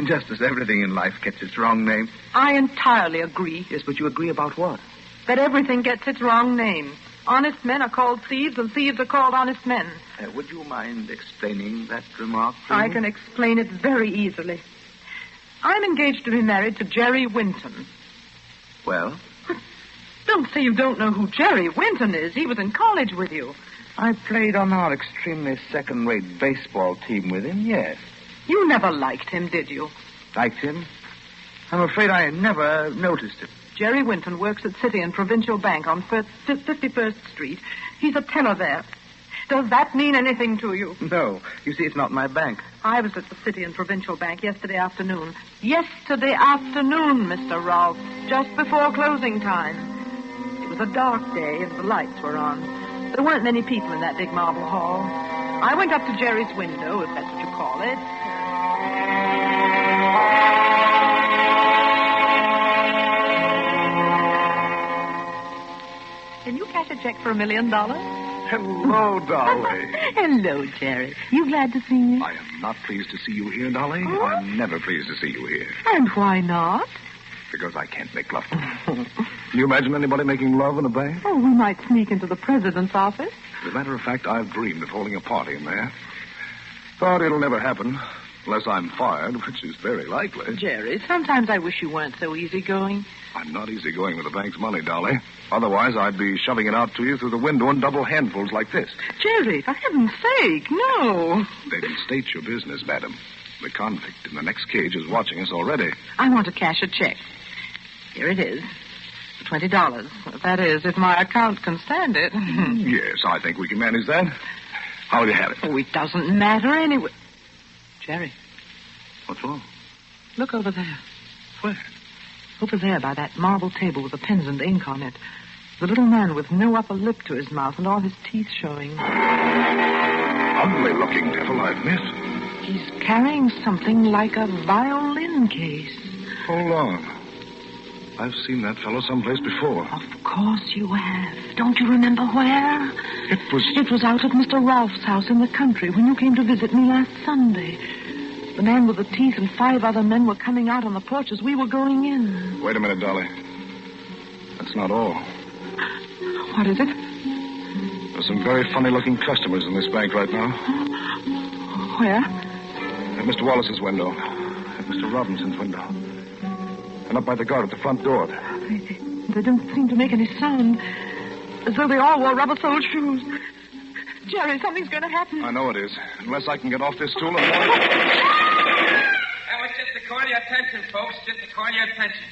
Just as everything in life gets its wrong name. I entirely agree. Yes, but you agree about what? That everything gets its wrong name. Honest men are called thieves, and thieves are called honest men. Would you mind explaining that remark, please? I can explain it very easily. I'm engaged to be married to Jerry Winton. Well? Don't say you don't know who Jerry Winton is. He was in college with you. I played on our extremely second-rate baseball team with him, yes. You never liked him, did you? Liked him? I'm afraid I never noticed him. Jerry Winton works at City and Provincial Bank on 51st Street. He's a teller there. Does that mean anything to you? No. You see, it's not my bank. I was at the City and Provincial Bank yesterday afternoon. Yesterday afternoon, Mr. Rolfe, just before closing time. It was a dark day and the lights were on. There weren't many people in that big marble hall. I went up to Jerry's window, if that's what you call it. Can you cash a check for $1 million? Hello, Dolly. Hello, Jerry. You glad to see me? I am not pleased to see you here, Dolly. I'm never pleased to see you here. And why not? Because I can't make love to you. Can you imagine anybody making love in a bank? Oh, we might sneak into the president's office. As a matter of fact, I've dreamed of holding a party in there. Thought it'll never happen, unless I'm fired, which is very likely. Jerry, sometimes I wish you weren't so easygoing. I'm not easygoing with the bank's money, Dolly. Otherwise, I'd be shoving it out to you through the window in double handfuls like this. Jerry, for heaven's sake, no. They can state your business, madam. The convict in the next cage is watching us already. I want to cash a check. Here it is. $20. That is, if my account can stand it. Yes, I think we can manage that. How will you have it? Oh, it doesn't matter anyway. Jerry. What's wrong? Look over there. Where? Over there by that marble table with the pens and ink on it. The little man with no upper lip to his mouth and all his teeth showing. Ugly-looking devil, I admit. He's carrying something like a violin case. Hold on. I've seen that fellow someplace before. Of course you have. Don't you remember where? It was out at Mr. Rolfe's house in the country when you came to visit me last Sunday. The man with the teeth and 5 other men were coming out on the porch as we were going in. Wait a minute, Dolly. That's not all. What is it? There's some very funny-looking customers in this bank right now. Where? At Mr. Wallace's window. At Mr. Robinson's window. And up by the guard at the front door. They don't seem to make any sound. As though they all wore rubber-soled shoes. Jerry, something's going to happen. I know it is. Unless I can get off this stool and... That was just to call your attention, folks. Just to call your attention.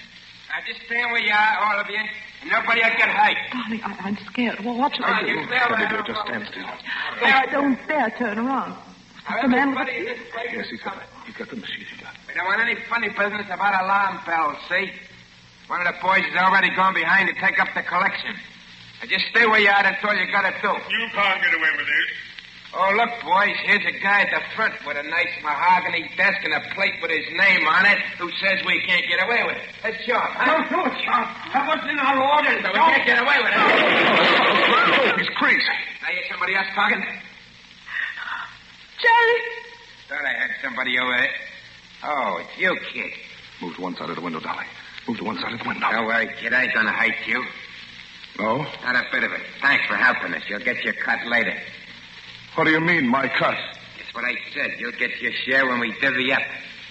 Now, just stand where you are, all of you, and nobody will get hurt. Darling, I'm scared. Well, what shall I do? Just stand still. I don't dare turn around. The man with the... Yes, he's got the machine gun. We don't want any funny business about alarm bells, see? One of the boys is already gone behind to take up the collection. Now, just stay where you are. That's all you got to do. You can't get away with it. Oh, look, boys, here's a guy at the front with a nice mahogany desk and a plate with his name on it who says we can't get away with it. That's Sharp, huh? Don't do it, Sharp. That wasn't in our orders. So we can't get away with it. Oh, he's crazy. Now here's somebody else talking. Jerry! Thought I had somebody over there. Oh, it's you, kid. Move to one side of the window, Dolly. Move to one side of the window. Don't worry, kid. I ain't gonna hurt you. No? Not a bit of it. Thanks for helping us. You'll get your cut later. What do you mean, my cut? That's what I said. You'll get your share when we divvy up.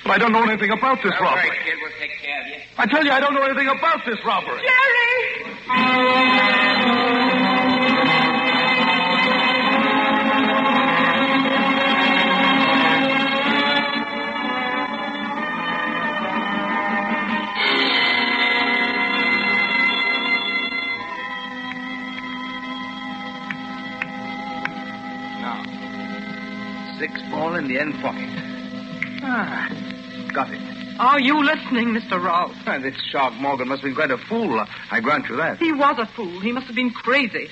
But I don't know anything about this robbery. All right, kid. We'll take care of you. I tell you, I don't know anything about this robbery. Jerry! $6 in the end pocket. Ah, got it. Are you listening, Mr. Rolfe? This Shark Morgan must have been quite a fool. I grant you that. He was a fool. He must have been crazy.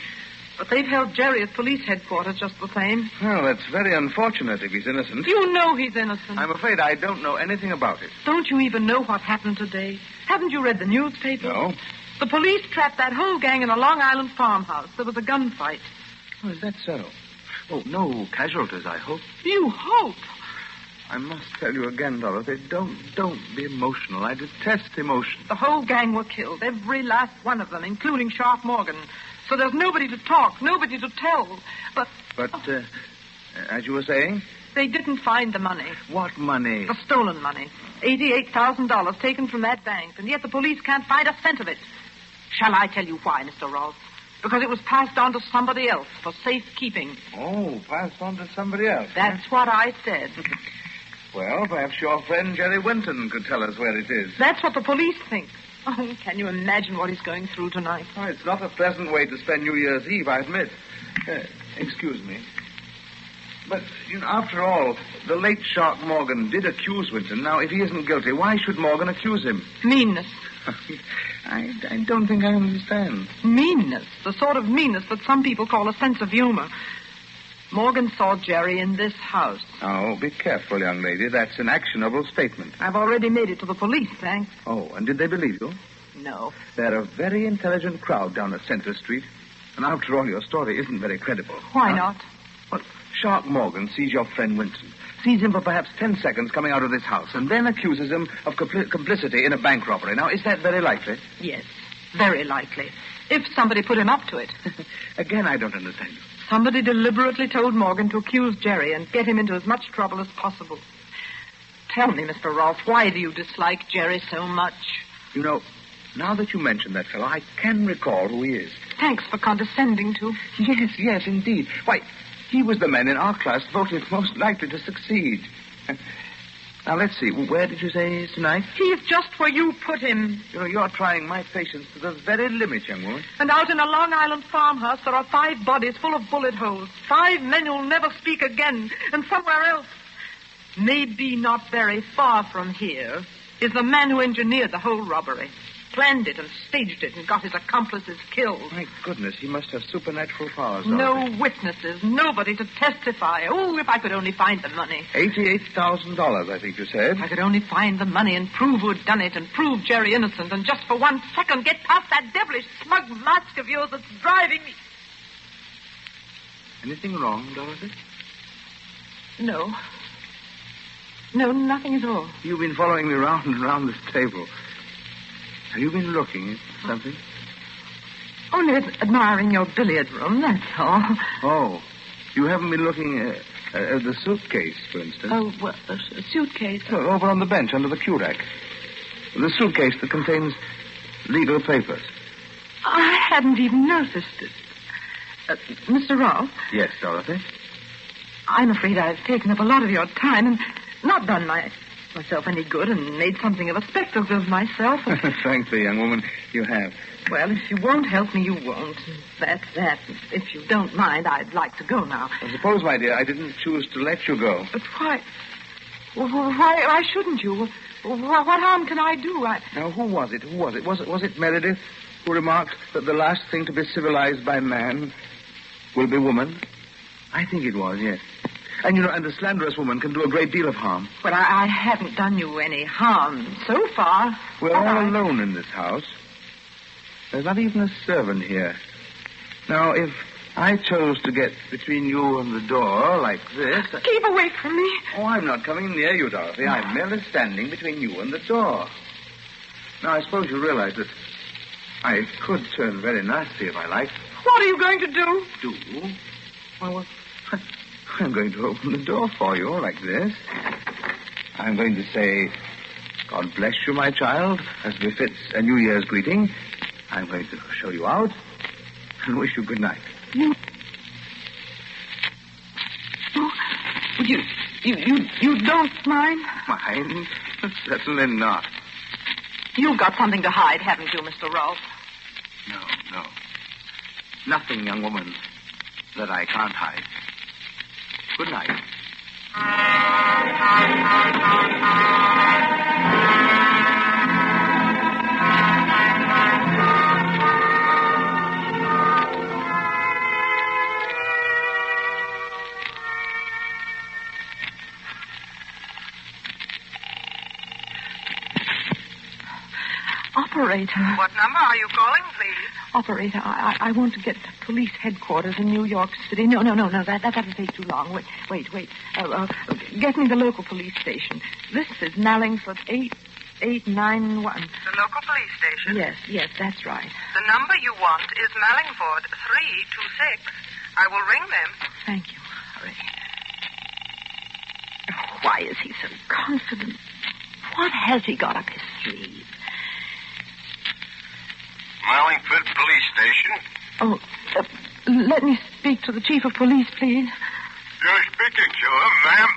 But they've held Jerry at police headquarters just the same. Well, that's very unfortunate if he's innocent. You know he's innocent. I'm afraid I don't know anything about it. Don't you even know what happened today? Haven't you read the newspaper? No. The police trapped that whole gang in a Long Island farmhouse. There was a gunfight. Oh, is that so? Oh, no casualties, I hope. You hope? I must tell you again, Dorothy, don't be emotional. I detest emotion. The whole gang were killed, every last one of them, including Sharp Morgan. So there's nobody to talk, nobody to tell. But, as you were saying? They didn't find the money. What money? The stolen money. $88,000 taken from that bank, and yet the police can't find a cent of it. Shall I tell you why, Mr. Rolfe? Because it was passed on to somebody else for safekeeping. Oh, passed on to somebody else. That's what I said. Well, perhaps your friend Jerry Winton could tell us where it is. That's what the police think. Oh, can you imagine what he's going through tonight? Oh, it's not a pleasant way to spend New Year's Eve, I admit. Excuse me. But, after all, the late Shark Morgan did accuse Winton. Now, if he isn't guilty, why should Morgan accuse him? Meanness. I don't think I understand. Meanness. The sort of meanness that some people call a sense of humor. Morgan saw Jerry in this house. Oh, be careful, young lady. That's an actionable statement. I've already made it to the police, thanks. Oh, and did they believe you? No. They're a very intelligent crowd down at Center Street. And after all, your story isn't very credible. Why not? Well, Shark Morgan sees your friend Winton. Sees him for perhaps 10 seconds coming out of this house. And then accuses him of complicity in a bank robbery. Now, is that very likely? Yes, very likely. If somebody put him up to it. Again, I don't understand you. Somebody deliberately told Morgan to accuse Jerry and get him into as much trouble as possible. Tell me, Mr. Rolfe, why do you dislike Jerry so much? Now that you mention that fellow, I can recall who he is. Thanks for condescending to. Yes, indeed. Why, he was the man in our class voted most likely to succeed. Now, let's see. Where did you say he is tonight? He's just where you put him. You're trying my patience to the very limit, young woman. And out in a Long Island farmhouse, there are 5 bodies full of bullet holes. 5 men who'll never speak again. And somewhere else, maybe not very far from here, is the man who engineered the whole robbery. Planned it and staged it and got his accomplices killed. My goodness, he must have supernatural powers. No witnesses, nobody to testify. Oh, if I could only find the money. $88,000, I think you said. If I could only find the money and prove who'd done it and prove Jerry innocent and just for 1 second get past that devilish smug mask of yours that's driving me. Anything wrong, Dorothy? No. No, nothing at all. You've been following me round and round this table. Have you been looking at something? Only admiring your billiard room, that's all. Oh, you haven't been looking at the suitcase, for instance? Oh, well, a suitcase? No, over on the bench under the cue rack. The suitcase that contains legal papers. I hadn't even noticed it. Mr. Rolfe? Yes, Dorothy? I'm afraid I've taken up a lot of your time and not done myself any good and made something of a spectacle of myself. Frankly, young woman, you have. Well, if you won't help me, you won't. That's that. If you don't mind, I'd like to go now. I suppose, my dear, I didn't choose to let you go. But why? Why shouldn't you? What harm can I do? Now, who was it? Was it Meredith who remarked that the last thing to be civilized by man will be woman? I think it was, yes. And, and a slanderous woman can do a great deal of harm. But I haven't done you any harm so far. We're all alone in this house. There's not even a servant here. Now, if I chose to get between you and the door like this... Keep away from me. Oh, I'm not coming near you, Dorothy. I'm merely standing between you and the door. Now, I suppose you realize that I could turn very nasty if I liked. What are you going to do? Do? Well, I'm going to open the door for you like this. I'm going to say, God bless you, my child, as befits a New Year's greeting. I'm going to show you out and wish you good night. You don't mind? Mind? Certainly not. You've got something to hide, haven't you, Mr. Rolfe? No. Nothing, young woman, that I can't hide. Good night. Operator. What number are you calling, please? Operator, I want to get to police headquarters in New York City. No. That'll take too long. Wait. Get me the local police station. This is Mallingford 8891. The local police station? Yes, that's right. The number you want is Mallingford 326. I will ring them. Thank you. Hurry. Why is he so confident? What has he got up his sleeve? Mallingford Police Station. Oh, let me speak to the chief of police, please. You're speaking to him, ma'am.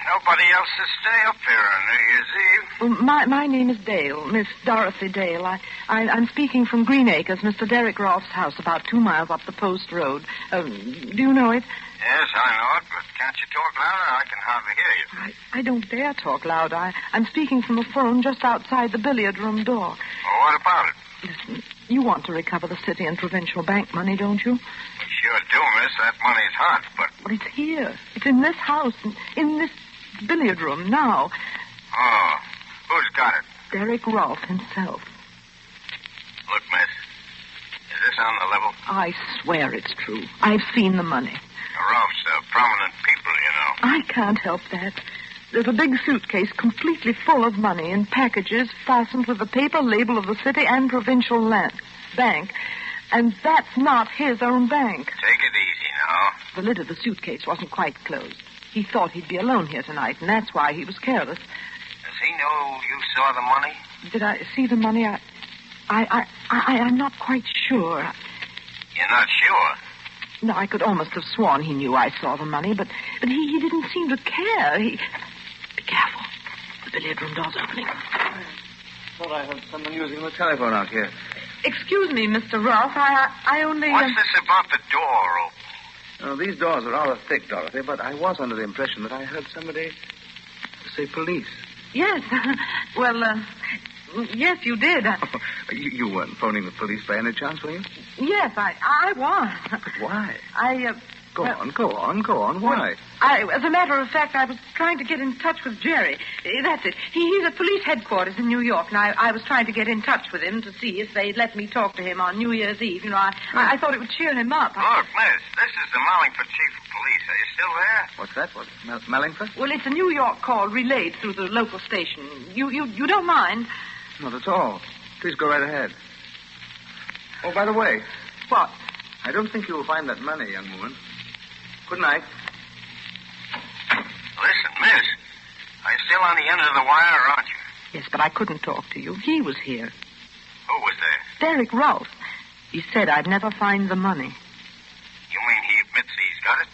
Now, nobody else to stay up here on New Year's Eve. Well, my name is Dale, Miss Dorothy Dale. I'm speaking from Green Acres, Mr. Derek Rolfe's house, about 2 miles up the post road. Do you know it? Yes, I know it, but can't you talk louder? I can hardly hear you. I don't dare talk loud. I'm speaking from a phone just outside the billiard room door. Well, what about it? Listen, you want to recover the city and provincial bank money, don't you? We sure do, miss. That money's hot, but... Well, it's here. It's in this house, in this billiard room now. Oh, who's got it? Derek Rolfe himself. Look, miss, is this on the level? I swear it's true. I've seen the money. Rolfe's prominent people, you know. I can't help that. There's a big suitcase completely full of money in packages fastened with the paper label of the city and provincial bank. And that's not his own bank. Take it easy now. The lid of the suitcase wasn't quite closed. He thought he'd be alone here tonight, and that's why he was careless. Does he know you saw the money? Did I see the money? I'm not quite sure. You're not sure? No, I could almost have sworn he knew I saw the money, but he didn't seem to care. Be careful. The billiard room door's opening. I thought I heard someone using the telephone out here. Excuse me, Mr. Rolfe. I only... What's this about the door open? Oh, these doors are rather thick, Dorothy, but I was under the impression that I heard somebody say police. Yes. Well, yes, you did. You weren't phoning the police by any chance, were you? Yes, I was. But why? Go on. Why? As a matter of fact, I was trying to get in touch with Jerry. That's it. He's at police headquarters in New York, and I was trying to get in touch with him to see if they'd let me talk to him on New Year's Eve. You know, I thought it would cheer him up. Look, miss, this is the Mallingford chief of police. Are you still there? What's that? What? Mallingford? Well, it's a New York call relayed through the local station. You don't mind? Not at all. Please go right ahead. Oh, by the way. What? I don't think you'll find that money, young woman. Good night. Listen, miss, are you still on the end of the wire, aren't you? Yes, but I couldn't talk to you. He was here. Who was there? Derek Rolfe. He said I'd never find the money. You mean he admits he's got it?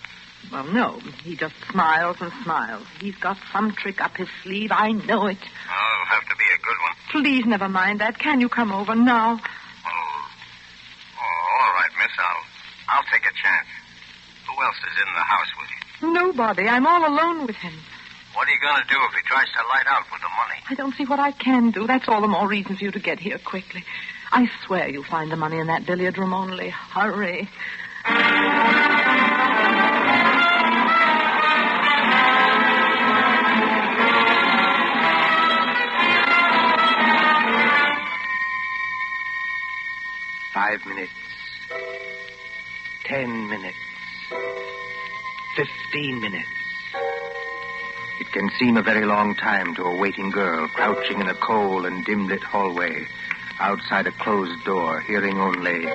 Well, no. He just smiles and smiles. He's got some trick up his sleeve. I know it. Oh, it'll have to be a good one. Please never mind that. Can you come over now? Oh, all right, miss. I'll take a chance. Who else is in the house with you? Nobody. I'm all alone with him. What are you going to do if he tries to light out with the money? I don't see what I can do. That's all the more reason for you to get here quickly. I swear you'll find the money in that billiard room. Only hurry. 5 minutes. 10 minutes. 15 minutes. It can seem a very long time to a waiting girl crouching in a cold and dim-lit hallway outside a closed door, hearing only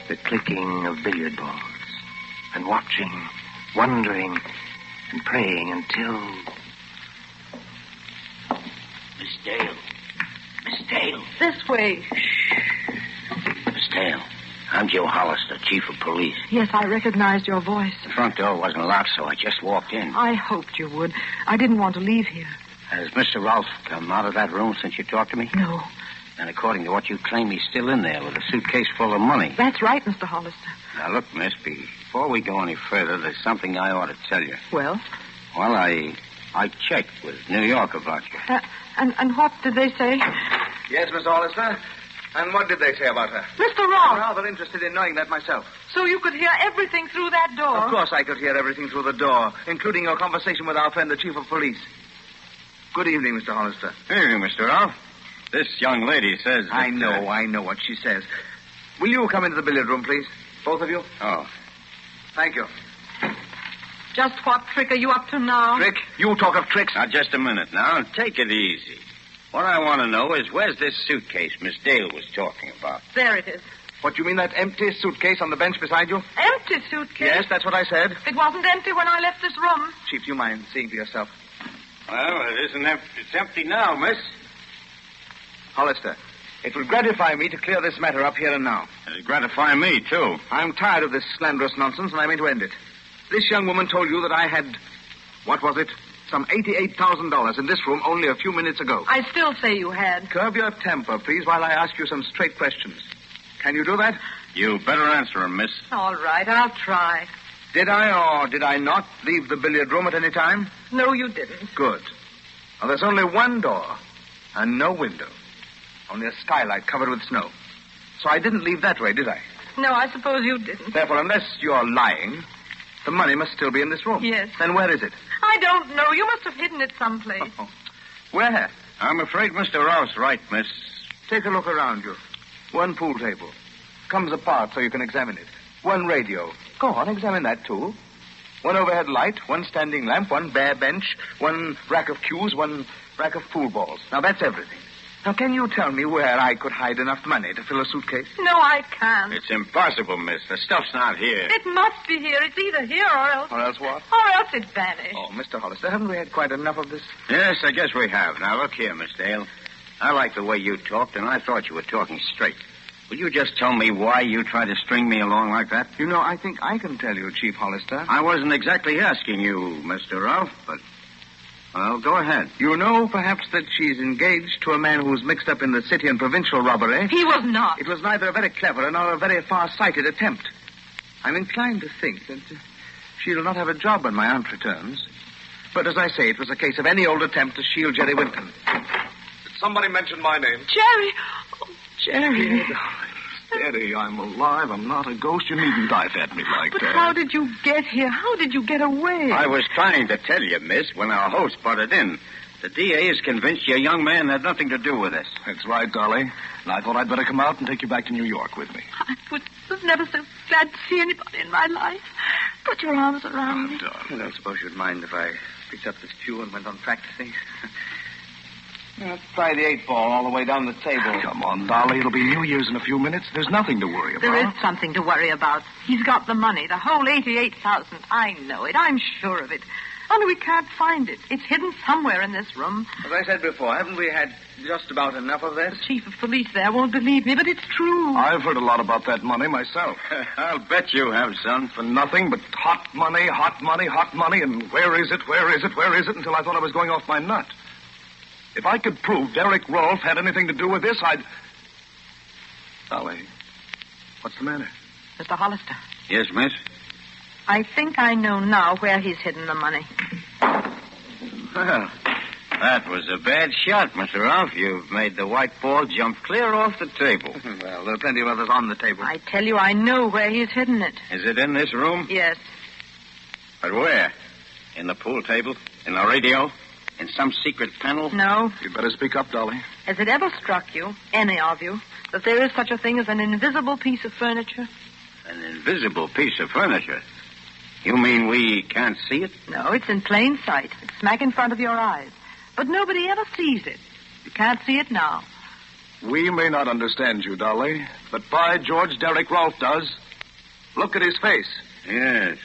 the clicking of billiard balls and watching, wondering, and praying until... Miss Dale. Miss Dale. This way. Miss Dale. I'm Joe Hollister, chief of police. Yes, I recognized your voice. The front door wasn't locked, so I just walked in. I hoped you would. I didn't want to leave here. Has Mr. Rolfe come out of that room since you talked to me? No. And according to what you claim, he's still in there with a suitcase full of money. That's right, Mr. Hollister. Now, look, miss, before we go any further, there's something I ought to tell you. Well? Well, I checked with New York about you. And what did they say? Yes, Miss Hollister. And what did they say about her? Mr. I'm Rolfe! rather interested in knowing that myself. So you could hear everything through that door? Of course I could hear everything through the door, including your conversation with our friend, the chief of police. Good evening, Mr. Hollister. Good evening, Mr. Rolfe. This young lady says that, I know what she says. Will you come into the billiard room, please? Both of you? Oh. Thank you. Just what trick are you up to now? Trick? You talk of tricks. Now, just a minute now. Take it easy. What I want to know is where's this suitcase Miss Dale was talking about? There it is. What, you mean that empty suitcase on the bench beside you? Empty suitcase? Yes, that's what I said. It wasn't empty when I left this room. Chief, do you mind seeing for yourself? Well, it isn't empty. It's empty now, miss. Hollister, it will gratify me to clear this matter up here and now. It'll gratify me, too. I'm tired of this slanderous nonsense, and I mean to end it. This young woman told you that I had... What was it? some $88,000 in this room only a few minutes ago. I still say you had. Curb your temper, please, while I ask you some straight questions. Can you do that? You better answer him, miss. All right, I'll try. Did I or did I not leave the billiard room at any time? No, you didn't. Good. Well, there's only one door and no window. Only a skylight covered with snow. So I didn't leave that way, did I? No, I suppose you didn't. Therefore, unless you're lying, the money must still be in this room. Yes. Then where is it? I don't know. You must have hidden it someplace. Oh. Where? I'm afraid Mr. Rouse right, miss. Take a look around you. One pool table. Comes apart so you can examine it. One radio. Go on, examine that, too. One overhead light, one standing lamp, one bare bench, one rack of cues, one rack of pool balls. Now, that's everything. Now, can you tell me where I could hide enough money to fill a suitcase? No, I can't. It's impossible, miss. The stuff's not here. It must be here. It's either here or else. Or else what? Or else it vanished. Oh, Mr. Hollister, haven't we had quite enough of this? Yes, I guess we have. Now, look here, Miss Dale. I like the way you talked, and I thought you were talking straight. Will you just tell me why you tried to string me along like that? You know, I think I can tell you, Chief Hollister. I wasn't exactly asking you, Mr. Ralph, but... Well, go ahead. You know, perhaps, that she's engaged to a man who's mixed up in the city and provincial robbery. He was not. It was neither a very clever nor a very far-sighted attempt. I'm inclined to think that she'll not have a job when my aunt returns. But as I say, it was a case of any old attempt to shield Jerry Winton. Did somebody mention my name? Jerry! Oh, Jerry. Steady, I'm alive. I'm not a ghost. You needn't dive at me like But that. how did you get here? How did you get away? I was trying to tell you, miss, when our host butted in. The DA is convinced your young man had nothing to do with this. That's right, Dolly. And I thought I'd better come out and take you back to New York with me. I was never so glad to see anybody in my life. Put your arms around me. I don't suppose you'd mind if I picked up this cue and went on practicing. Let's try the 8-ball all the way down the table. Come on, Dolly. It'll be New Year's in a few minutes. There's nothing to worry about. There is something to worry about. He's got the money, the whole $88,000. I know it. I'm sure of it. Only we can't find it. It's hidden somewhere in this room. As I said before, haven't we had just about enough of this? The chief of police there won't believe me, but it's true. I've heard a lot about that money myself. I'll bet you have, son. For nothing but hot money, hot money, hot money, and where is it, where is it, where is it, until I thought I was going off my nut. If I could prove Derek Rolfe had anything to do with this, I'd... Dolly, what's the matter? Mr. Hollister. Yes, miss? I think I know now where he's hidden the money. Well, that was a bad shot, Mr. Ralph. You've made the white ball jump clear off the table. Well, there are plenty of others on the table. I tell you, I know where he's hidden it. Is it in this room? Yes. But where? In the pool table? In the radio? In some secret panel? No. You'd better speak up, Dolly. Has it ever struck you, any of you, that there is such a thing as an invisible piece of furniture? An invisible piece of furniture? You mean we can't see it? No, it's in plain sight. It's smack in front of your eyes. But nobody ever sees it. You can't see it now. We may not understand you, Dolly, but by George, Derek Rolfe does. Look at his face. Yes.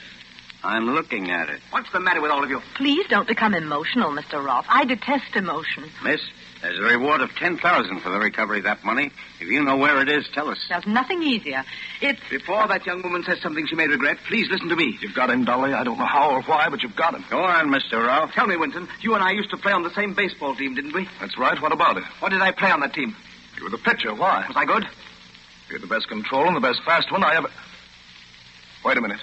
I'm looking at it. What's the matter with all of you? Please don't become emotional, Mr. Rolfe. I detest emotion. Miss, there's a reward of $10,000 for the recovery of that money. If you know where it is, tell us. There's nothing easier. It's... Before that young woman says something she may regret, please listen to me. You've got him, Dolly. I don't know how or why, but you've got him. Go on, Mr. Ralph. Tell me, Winton, you and I used to play on the same baseball team, didn't we? That's right. What about it? What did I play on that team? You were the pitcher. Why? Was I good? You had the best control and the best fast one I ever... Wait a minute.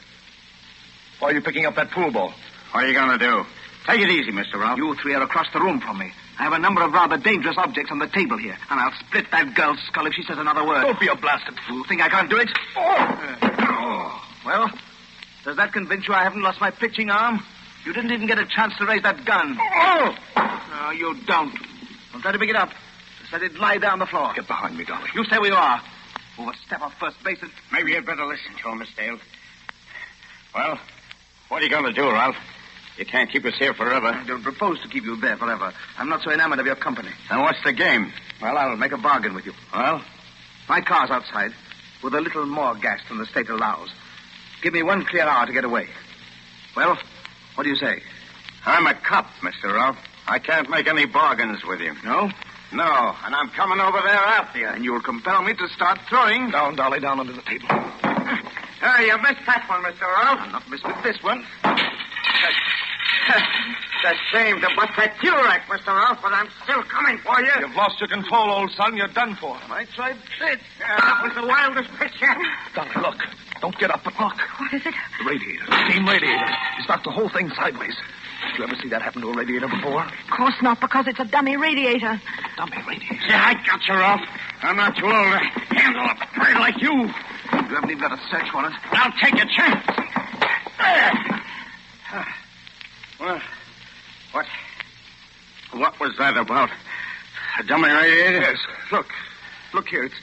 Why are you picking up that pool ball? What are you going to do? Take it easy, Mr. Ralph. You three are across the room from me. I have a number of rather dangerous objects on the table here, and I'll split that girl's skull if she says another word. Don't be a blasted fool. Think I can't do it? Well, does that convince you I haven't lost my pitching arm? You didn't even get a chance to raise that gun. No, you don't. Don't try to pick it up. Just let it lie there on the floor. Get behind me, Dolly. You stay where you are. Overstep off first base and... Maybe you'd better listen to him, Miss Dale. Well, what are you going to do, Ralph? You can't keep us here forever. I don't propose to keep you there forever. I'm not so enamored of your company. Then what's the game? Well, I'll make a bargain with you. Well? My car's outside, with a little more gas than the state allows. Give me 1 clear hour to get away. Well, what do you say? I'm a cop, Mr. Ralph. I can't make any bargains with you. No? No, and I'm coming over there after you. And you'll compel me to start throwing. Down, Dolly, down under the table. You missed that one, Mr. Ralph. I'll not miss with this one. a shame to bust that Coulouris, Mr. Ralph, but I'm still coming for you. You've lost your control, old son. You're done for. I tried this. That was the wildest pitch yet. Dolly, look. Don't get up, but look. What is it? The radiator. The steam radiator. He's knocked the whole thing sideways. Did you ever see that happen to a radiator before? Of course not, because it's a dummy radiator. Dummy radiator? Yeah, I got you, Ralph. I'm not too old to handle a bird like you. You haven't even got a search warrant. I'll take a chance. Well, what was that about? A dummy radiator? Yes. Look here. It's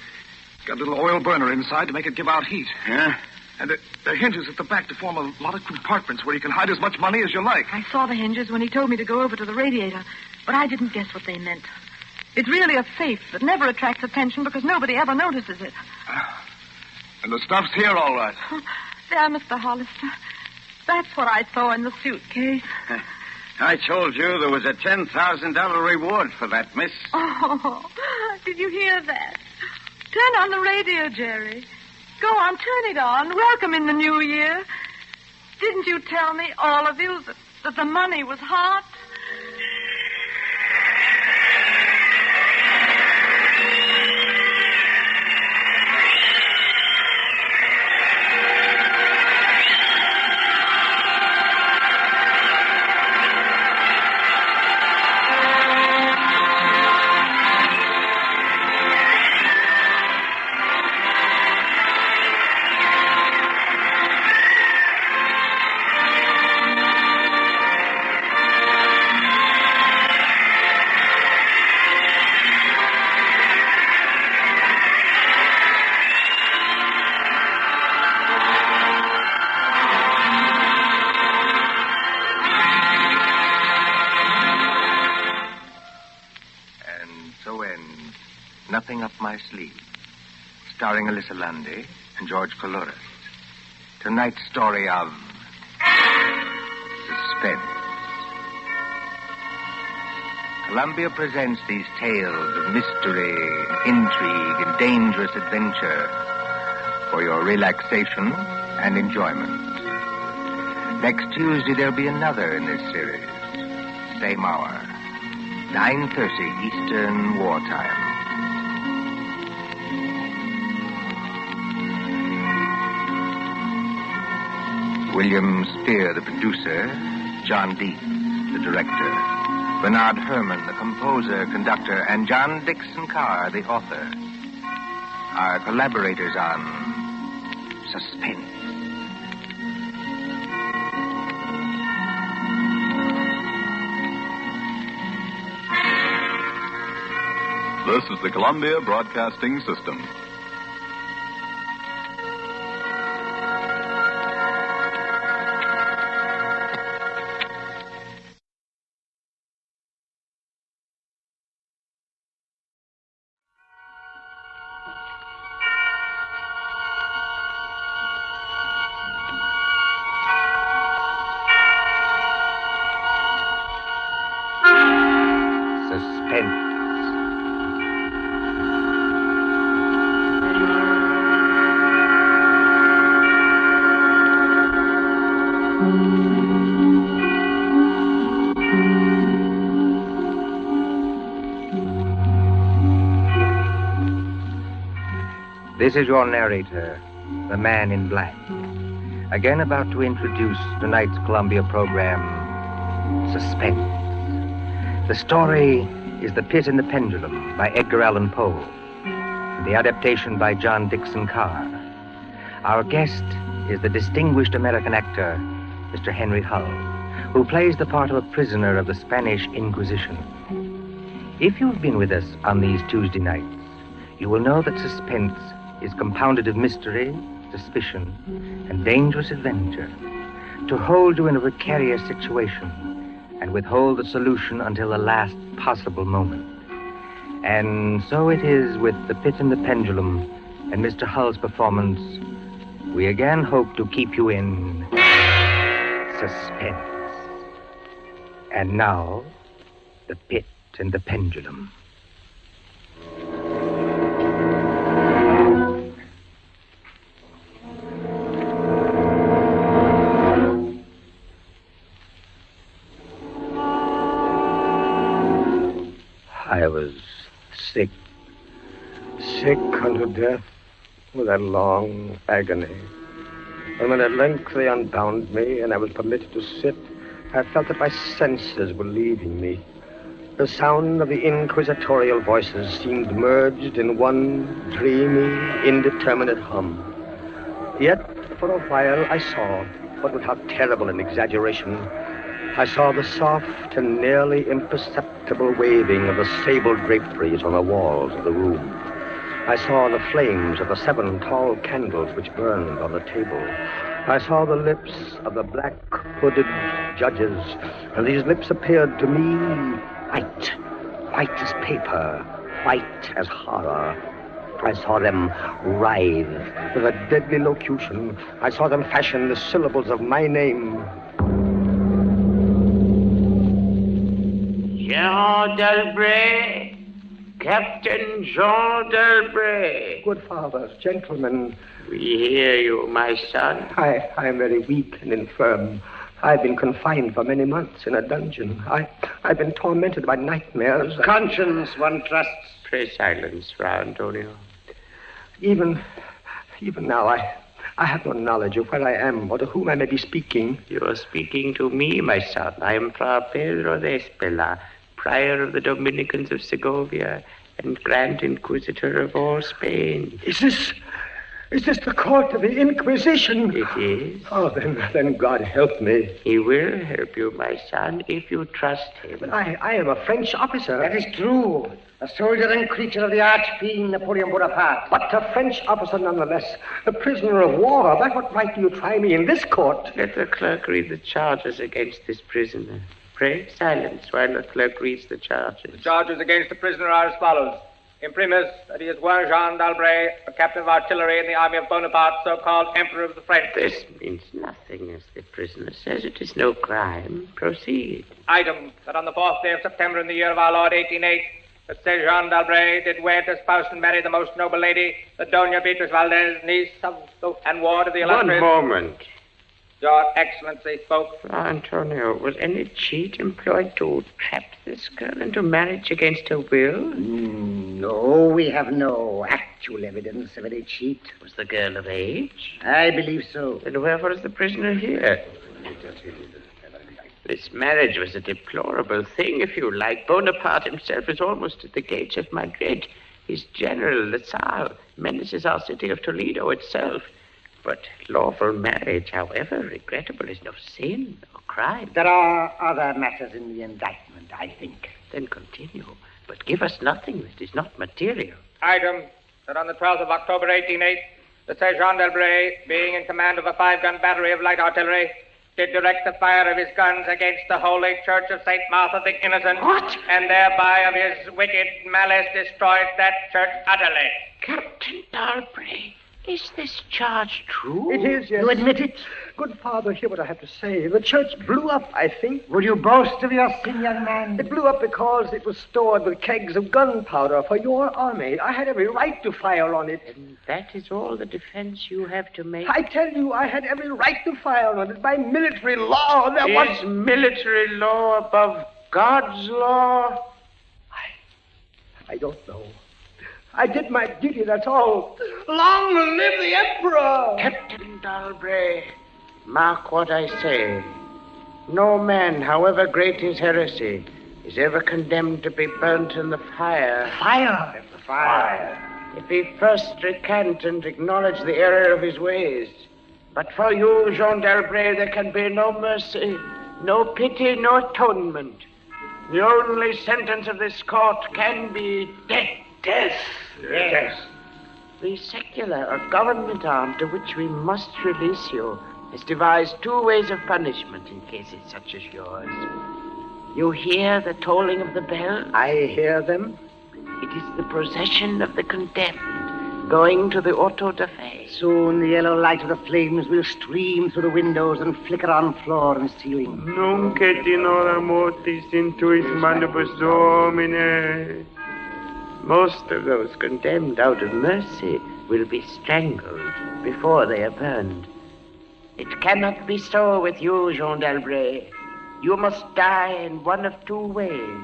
got a little oil burner inside to make it give out heat. Yeah? And there are hinges at the back to form a lot of compartments where you can hide as much money as you like. I saw the hinges when he told me to go over to the radiator, but I didn't guess what they meant. It's really a safe that never attracts attention because nobody ever notices it. And the stuff's here all right. There, Mr. Hollister. That's what I saw in the suitcase. I told you there was a $10,000 reward for that, miss. Oh, did you hear that? Turn on the radio, Jerry. Go on, turn it on. Welcome in the new year. Didn't you tell me, all of you, that the money was hot? Nothing Up My Sleeve, starring Elissa Landi and George Coulouris. Tonight's story of Suspense. Columbia presents these tales of mystery, intrigue, and dangerous adventure for your relaxation and enjoyment. Next Tuesday, there'll be another in this series. Same hour, 9:30 Eastern Wartime. William Spear, the producer. John Deep, the director. Bernard Herrmann, the composer, conductor, and John Dixon Carr, the author, are collaborators on Suspense. This is the Columbia Broadcasting System. This is your narrator, the Man in Black, again about to introduce tonight's Columbia program, Suspense. The story is The Pit and the Pendulum by Edgar Allan Poe, the adaptation by John Dixon Carr. Our guest is the distinguished American actor, Mr. Henry Hull, who plays the part of a prisoner of the Spanish Inquisition. If you've been with us on these Tuesday nights, you will know that Suspense is compounded of mystery, suspicion, and dangerous adventure, to hold you in a precarious situation and withhold the solution until the last possible moment. And so it is with The Pit and the Pendulum and Mr. Hull's performance. We again hope to keep you in suspense. And now, The Pit and the Pendulum. death with that long agony. And when at length they unbound me and I was permitted to sit, I felt that my senses were leaving me. The sound of the inquisitorial voices seemed merged in one dreamy, indeterminate hum. Yet, for a while, I saw, but with how terrible an exaggeration, I saw the soft and nearly imperceptible waving of the sable draperies on the walls of the room. I saw the flames of the 7 tall candles which burned on the table. I saw the lips of the black hooded judges, and these lips appeared to me white as paper, white as horror. I saw them writhe with a deadly locution. I saw them fashion the syllables of my name. Jean Delbray, Captain Jean Delbray. Good fathers, gentlemen. We hear you, my son. I am very weak and infirm. I've been confined for many months in a dungeon. I've been tormented by nightmares. Conscience, one trusts. Pray silence, Fra Antonio. Even now, I have no knowledge of where I am or to whom I may be speaking. You are speaking to me, my son. I am Fra Pedro de Espela, prior of the Dominicans of Segovia and Grand Inquisitor of all Spain. Is this the court of the Inquisition? It is. Oh, then God help me. He will help you, my son, if you trust him. But I am a French officer. That is true. A soldier and creature of the arch-fiend Napoleon Bonaparte. But a French officer nonetheless. A prisoner of war. By what right do you try me in this court? Let the clerk read the charges against this prisoner. Pray silence while the clerk reads the charges. The charges against the prisoner are as follows. Imprimis, that he is one Jean d'Albret, a captain of artillery in the army of Bonaparte, so-called Emperor of the French. This means nothing, as the prisoner says. It is no crime. Proceed. Item, that on the 4th day of September in the year of our Lord 1808, that said Jean d'Albret did wed, espouse, and marry the most noble lady, the Doña Beatriz Valdez, niece of and ward of the illustrious... One moment. Your Excellency spoke. Antonio, was any cheat employed to trap this girl into marriage against her will? No, we have no actual evidence of any cheat. Was the girl of age? I believe so. Then wherefore is the prisoner here? This marriage was a deplorable thing, if you like. Bonaparte himself is almost at the gates of Madrid. His general, the Tsar, menaces our city of Toledo itself. But lawful marriage, however regrettable, is no sin or crime. There are other matters in the indictment, I think. Then continue, but give us nothing that is not material. Item, that on the 12th of October, 1808, the said Jean d'Albret, being in command of a 5-gun battery of light artillery, did direct the fire of his guns against the Holy Church of St. Martha the Innocent. What? And thereby of his wicked malice destroyed that church utterly. Captain d'Albret, is this charge true? It is, yes. You admit it? Good father, hear what I have to say. The church blew up, I think. Would you boast of your sin, young man? It blew up because it was stored with kegs of gunpowder for your army. I had every right to fire on it. And that is all the defense you have to make? I tell you, I had every right to fire on it by military law. Is military law above God's law? I don't know. I did my duty, that's all. Long live the Emperor! Captain d'Albret, mark what I say. No man, however great his heresy, is ever condemned to be burnt in the fire. Fire! The fire. If he first recant and acknowledge the error of his ways. But for you, Jean d'Albret, there can be no mercy, no pity, no atonement. The only sentence of this court can be death. Death? Yes. The secular or government arm to which we must release you has devised 2 ways of punishment in cases such as yours. You hear the tolling of the bell? I hear them. It is the procession of the condemned going to the auto da fe. Soon the yellow light of the flames will stream through the windows and flicker on floor and ceiling. Nunc et in hora mortis intuis manibus Domine. Most of those condemned out of mercy will be strangled before they are burned. It cannot be so with you, Jean d'Albret. You must die in one of 2 ways.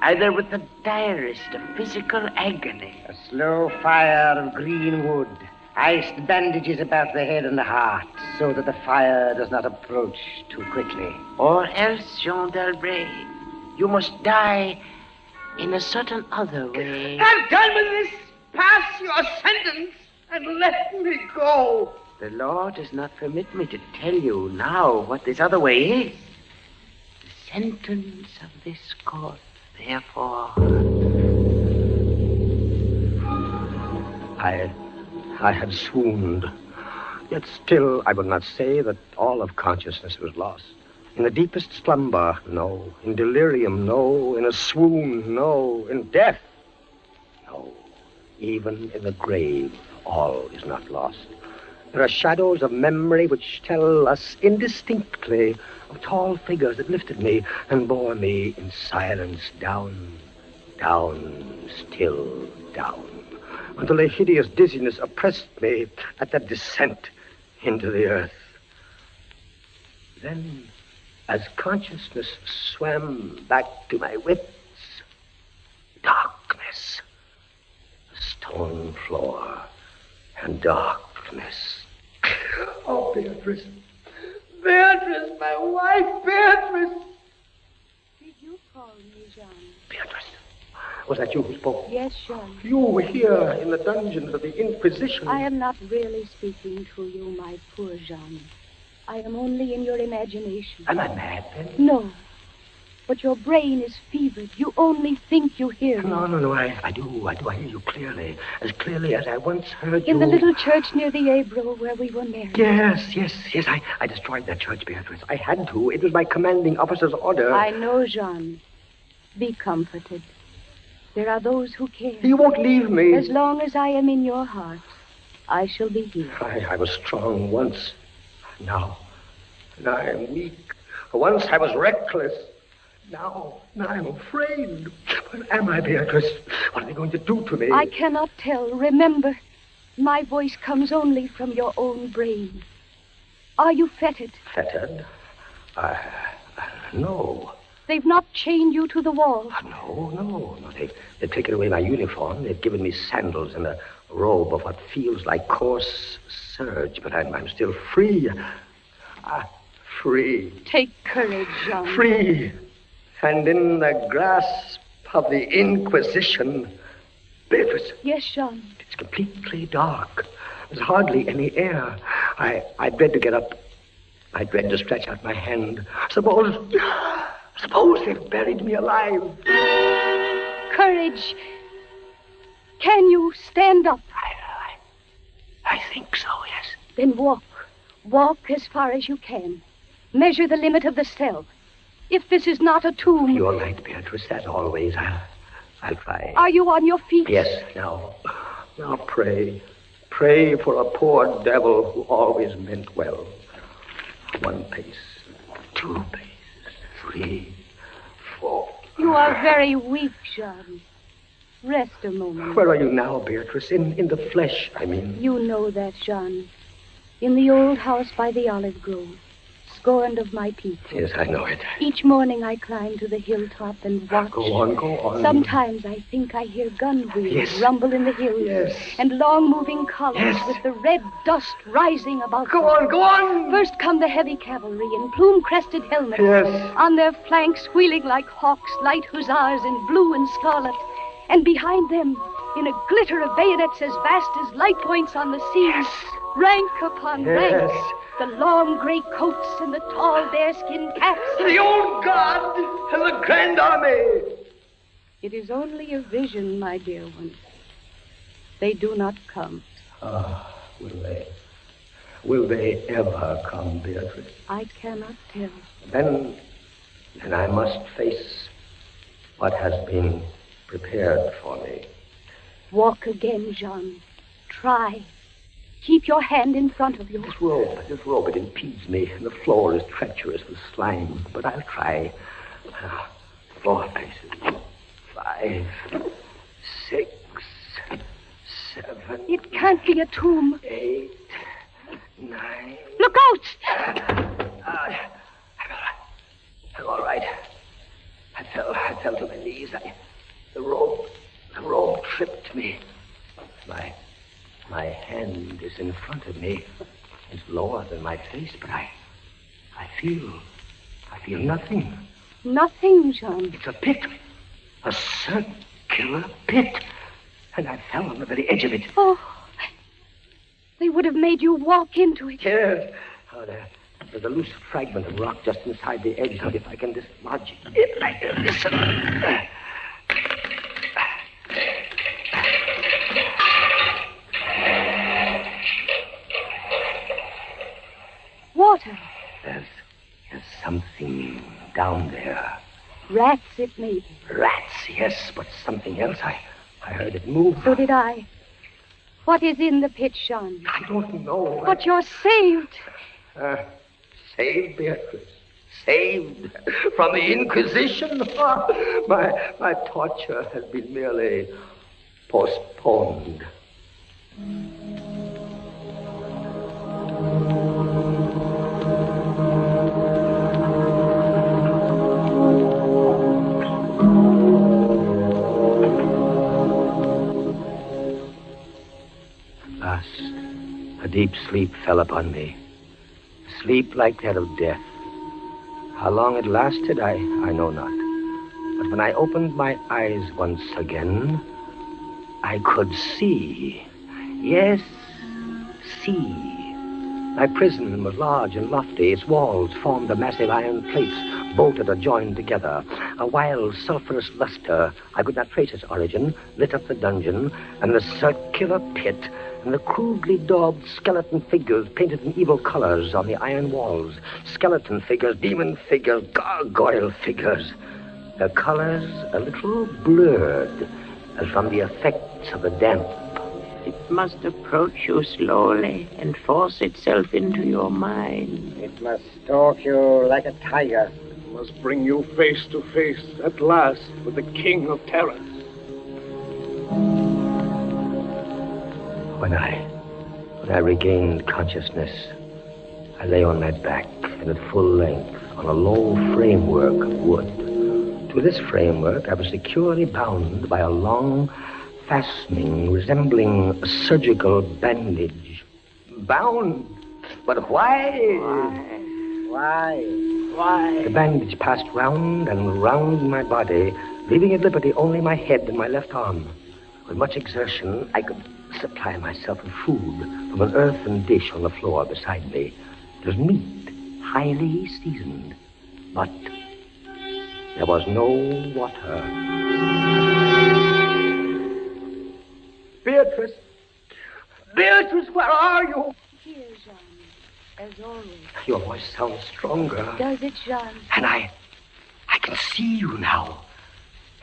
either with the direst of physical agony. A slow fire of green wood, iced bandages about the head and the heart, so that the fire does not approach too quickly. Or else, Jean d'Albret, you must die in a certain other way. Have done with this! Pass your sentence and let me go! The law does not permit me to tell you now what this other way is. The sentence of this court, therefore... I had swooned. Yet still, I would not say that all of consciousness was lost. In the deepest slumber, no. In delirium, no. In a swoon, no. In death, no. Even in the grave, all is not lost. There are shadows of memory which tell us indistinctly of tall figures that lifted me and bore me in silence down, down, still down, until a hideous dizziness oppressed me at that descent into the earth. Then, as consciousness swam back to my wits, darkness, a stone floor, and darkness. Oh, Beatrice. Beatrice, my wife, Beatrice. Did you call me, Jean? Beatrice, was that you who spoke? Yes, Jean. You were here in the dungeons of the Inquisition. I am not really speaking to you, my poor Jean. I am only in your imagination. Am I mad, then? No. But your brain is fevered. You only think you hear me. No, I do. I hear you clearly. As clearly as I once heard you. In the little church near the Ebro where we were married. Yes. I destroyed that church, Beatrice. I had to. It was my commanding officer's order. I know, Jean. Be comforted. There are those who care. You won't leave me. As long as I am in your heart, I shall be here. I was strong once. Now I am weak. Once I was reckless. Now I'm afraid. What am I, Beatrice? What are they going to do to me? I cannot tell. Remember, my voice comes only from your own brain. Are you fettered? Fettered? No. They've not chained you to the wall. No. They've taken away my uniform. They've given me sandals and a robe of what feels like coarse serge, but I'm still free. Free. Take courage, Jean. Free. And in the grasp of the Inquisition. Beatrice. Yes, Jean. It's completely dark. There's hardly any air. I dread to get up. I dread to stretch out my hand. Suppose they've buried me alive. Courage. Can you stand up? I think so, yes. Then walk. Walk as far as you can. Measure the limit of the cell. If this is not a tomb... You're right, Beatrice, as always. I'll try. Are you on your feet? Yes, now pray. Pray for a poor devil who always meant well. 1 pace, 2 paces, 3, 4. You are very weak, Jean. Rest a moment. Where are you now, Beatrice? In the flesh, I mean. You know that, Jean. In the old house by the olive grove. Scorned of my people. Yes, I know it. Each morning I climb to the hilltop and watch. Go on. Sometimes I think I hear gun wheels Yes. rumble in the hills. Yes. And long-moving columns Yes. with the red dust rising about Go on. First come the heavy cavalry in plume-crested helmets. Yes. On their flanks, wheeling like hawks, light hussars in blue and scarlet. And behind them, in a glitter of bayonets as vast as light points on the sea, rank upon rank, the long gray coats and the tall bearskin caps. The old guard and the Grand Army. It is only a vision, my dear one. They do not come. Will they? Will they ever come, Beatrice? I cannot tell. Then I must face what has been prepared for me. Walk again, Jean. Try. Keep your hand in front of you. This robe, it impedes me, and the floor is treacherous with slime. But I'll try. 4 paces. 5, 6, 7. It can't be a tomb. 8, 9. Look out! I'm all right. I fell to my knees. The rope tripped me. My hand is in front of me. It's lower than my face, but I feel nothing. Nothing, Jean. It's a pit. A circular pit. And I fell on the very edge of it. Oh, they would have made you walk into it. Yes. Oh, there's a loose fragment of rock just inside the edge. Now, if I can dislodge it, I can listen. Water. There's something down there. Rats, it may be. Rats, yes, but something else. I heard it move. So did I. What is in the pit, Jean? I don't know. But you're saved. Saved, Beatrice. Saved from the Inquisition. My torture has been merely postponed. A deep sleep fell upon me. Sleep like that of death. How long it lasted, I know not. But when I opened my eyes once again, I could see. Yes, see. My prison was large and lofty. Its walls formed of massive iron plates, bolted or joined together. A wild, sulphurous luster, I could not trace its origin, lit up the dungeon, and the circular pit, and the crudely daubed skeleton figures painted in evil colors on the iron walls. Skeleton figures, demon figures, gargoyle figures. Their colors a little blurred, as from the effects of the damp. It must approach you slowly and force itself into your mind. It must stalk you like a tiger. It must bring you face to face at last with the king of terrors. When I regained consciousness, I lay on my back and at full length on a low framework of wood. To this framework, I was securely bound by a long fastening resembling a surgical bandage. Bound? But why? Why? The bandage passed round and round my body, leaving at liberty only my head and my left arm. With much exertion, I could supply myself with food from an earthen dish on the floor beside me. It was meat, highly seasoned, but there was no water. Beatrice! Beatrice, where are you? Here, Jean, as always. Your voice sounds stronger. Does it, Jean? And I can see you now.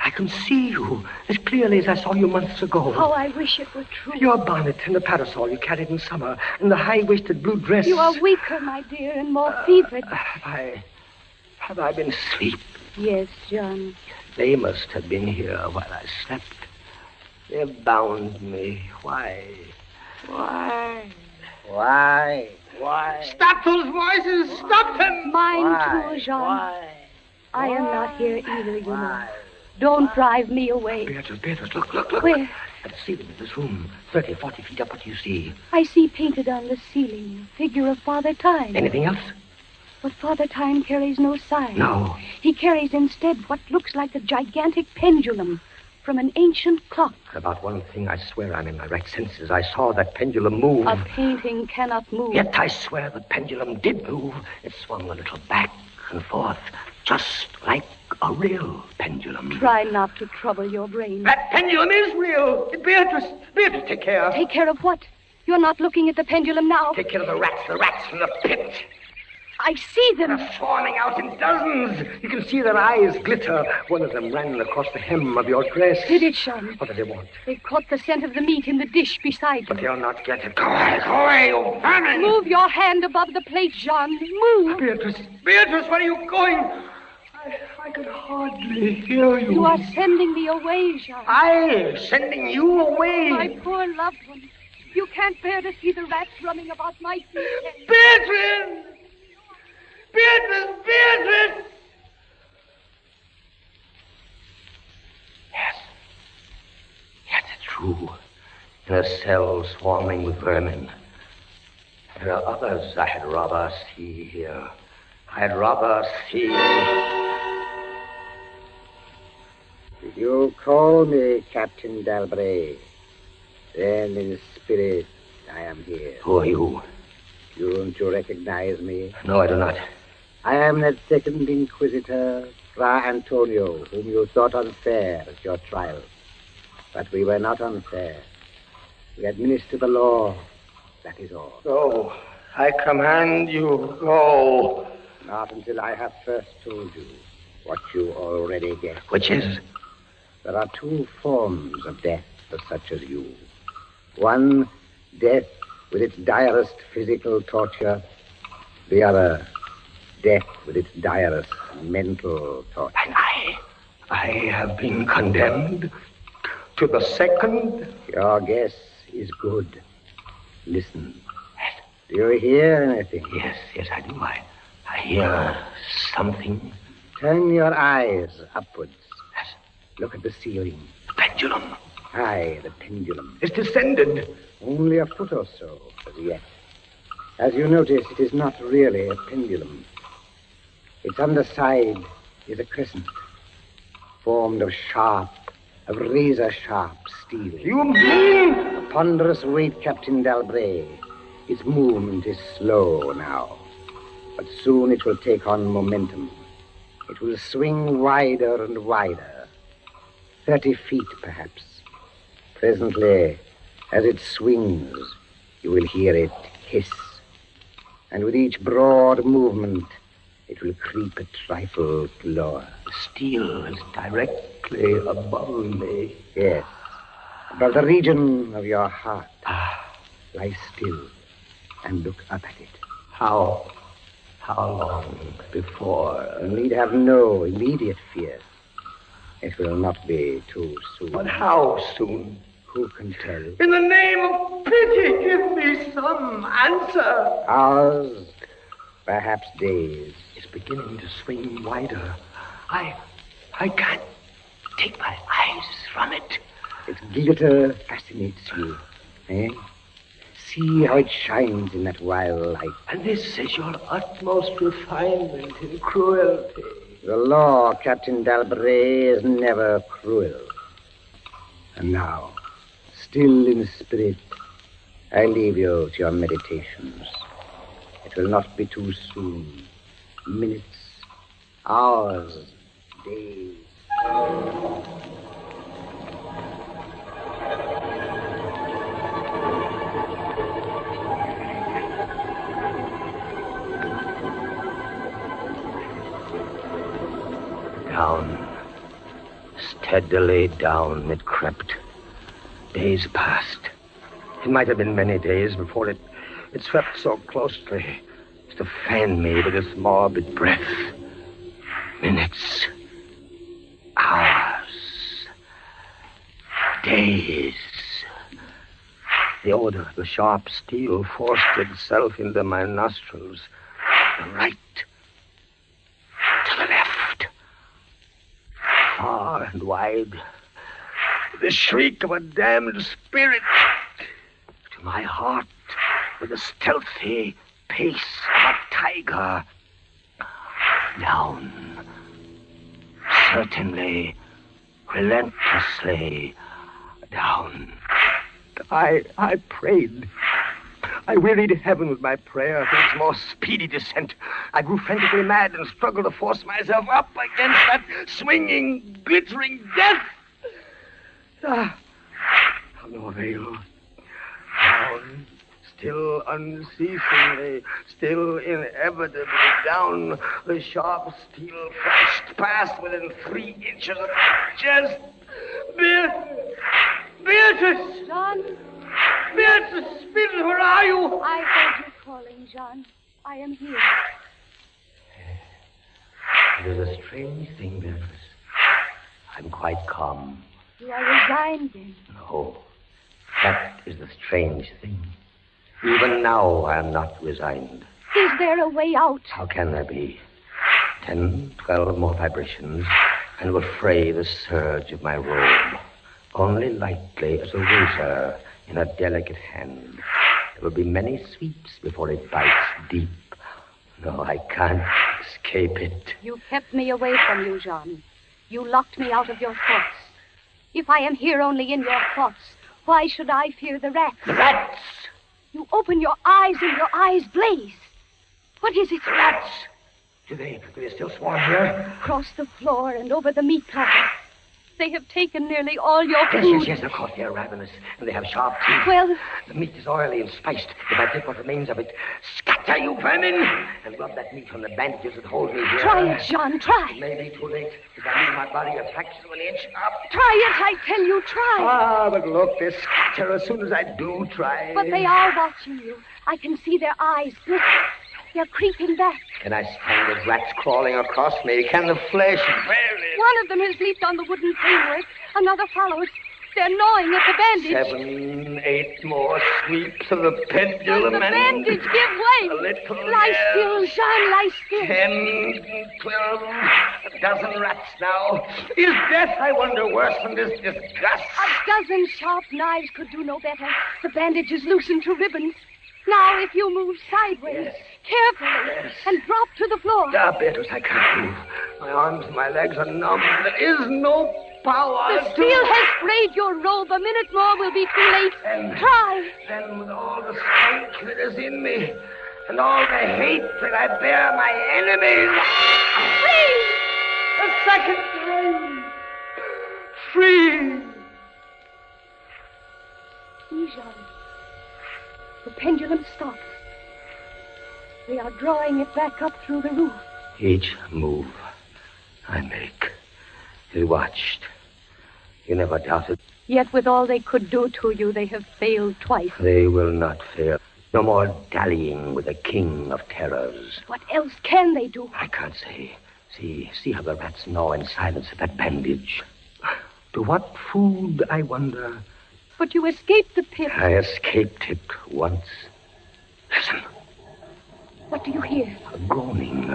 I can see you as clearly as I saw you months ago. How I wish it were true. Your bonnet and the parasol you carried in summer, and the high-waisted blue dress. You are weaker, my dear, and more fevered. Have I been asleep? Yes, Jean. They must have been here while I slept. They bound me. Why? Stop those voices! Stop them! Mine too, Jean. I am not here either, you know. Don't drive me away. Beatrice, look. Where? At the ceiling of this room, 30, 40 feet up, what do you see? I see painted on the ceiling a figure of Father Time. Anything else? But Father Time carries no sign. No. He carries instead what looks like a gigantic pendulum from an ancient clock. About one thing, I swear I'm in my right senses. I saw that pendulum move. A painting cannot move. Yet I swear the pendulum did move. It swung a little back and forth, just like a real pendulum. Try not to trouble your brain. That pendulum is real. Beatrice, take care. Take care of what? You're not looking at the pendulum now. Take care of the rats from the pit. I see them. They're swarming out in dozens. You can see their eyes glitter. One of them ran across the hem of your dress. Did it, Sean? What did they want? They caught the scent of the meat in the dish beside But them. they'll not get it. Go away, you vermin! Move your hand above the plate, Jean. Move. Beatrice, where are you going? I can hardly hear you. You are sending me away, Jean. I sending you away? My poor loved one. You can't bear to see the rats running about my feet. Beatrice! too, in a cell swarming with vermin. There are others I had rather see here. I'd rather see... Did you call me, Captain Dalbray? Then in spirit, I am here. Who are you? Don't you recognize me? No, I do not. I am that second Inquisitor, Fra Antonio, whom you thought unfair at your trial. But we were not unfair. We administer the law. That is all. Go. I command you, go. Not until I have first told you what you already guess. Which is? There are two forms of death for such as you. One, death with its direst physical torture. The other, death with its direst mental torture. And I have been condemned to the second? Your guess is good. Listen. Do you hear anything? Yes, I do. I hear something. Turn your eyes upwards. Look at the ceiling. The pendulum. Aye, the pendulum. It's descended. Only a foot or so, as yet. As you notice, it is not really a pendulum. Its underside is a crescent, formed of razor-sharp steel. You mean? A ponderous weight, Captain Dalbray. Its movement is slow now, but soon it will take on momentum. It will swing wider and wider, 30 feet perhaps. Presently, as it swings, you will hear it hiss, and with each broad movement, it will creep a trifle lower. The steel is directly above me. Yes, above the region of your heart. Lie still and look up at it. How long before? You need have no immediate fear. It will not be too soon. But how soon? Who can tell? In the name of pity, give me some answer. Hours, perhaps days. It's beginning to swing wider. I can't take my eyes from it. Its glitter fascinates you, eh? See how it shines in that wild light. And this is your utmost refinement in cruelty. The law, Captain Dalbray, is never cruel. And now, still in spirit, I leave you to your meditations. It will not be too soon. Minutes, hours, days. Down, steadily down it crept. Days passed. It might have been many days before it swept so closely as to fan me with its morbid breath. Minutes, hours, days. The odor of the sharp steel forced itself into my nostrils. The right, to the left, far and wide. The shriek of a damned spirit. To my heart, with the stealthy pace of a tiger. Down. Certainly, relentlessly down. I prayed. I wearied heaven with my prayer for its more speedy descent. I grew frantically mad and struggled to force myself up against that swinging, glittering death. No avail. Down, still unceasingly, still inevitably down, the sharp steel flashed past within 3 inches of my chest. Beatrice! John? Beatrice, Beatrice, where are you? I heard you calling, John. I am here. It is a strange thing, Beatrice. I'm quite calm. You are resigned, then? No, that is the strange thing. Even now, I am not resigned. Is there a way out? How can there be? 10, 12 more vibrations, and will fray the surge of my robe. only lightly as a razor in a delicate hand. There will be many sweeps before it bites deep. No, I can't escape it. You kept me away from you, Jean. You locked me out of your thoughts. If I am here only in your thoughts, why should I fear the rats? The rats! You open your eyes and your eyes blaze. What is it? The rats! Do they still swarm here? Across the floor and over the meat platter. They have taken nearly all your food. Yes, of course, they're ravenous, and they have sharp teeth. Well... The meat is oily and spiced. If I take what remains of it, scatter, you vermin! And rub that meat from the bandages that hold me here. Try it, Jean, try. It may be too late. If I leave my body a fraction of an inch up. Try it, I tell you, try. Ah, but look, they scatter as soon as I do try. But they are watching you. I can see their eyes glitter. They're creeping back. Can I stand the rats crawling across me? Can the flesh barely... One of them has leaped on the wooden framework. Another follows. They're gnawing at the bandage. 7, 8 more sweeps of the pendulum. But the bandage, give way. A little lie still, Jean, lie still. 10, 12, a dozen rats now. Is death, I wonder, worse than this disgust? A dozen sharp knives could do no better. The bandage is loosened to ribbons. Now, if you move sideways, carefully, and drop to the floor. Beatrice, I can't move. My arms and my legs are numb. There is no power. The steel has sprayed your robe. A minute more will be too late. Try. Then, with all the strength that is in me, and all the hate that I bear my enemies... Free! A second time. Free! Jean. The pendulum stops. They are drawing it back up through the roof. Each move I make is watched. You never doubted. Yet with all they could do to you, they have failed twice. They will not fail. No more dallying with the king of terrors. What else can they do? I can't say. See how the rats gnaw in silence at that bandage. To what food, I wonder? But you escaped the pit. I escaped it once. Listen. What do you hear? A groaning.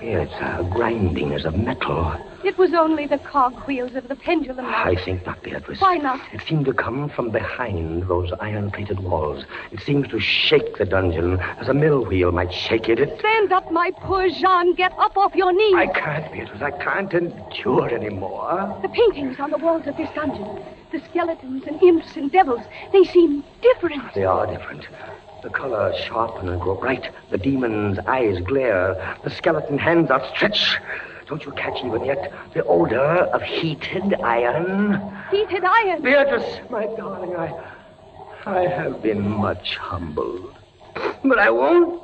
It's a grinding as of metal. It was only the cogwheels of the pendulum. I think not, Beatrice. Why not? It seemed to come from behind those iron-plated walls. It seems to shake the dungeon as a mill wheel might shake it. Stand up, my poor Jean. Get up off your knees. I can't, Beatrice. I can't endure anymore. The paintings on the walls of this dungeon, the skeletons and imps and devils, they seem different. They are different. The colors sharpen and grow bright. The demon's eyes glare. The skeleton hands outstretch. Don't you catch even yet the odor of heated iron? Heated iron? Beatrice, my darling, I have been much humbled. But I won't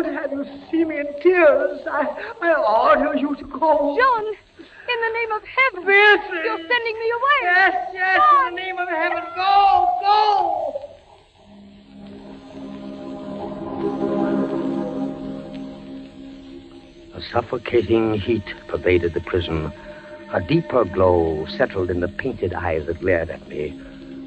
have you see me in tears. I order you to go. John, in the name of heaven. Beatrice. You're sending me away. Yes, John. in the name of heaven. Go. A suffocating heat pervaded the prison. A deeper glow settled in the painted eyes that glared at me.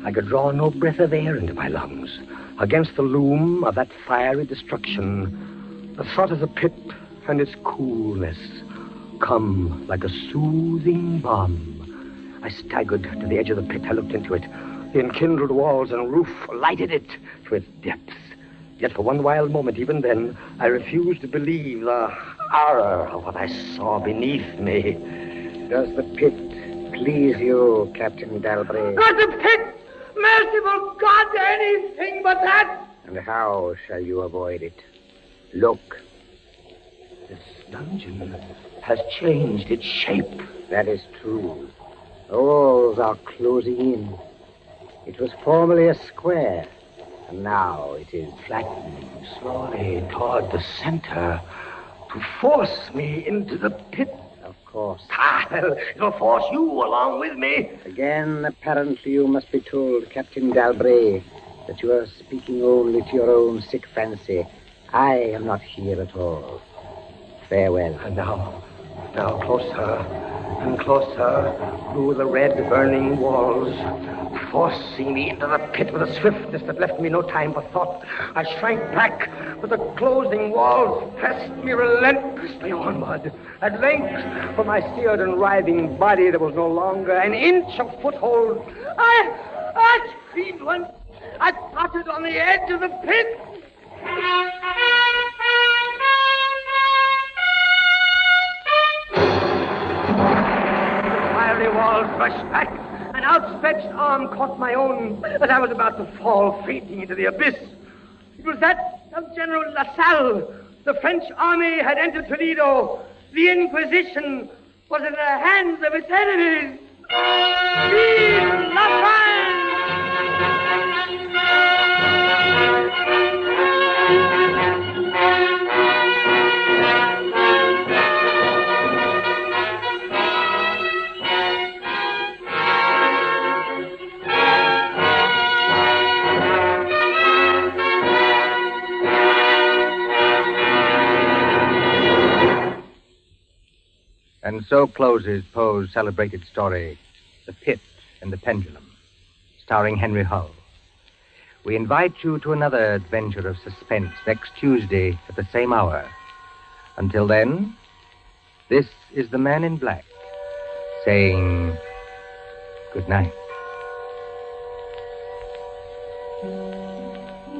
I could draw no breath of air into my lungs. Against the loom of that fiery destruction, the thought of the pit and its coolness come like a soothing balm. I staggered to the edge of the pit. I looked into it. The enkindled walls and roof lighted it to its depths. Yet for one wild moment, even then, I refused to believe the horror of what I saw beneath me. Does the pit please you, Captain Dalbray? Not the pit! Merciful God, anything but that! And how shall you avoid it? Look. This dungeon has changed its shape. That is true. The walls are closing in. It was formerly a square. And now it is flattening slowly toward the center to force me into the pit. Of course. It'll force you along with me. Again, apparently you must be told, Captain Dalbray, that you are speaking only to your own sick fancy. I am not here at all. Farewell. And now closer and closer through the red burning walls. forcing me into the pit with a swiftness that left me no time for thought. I shrank back, but the closing walls pressed me relentlessly onward. At length, for my seared and writhing body, there was no longer an inch of foothold. I screamed once. I tottered on the edge of the pit. The fiery walls rushed back. An outstretched arm caught my own as I was about to fall fainting into the abyss. It was that of General LaSalle. The French army had entered Toledo. The Inquisition was in the hands of its enemies. Vive la France! And so closes Poe's celebrated story, The Pit and the Pendulum, starring Henry Hull. We invite you to another adventure of suspense next Tuesday at the same hour. Until then, this is the Man in Black saying good night.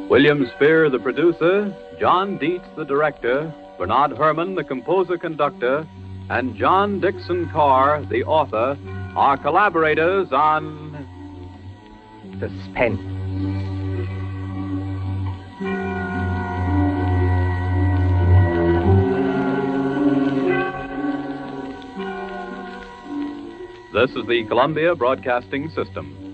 William Spear, the producer, John Dietz, the director, Bernard Herrmann, the composer-conductor, and John Dixon Carr, the author, are collaborators on Suspense. This is the Columbia Broadcasting System.